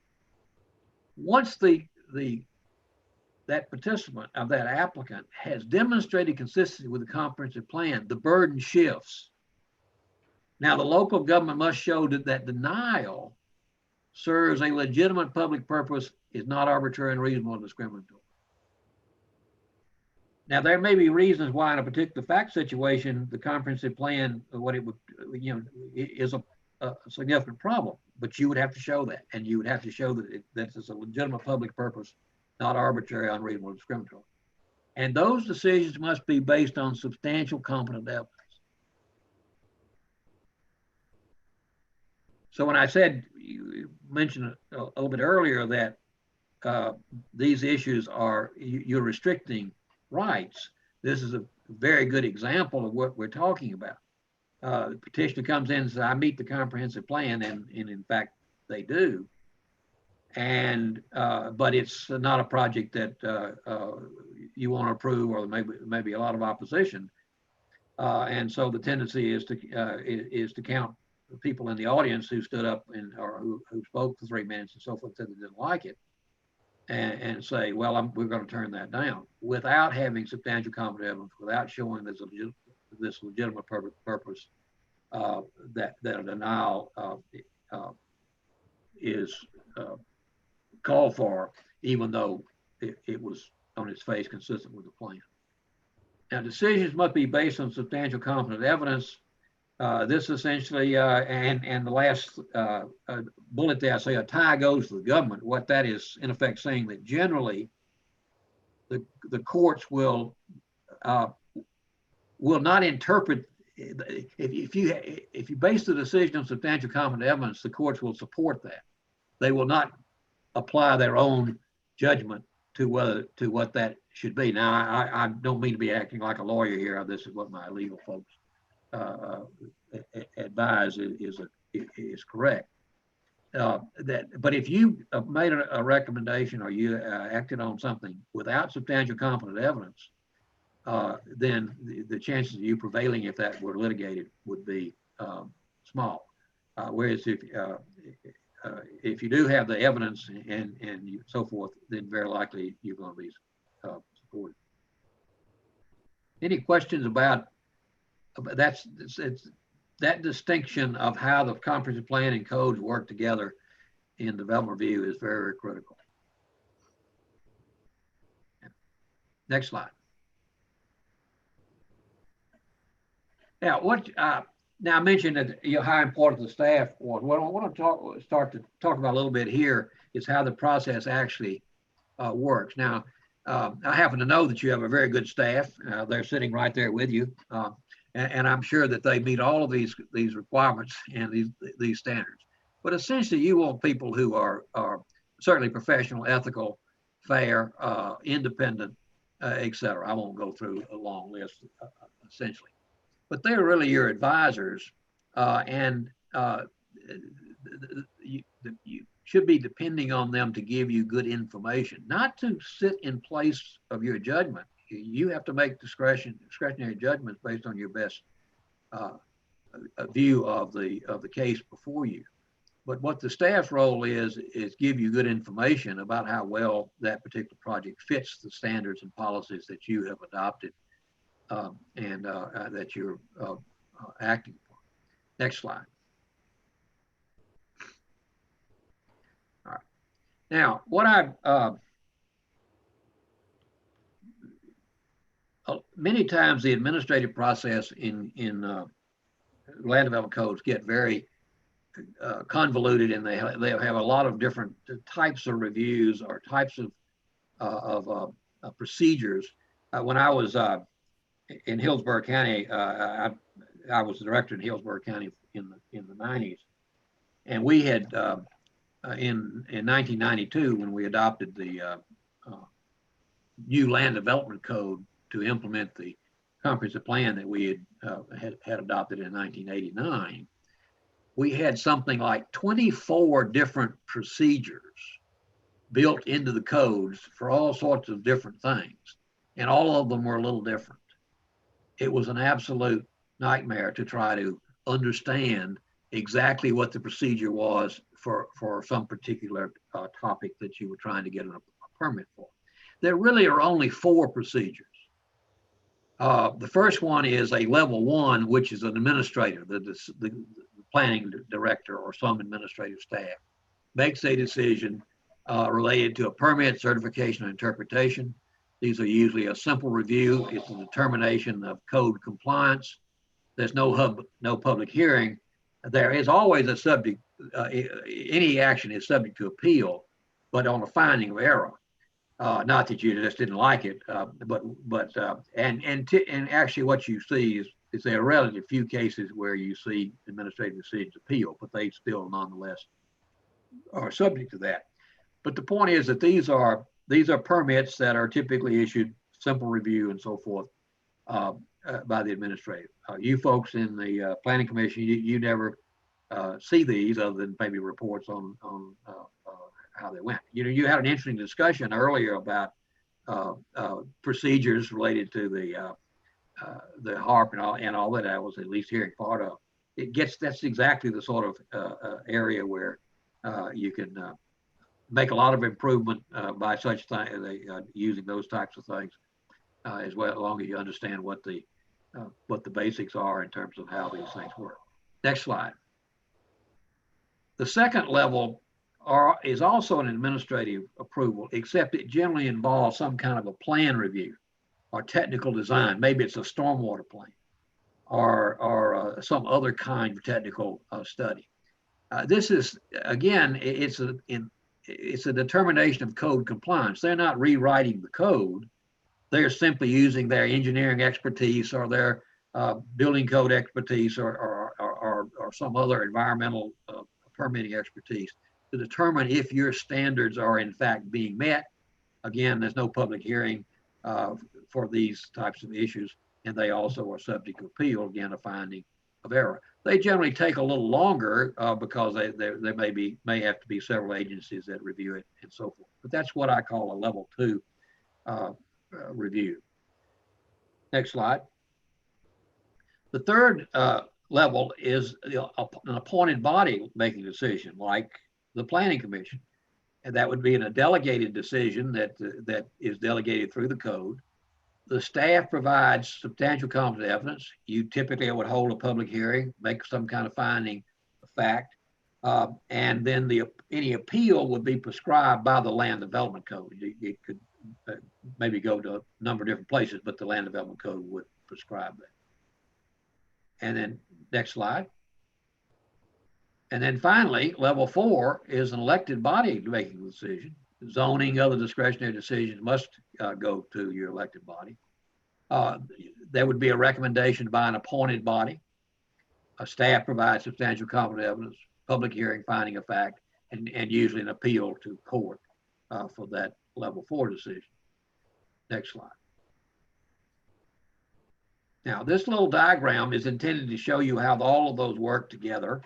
Once that participant of that applicant has demonstrated consistency with the comprehensive plan, the burden shifts. Now, the local government must show that denial serves a legitimate public purpose, is not arbitrary and reasonable and discriminatory. Now, there may be reasons why in a particular fact situation, the comprehensive plan, what it would, is a significant problem, but you would have to show that, and you would have to show that that is a legitimate public purpose, not arbitrary, unreasonable, discriminatory. And those decisions must be based on substantial competent evidence. So when I said, you mentioned a little bit earlier that these issues are, you're restricting rights, this is a very good example of what we're talking about. The petitioner comes in and says, I meet the comprehensive plan, and in fact, they do. And but it's not a project that you want to approve, or maybe a lot of opposition. And so the tendency is to count the people in the audience who stood up or who spoke for 3 minutes and so forth, said they didn't like it, and say, well, we're going to turn that down, without having substantial competent evidence, without showing there's this legitimate purpose that a denial is called for, even though it was on its face consistent with the plan. Now, decisions must be based on substantial competent evidence. This essentially, and the last bullet there, I say a tie goes to the government. What that is, in effect, saying that generally the courts will not interpret. If you base the decision on substantial competent evidence, the courts will support that. They will not apply their own judgment to what that should be. Now, I don't mean to be acting like a lawyer here. This is what my legal folks advise is correct. But if you made a recommendation or you acted on something without substantial competent evidence, then the chances of you prevailing if that were litigated would be small. Whereas if you do have the evidence and so forth, then very likely you're going to be supported. Any questions about that distinction of how the comprehensive plan and codes work together in development review is very, very critical. Next slide. Now, now I mentioned that how important the staff was. What I want to start to talk about a little bit here is how the process actually works. Now, I happen to know that you have a very good staff. They're sitting right there with you, and I'm sure that they meet all of these requirements and these standards. But essentially, you want people who are certainly professional, ethical, fair, independent, etc. I won't go through a long list, essentially. But they're really your advisors, and you should be depending on them to give you good information, not to sit in place of your judgment. You have to make discretionary judgments based on your best view of the case before you. But what the staff's role is give you good information about how well that particular project fits the standards and policies that you have adopted. And that you're acting for. Next slide. All right. Now, what many times the administrative process in land development codes get very convoluted, and they have a lot of different types of reviews or types of procedures. When I was in Hillsborough County, I was the director in Hillsborough County in the 90s, and we had in 1992 when we adopted the new land development code to implement the comprehensive plan that we had adopted in 1989. We had something like 24 different procedures built into the codes for all sorts of different things, and all of them were a little different. It was an absolute nightmare to try to understand exactly what the procedure was for some particular topic that you were trying to get a permit for. There really are only 4 procedures. The first one is a level 1, which is an administrator, the planning director or some administrative staff makes a decision related to a permit, certification, or interpretation. These are usually a simple review. It's a determination of code compliance. There's no public hearing. There is always a subject, any action is subject to appeal, but on a finding of error. Not that you just didn't like it, and actually what you see is there are relatively few cases where you see administrative decisions appeal, but they still nonetheless are subject to that. But the point is that these are permits that are typically issued, simple review and so forth, by the administrator. You folks in the planning commission, you never see these other than maybe reports on how they went. You had an interesting discussion earlier about procedures related to the HARP and all that I was at least hearing part of. That's exactly the sort of area where you can make a lot of improvement by such using those types of things as well, as long as you understand what the basics are in terms of how these things work. Next slide. The second level is also an administrative approval, except it generally involves some kind of a plan review or technical design. Maybe it's a stormwater plan or some other kind of technical study. This is, again, it's a determination of code compliance. They're not rewriting the code. They're simply using their engineering expertise or their building code expertise or some other environmental permitting expertise to determine if your standards are in fact being met. Again, there's no public hearing for these types of issues, and they also are subject to appeal, again, a finding of error. They generally take a little longer because there may have to be several agencies that review it and so forth. But that's what I call a level 2 review. Next slide. The third level is an appointed body making a decision, like the Planning Commission. And that would be in a delegated decision that is delegated through the code. The staff provides substantial competent evidence. You typically would hold a public hearing, make some kind of finding of fact, and then any appeal would be prescribed by the Land Development Code. It could maybe go to a number of different places, but the Land Development Code would prescribe that. And then next slide. And then finally, level 4 is an elected body making the decision. Zoning, other discretionary decisions must go to your elected body. There would be a recommendation by an appointed body. A staff provides substantial competent evidence, public hearing, finding of fact, and usually an appeal to court for that level 4 decision. Next slide. Now, this little diagram is intended to show you how all of those work together.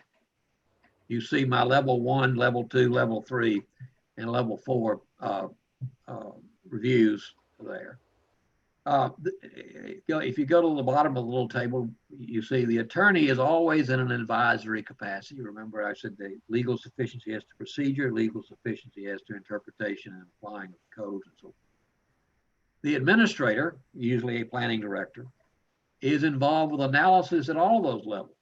You see my level 1, level 2, level 3, and level 4 reviews there. If you go to the bottom of the little table, you see the attorney is always in an advisory capacity. Remember, I said the legal sufficiency as to procedure, legal sufficiency as to interpretation and applying of codes and so forth. The administrator, usually a planning director, is involved with analysis at all those levels.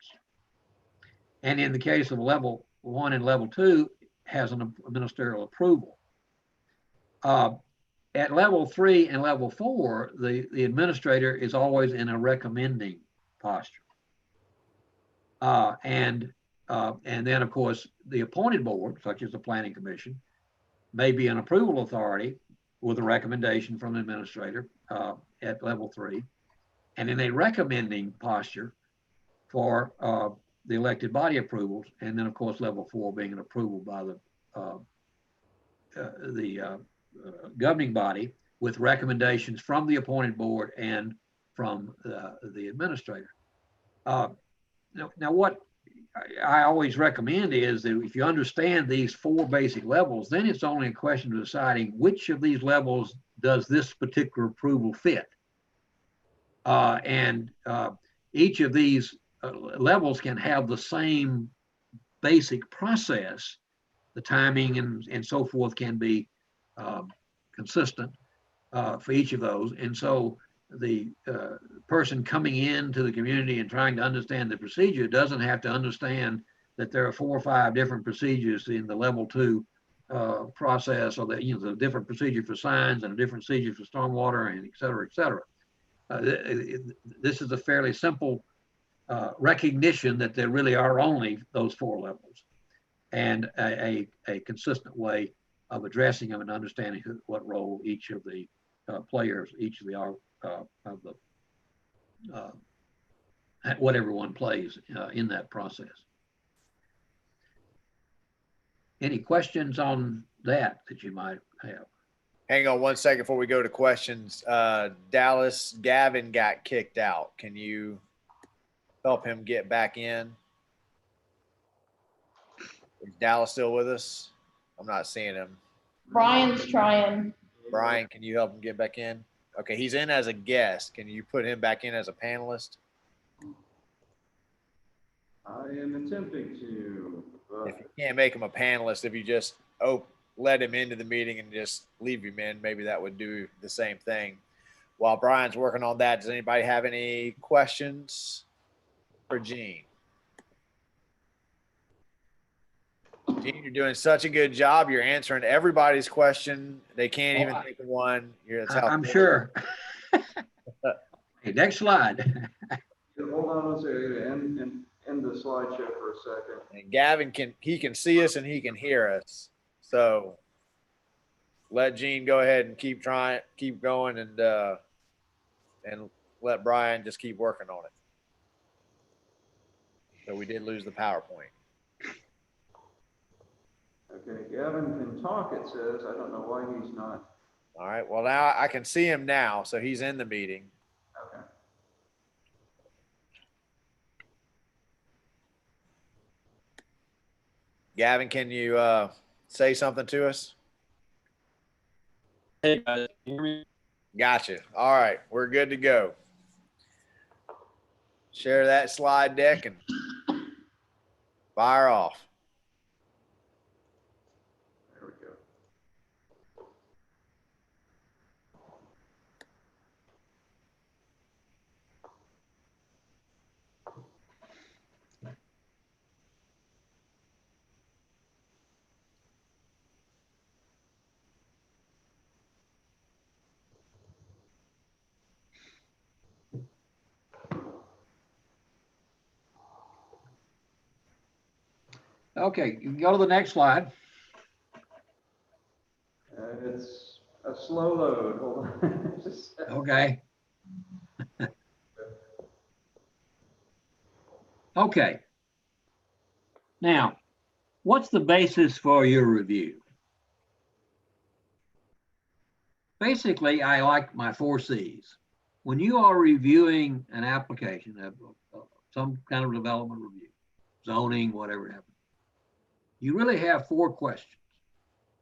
And in the case of level 1 and level 2, has an ministerial approval. At level 3 and level 4, the administrator is always in a recommending posture. And then, of course, the appointed board, such as the Planning Commission, may be an approval authority with a recommendation from the administrator at level 3, and in a recommending posture for the elected body approvals, and then, of course, level 4 being an approval by the governing body with recommendations from the appointed board and from the administrator. Now, what I always recommend is that if you understand these 4 basic levels, then it's only a question of deciding which of these levels does this particular approval fit. Each of these levels can have the same basic process. The timing and so forth can be consistent for each of those. And so the person coming into the community and trying to understand the procedure doesn't have to understand that there are 4 or 5 different procedures in the level 2 process, or that the different procedure for signs and a different procedure for stormwater, and et cetera, et cetera. This is a fairly simple recognition that there really are only those 4 levels, and a consistent way of addressing them and understanding what role each of the players, what everyone plays in that process. Any questions on that you might have? Hang on one second before we go to questions. Dallas, Gavin got kicked out. Can you help him get back in? Is Dallas still with us? I'm not seeing him. Brian's trying. Brian, can you help him get back in? Okay, he's in as a guest. Can you put him back in as a panelist? I am attempting to. If you can't make him a panelist, if you just let him into the meeting and just leave him in, maybe that would do the same thing. While Brian's working on that, does anybody have any questions for Gene? Gene, you're doing such a good job. You're answering everybody's question. They can't even think of one. I'm sure. Okay, next slide. Hold on a second, end the slideshow for a second. And Gavin can see us and he can hear us. So let Gene go ahead and keep going, and let Brian just keep working on it. So we did lose the PowerPoint. Okay, Gavin can talk, it says. I don't know why he's not. All right. Well, now I can see him now, so he's in the meeting. Okay. Gavin, can you say something to us? Hey guys, can you hear me? Gotcha. All right. We're good to go. Share that slide deck and fire off. There we go. Okay, you can go to the next slide. It's a slow load. Hold on. Okay. Okay. Now, what's the basis for your review? Basically, I like my 4 C's. When you are reviewing an application, some kind of development review, zoning, whatever it happens, you really have 4 questions.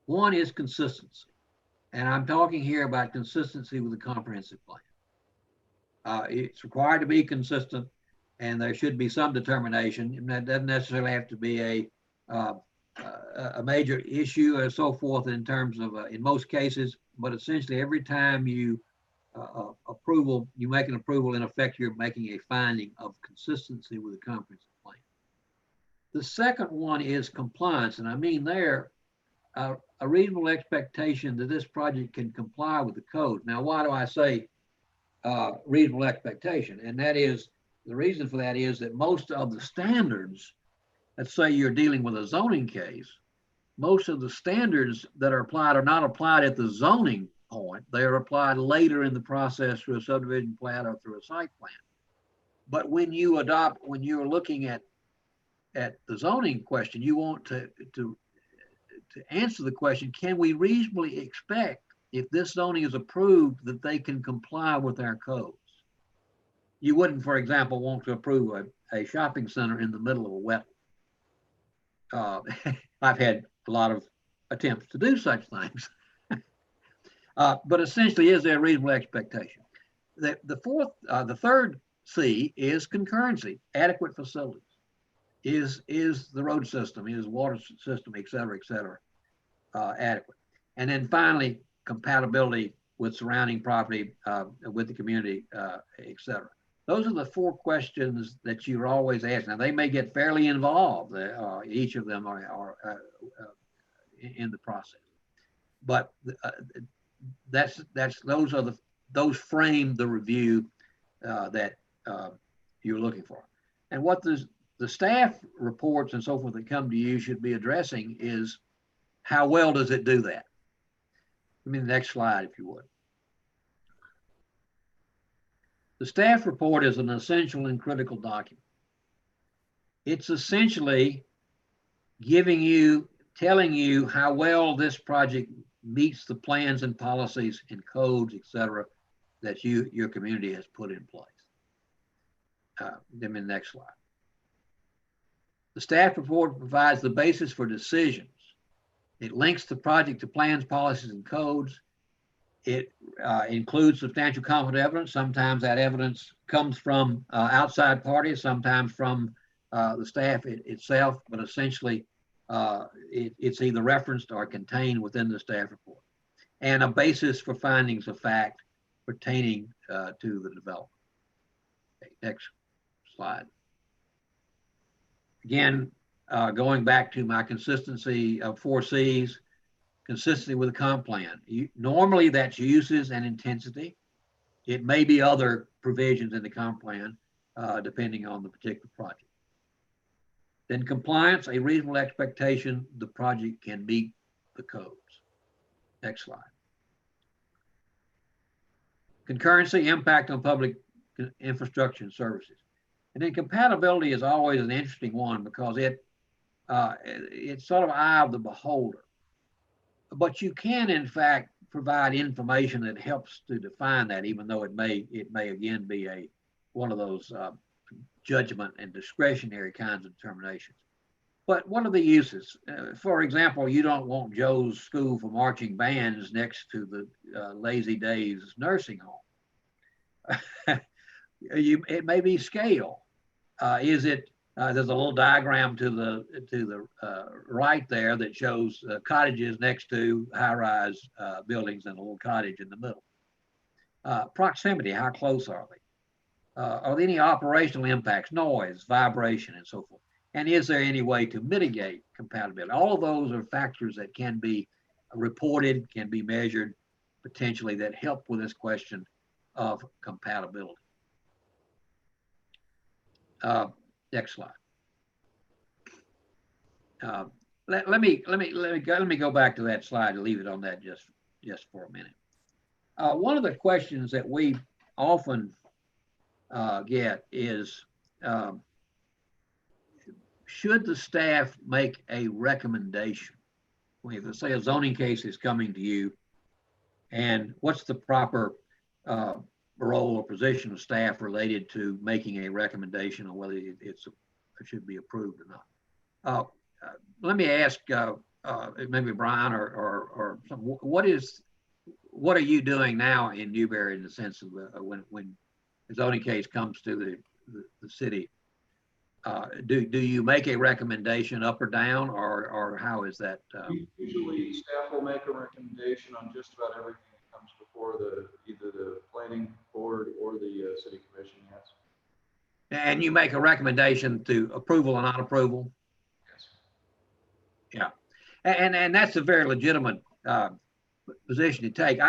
One is consistency. And I'm talking here about consistency with the comprehensive plan. It's required to be consistent, and there should be some determination. And that doesn't necessarily have to be a major issue or so forth in terms of, in most cases, but essentially every time you make an approval, in effect, you're making a finding of consistency with the comprehensive plan. The second one is compliance, and I mean there, a reasonable expectation that this project can comply with the code. Now, why do I say reasonable expectation? And that is, the reason for that is that most of the standards, let's say you're dealing with a zoning case, most of the standards that are applied are not applied at the zoning point. They are applied later in the process through a subdivision plan or through a site plan. But when you're looking at the zoning question, you want to answer the question, can we reasonably expect, if this zoning is approved, that they can comply with our codes? You wouldn't, for example, want to approve a shopping center in the middle of a wetland. I've had a lot of attempts to do such things. But essentially, is there a reasonable expectation? The third C is concurrency, adequate facilities. Is the road system, is water system, et cetera, adequate? And then finally, compatibility with surrounding property, with the community, et cetera. Those are the 4 questions that you're always asking. Now, they may get fairly involved. Each of them are in the process. But those frame the review that you're looking for. And what the staff reports and so forth that come to you should be addressing is, how well does it do that? Give me the next slide, if you would. The staff report is an essential and critical document. It's essentially telling you how well this project meets the plans and policies and codes, et cetera, that your community has put in place. Give me the next slide. The staff report provides the basis for decisions. It links the project to plans, policies, and codes. It includes substantial competent evidence. Sometimes that evidence comes from outside parties, sometimes from the staff itself, but essentially it's either referenced or contained within the staff report. And a basis for findings of fact pertaining to the development. Okay, next slide. Again, going back to my consistency of 4 C's, consistency with the comp plan. Normally that's uses and intensity. It may be other provisions in the comp plan, depending on the particular project. Then compliance, a reasonable expectation the project can meet the codes. Next slide. Concurrency, impact on public infrastructure and services. And then compatibility is always an interesting one because it's sort of eye of the beholder. But you can, in fact, provide information that helps to define that, even though it may again be one of those judgment and discretionary kinds of determinations. But what are the uses? For example, you don't want Joe's School for Marching Bands next to the Lazy Days nursing home. It may be scale. Is it? There's a little diagram to the right there that shows cottages next to high-rise buildings and a little cottage in the middle. Proximity, how close are they? Are there any operational impacts, noise, vibration, and so forth? And is there any way to mitigate compatibility? All of those are factors that can be reported, can be measured, potentially, that help with this question of compatibility. Next slide. Let me go back to that slide and leave it on that just for a minute. One of the questions that we often get is, should the staff make a recommendation? Let's say a zoning case is coming to you, and what's the proper role or position of staff related to making a recommendation on whether it should be approved or not? Let me ask maybe Brian or what are you doing now in Newberry in the sense of when the zoning case comes to the city? Do you make a recommendation up or down, or how is that? Usually staff will make a recommendation on just about everything that comes before either the planning board or the city commission, yes. And you make a recommendation to approval or not approval? Yes. Yeah. And that's a very legitimate position to take.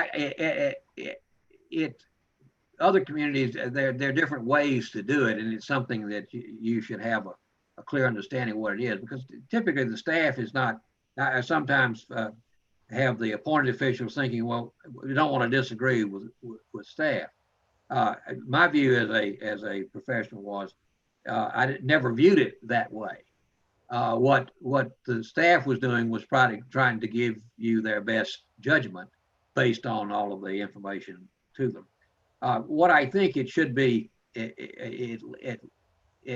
Other communities, there are different ways to do it, and it's something that you should have a clear understanding of what it is, because typically the staff is not. I sometimes have the appointed officials thinking, well, we don't want to disagree with staff. My view as a professional was, I never viewed it that way. What the staff was doing was trying to give you their best judgment based on all of the information to them. What I think it should be, at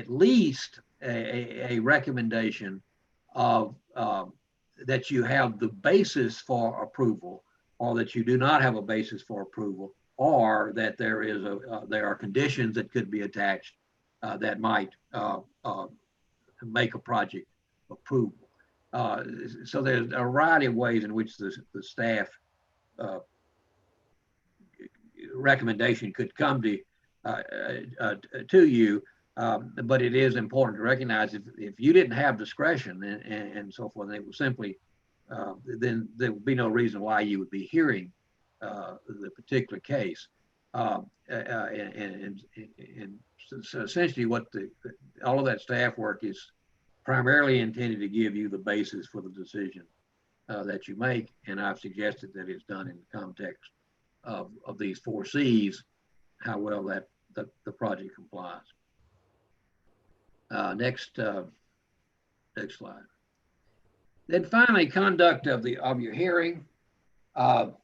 least a recommendation of that you have the basis for approval, or that you do not have a basis for approval, or that there are conditions that could be attached that might make a project approvable. So there's a variety of ways in which the staff recommendation could come to you, but it is important to recognize if you didn't have discretion and so forth, it was simply then there would be no reason why you would be hearing the particular case. And so essentially, what all of that staff work is primarily intended to give you the basis for the decision that you make, and I've suggested that it's done in the context of these 4 C's, how well that the project complies. Next slide. Then finally, conduct of your hearing. I'm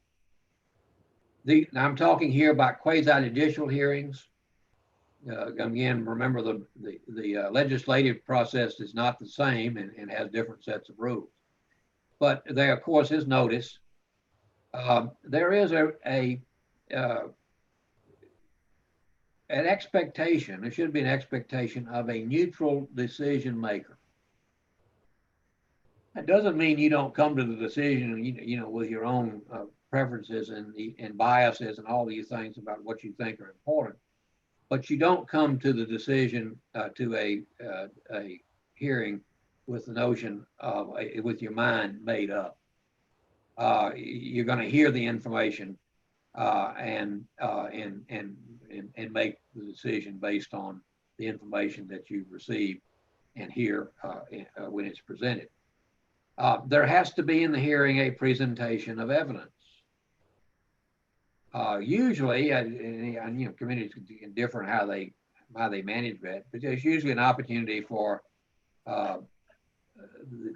talking here about quasi-judicial hearings. Again, remember the legislative process is not the same and has different sets of rules. But there, of course, is notice. There is an expectation, there should be an expectation of a neutral decision maker. That doesn't mean you don't come to the decision, with your own preferences and biases and all these things about what you think are important, but you don't come to the decision to a hearing with the notion of, with your mind made up. You're going to hear the information and make the decision based on the information that you've received and hear when it's presented. There has to be in the hearing a presentation of evidence. Usually, and communities can differ in how they manage that, but there's usually an opportunity for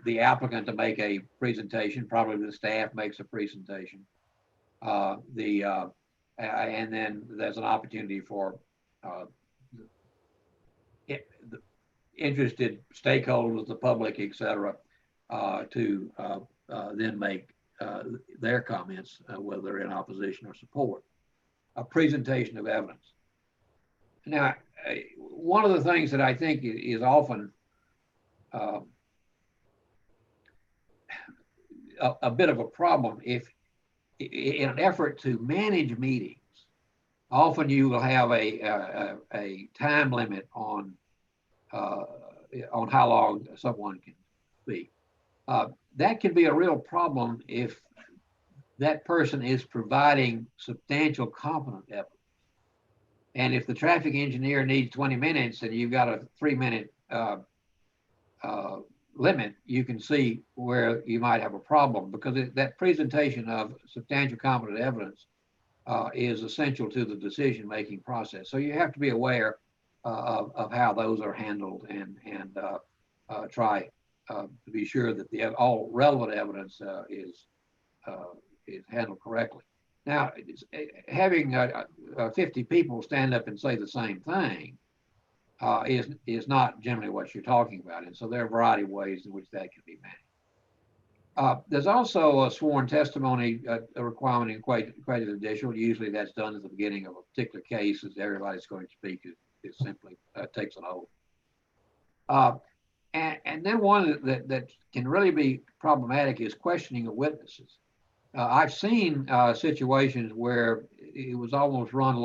the applicant to make a presentation. Probably the staff makes a presentation. And then there's an opportunity for the interested stakeholders, the public, et cetera, to then make their comments, whether they're in opposition or support. A presentation of evidence. Now, one of the things that I think is often a bit of a problem, if in an effort to manage meetings, often you will have a time limit on how long someone can speak. That can be a real problem if that person is providing substantial competent evidence. And if the traffic engineer needs 20 minutes and you've got a 3-minute limit, you can see where you might have a problem, because that presentation of substantial competent evidence is essential to the decision-making process. So you have to be aware of how those are handled and try to be sure that all relevant evidence is handled correctly. Now, having 50 people stand up and say the same thing is not generally what you're talking about. And so there are a variety of ways in which that can be managed. There's also a sworn testimony a requirement in quasi judicial. Usually that's done at the beginning of a particular case, as everybody's going to speak. It simply takes an oath. And then one that can really be problematic is questioning of witnesses. I've seen situations where it was almost run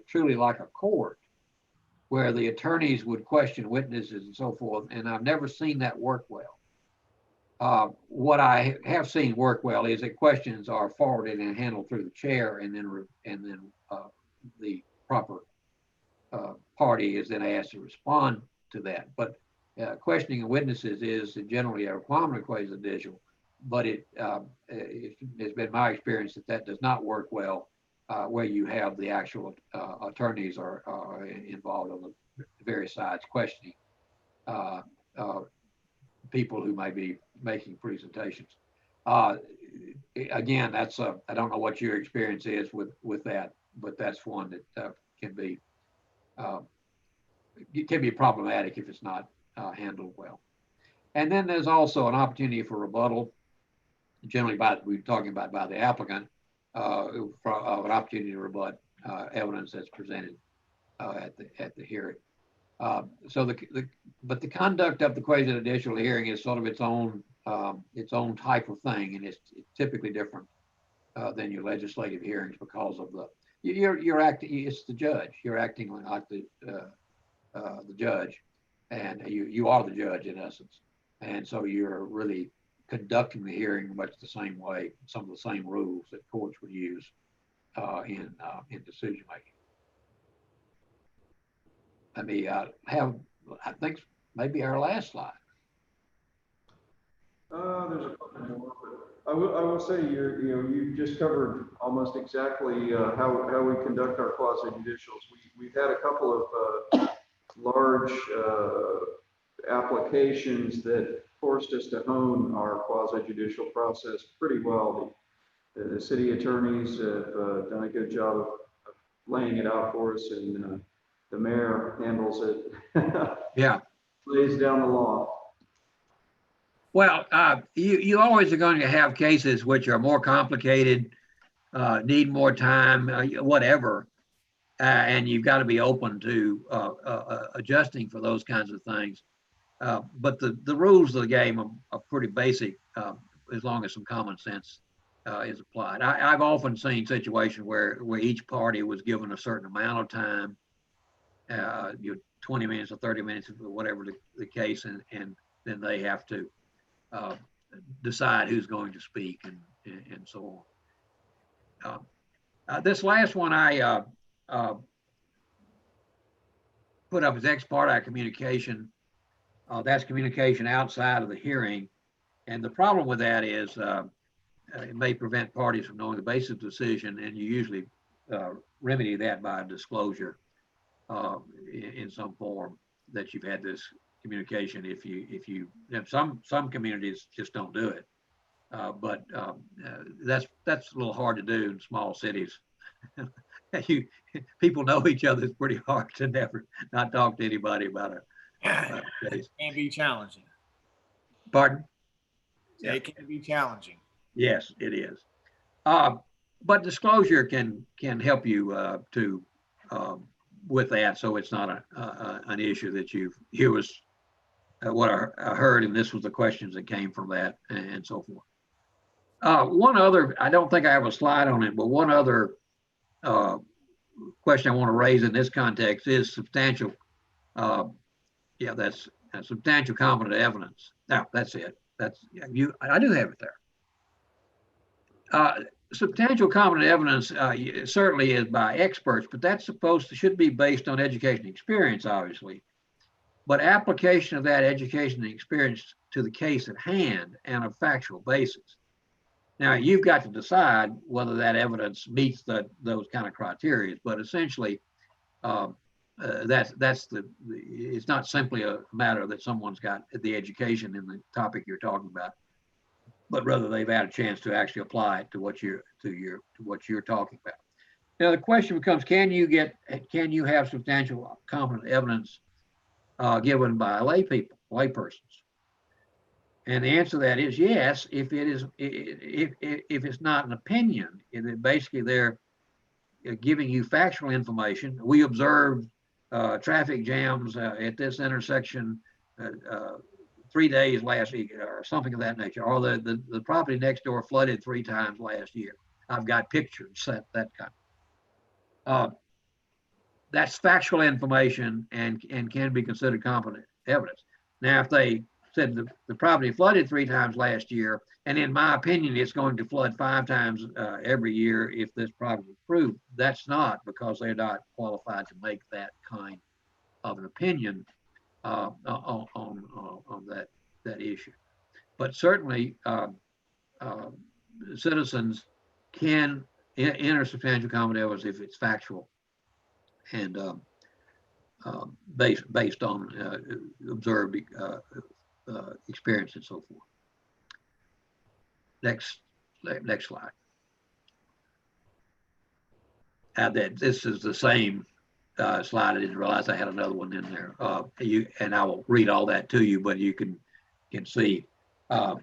truly like a court, where the attorneys would question witnesses and so forth, and I've never seen that work well. What I have seen work well is that questions are forwarded and handled through the chair, and then the proper party is then asked to respond to that. But questioning of witnesses is generally a requirement of quasi-judicial, but it has been my experience that does not work well where you have the actual attorneys are involved on the various sides questioning people who may be making presentations. Again, I don't know what your experience is with that, but that's one that can be problematic if it's not handled well. And then there's also an opportunity for rebuttal, generally we're talking about by the applicant, of an opportunity to rebut evidence that's presented at the hearing. But the conduct of the quasi-judicial hearing is sort of its own type of thing, and it's typically different than your legislative hearings because of you're acting. It's the judge. You're acting like the judge, and you are the judge in essence, and so you're really conducting the hearing much the same way, some of the same rules that courts would use in decision making. Let me I think maybe our last slide. There's a couple more, but I will say you just covered almost exactly how we conduct our quasi-judicials. We've had a couple of large applications that forced us to hone our quasi-judicial process pretty well. The city attorneys have done a good job of laying it out for us, and the mayor handles it. Yeah. Lays down the law. Well, you always are going to have cases which are more complicated, need more time, whatever, and you've got to be open to adjusting for those kinds of things. But the rules of the game are pretty basic, as long as some common sense is applied. I've often seen situations where each party was given a certain amount of time, 20 minutes or 30 minutes, whatever the case, and then they have to decide who's going to speak and so on. This last one I put up as ex parte communication. That's communication outside of the hearing. And the problem with that is it may prevent parties from knowing the basis of the decision, and you usually remedy that by a disclosure in some form that you've had this communication. If you some communities just don't do it, but that's a little hard to do in small cities. People know each other. It's pretty hard to never not talk to anybody about it. It can be challenging. Pardon? It can be challenging. Yes, it is. But disclosure can help you with that, so it's not an issue that here was what I heard, and this was the questions that came from that, and so forth. One other, I don't think I have a slide on it, but one other question I want to raise in this context is substantial. That's substantial competent evidence. Now, that's it. I do have it there. Substantial competent evidence certainly is by experts, but that's should be based on education and experience, obviously. But application of that education and experience to the case at hand and a factual basis. Now, you've got to decide whether that evidence meets those kind of criteria, but essentially, it's not simply a matter that someone's got the education in the topic you're talking about, but rather they've had a chance to actually apply it to what you're talking about. Now the question becomes: can you have substantial competent evidence given by laypersons? And the answer to that is yes, if it's not an opinion, if basically they're giving you factual information. We observed traffic jams at this intersection 3 days last week, or something of that nature, or the property next door flooded 3 times last year. I've got pictures, that kind. That's factual information and can be considered competent evidence. Now, if they said the property flooded 3 times last year, and in my opinion, it's going to flood 5 times every year if this property is approved, that's not, because they're not qualified to make that kind of an opinion on that issue. But certainly, citizens can enter substantial competent evidence if it's factual and based on observed experience and so forth. Next slide. This is the same slide. I didn't realize I had another one in there. And I will read all that to you, but you can see. There's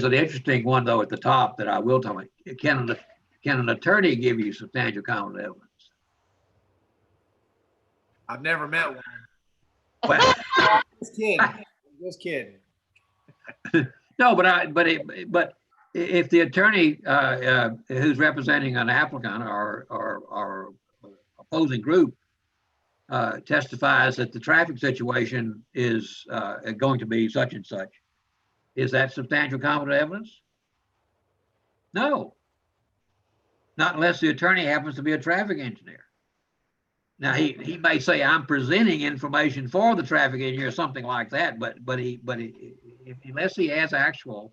an interesting one though at the top that I will tell you. Can an attorney give you substantial competent evidence? I've never met one. Well, just kidding. No, but if the attorney who's representing an applicant or opposing group testifies that the traffic situation is going to be such and such, is that substantial competent evidence? No, not unless the attorney happens to be a traffic engineer. Now he may say, I'm presenting information for the traffic engineer or something like that, but unless he has actual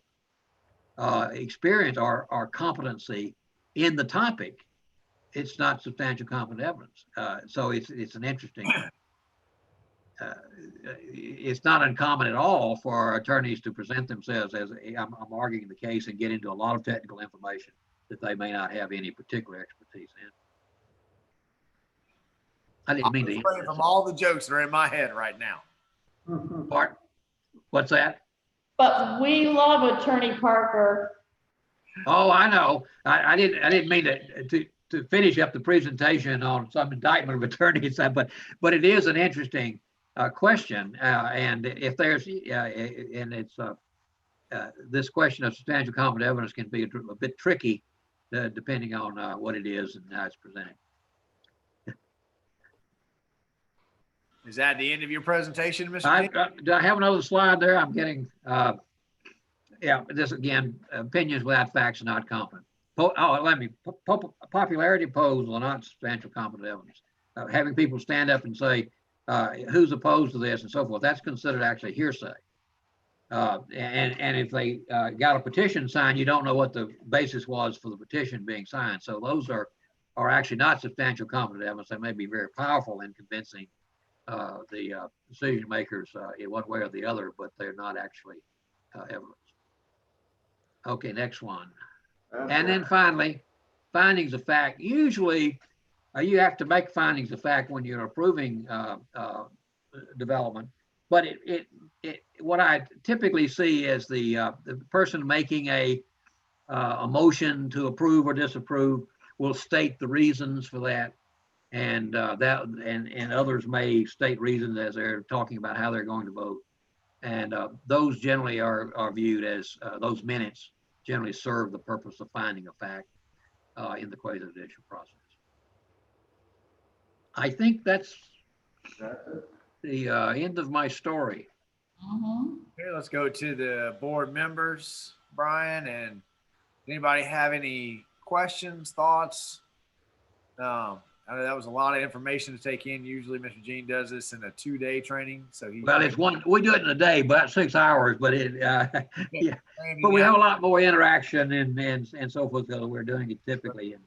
experience or competency in the topic, it's not substantial competent evidence. So it's an interesting. It's not uncommon at all for attorneys to present themselves as I'm arguing the case and get into a lot of technical information that they may not have any particular expertise in. I didn't mean to. I'm from all the jokes that are in my head right now. Pardon? What's that? But we love Attorney Parker. Oh, I know. I didn't mean to finish up the presentation on some indictment of attorneys, but it is an interesting question, and if there's and it's this question of substantial competent evidence can be a bit tricky depending on what it is and how it's presented. Is that the end of your presentation, Mr. I, Jean? do I have another slide there? I'm getting, yeah, this again, opinions without facts are not competent. Popularity polls are not substantial competent evidence. Having people stand up and say, who's opposed to this and so forth, that's considered actually hearsay. And if they got a petition signed, you don't know what the basis was for the petition being signed. So those are actually not substantial competent evidence. They may be very powerful in convincing the decision makers in one way or the other, but they're not actually evidence. Okay, next one. And then finally, findings of fact. Usually, you have to make findings of fact when you're approving development. But what I typically see is the person making a motion to approve or disapprove will state the reasons for that, and others may state reasons as they're talking about how they're going to vote, and those generally are viewed as those minutes generally serve the purpose of finding a fact in the quasi-judicial process. I think that's the end of my story. Okay, let's go to the board members, Brian, and anybody have any questions, thoughts? I know that was a lot of information to take in. Usually Mr. Jean does this in a 2-day training. So Well, it's one, we do it in a day, but 6 hours, but yeah, but we have a lot more interaction and so forth. So we're doing it typically in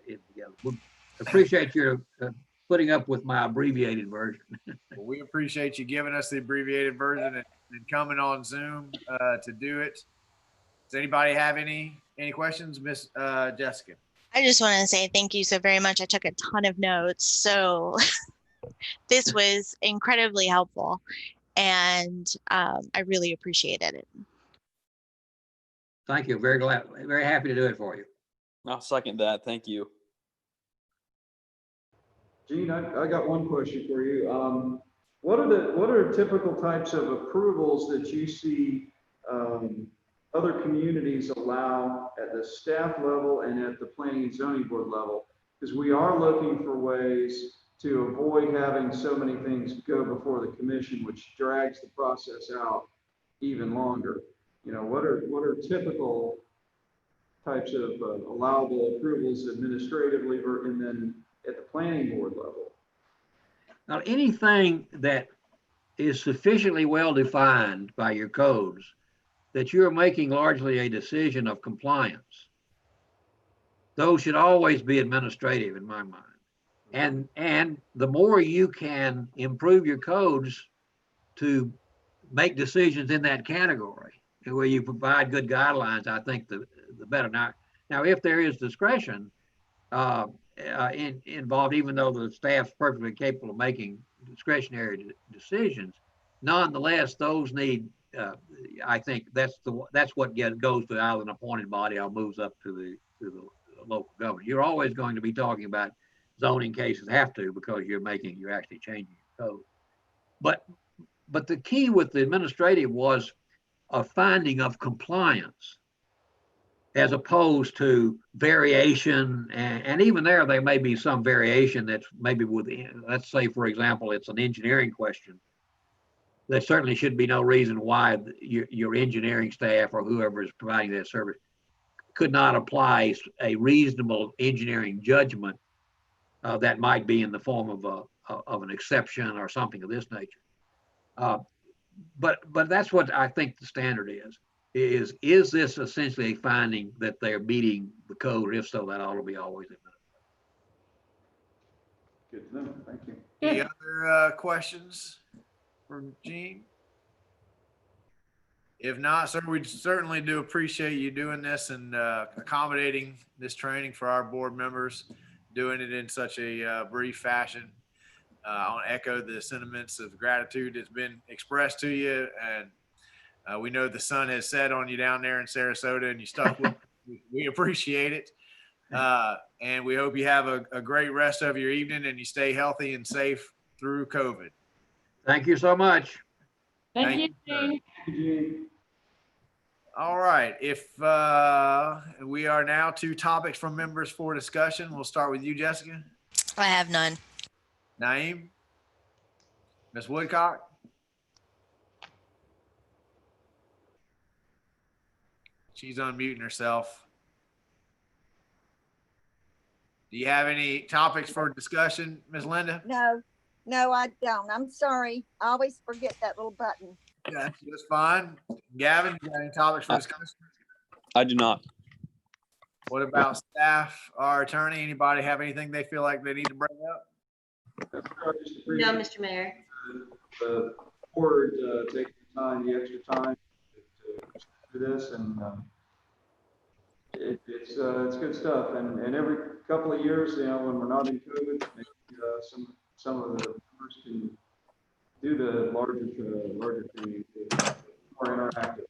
together. We appreciate your putting up with my abbreviated version. Well, we appreciate you giving us the abbreviated version and coming on Zoom to do it. Does anybody have any questions, Miss Jessica? I just want to say thank you so very much. I took a ton of notes, so this was incredibly helpful, and I really appreciated it. Thank you. Very glad, very happy to do it for you. I'll second that. Thank you. Gene, I got one question for you. What are typical types of approvals that you see other communities allow at the staff level and at the planning and zoning board level? Because we are looking for ways to avoid having so many things go before the commission, which drags the process out even longer. You know, what are typical types of allowable approvals administratively, and then at the planning board level? Now, anything that is sufficiently well defined by your codes that you're making largely a decision of compliance, those should always be administrative in my mind. And the more you can improve your codes to make decisions in that category, and where you provide good guidelines, I think the better. Now, if there is discretion involved, even though the staff's perfectly capable of making discretionary decisions, nonetheless, those need. I think that's what goes to either an appointed body or moves up to the local government. You're always going to be talking about zoning cases, have to, because you're actually changing your code. But the key with the administrative was a finding of compliance, as opposed to variation, and even there may be some variation that's maybe within. Let's say, for example, it's an engineering question. There certainly should be no reason why your engineering staff or whoever is providing that service could not apply a reasonable engineering judgment that might be in the form of an exception or something of this nature. But that's what I think the standard is. Is this essentially a finding that they're meeting the code? If so, that ought to be always admitted. Good to know. Thank you. Any other questions for Gene? If not, sir, we certainly do appreciate you doing this and accommodating this training for our board members, doing it in such a brief fashion. I want to echo the sentiments of gratitude that's been expressed to you, and we know the sun has set on you down there in Sarasota, and you stuck with it. We appreciate it, and we hope you have a great rest of your evening and you stay healthy and safe through COVID. Thank you so much. Thank you, Gene. All right. If we are now to topics from members for discussion, we'll start with you, Jessica. I have none. Naeem? Ms. Woodcock? She's unmuting herself. Do you have any topics for discussion, Ms. Linda? No, I don't. I'm sorry. I always forget that little button. Yeah, that's fine. Gavin, you got any topics for discussion? I do not. What about staff, our attorney? Anybody have anything they feel like they need to bring up? No, Mr. Mayor. The board taking the time, the extra time to do this, and it's good stuff. And every couple of years, you know, when we're not in COVID, maybe, some of the members can do the larger training, more interactive.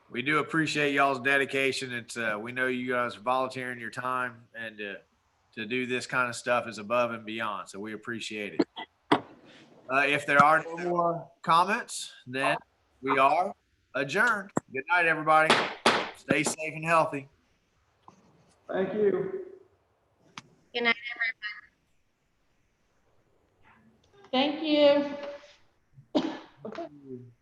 We do appreciate y'all's dedication. It's we know you guys are volunteering your time, and to do this kind of stuff is above and beyond. So we appreciate it. If there are no more comments, then we are adjourned. Good night, everybody. Stay safe and healthy. Thank you. Good night, everyone. Thank you.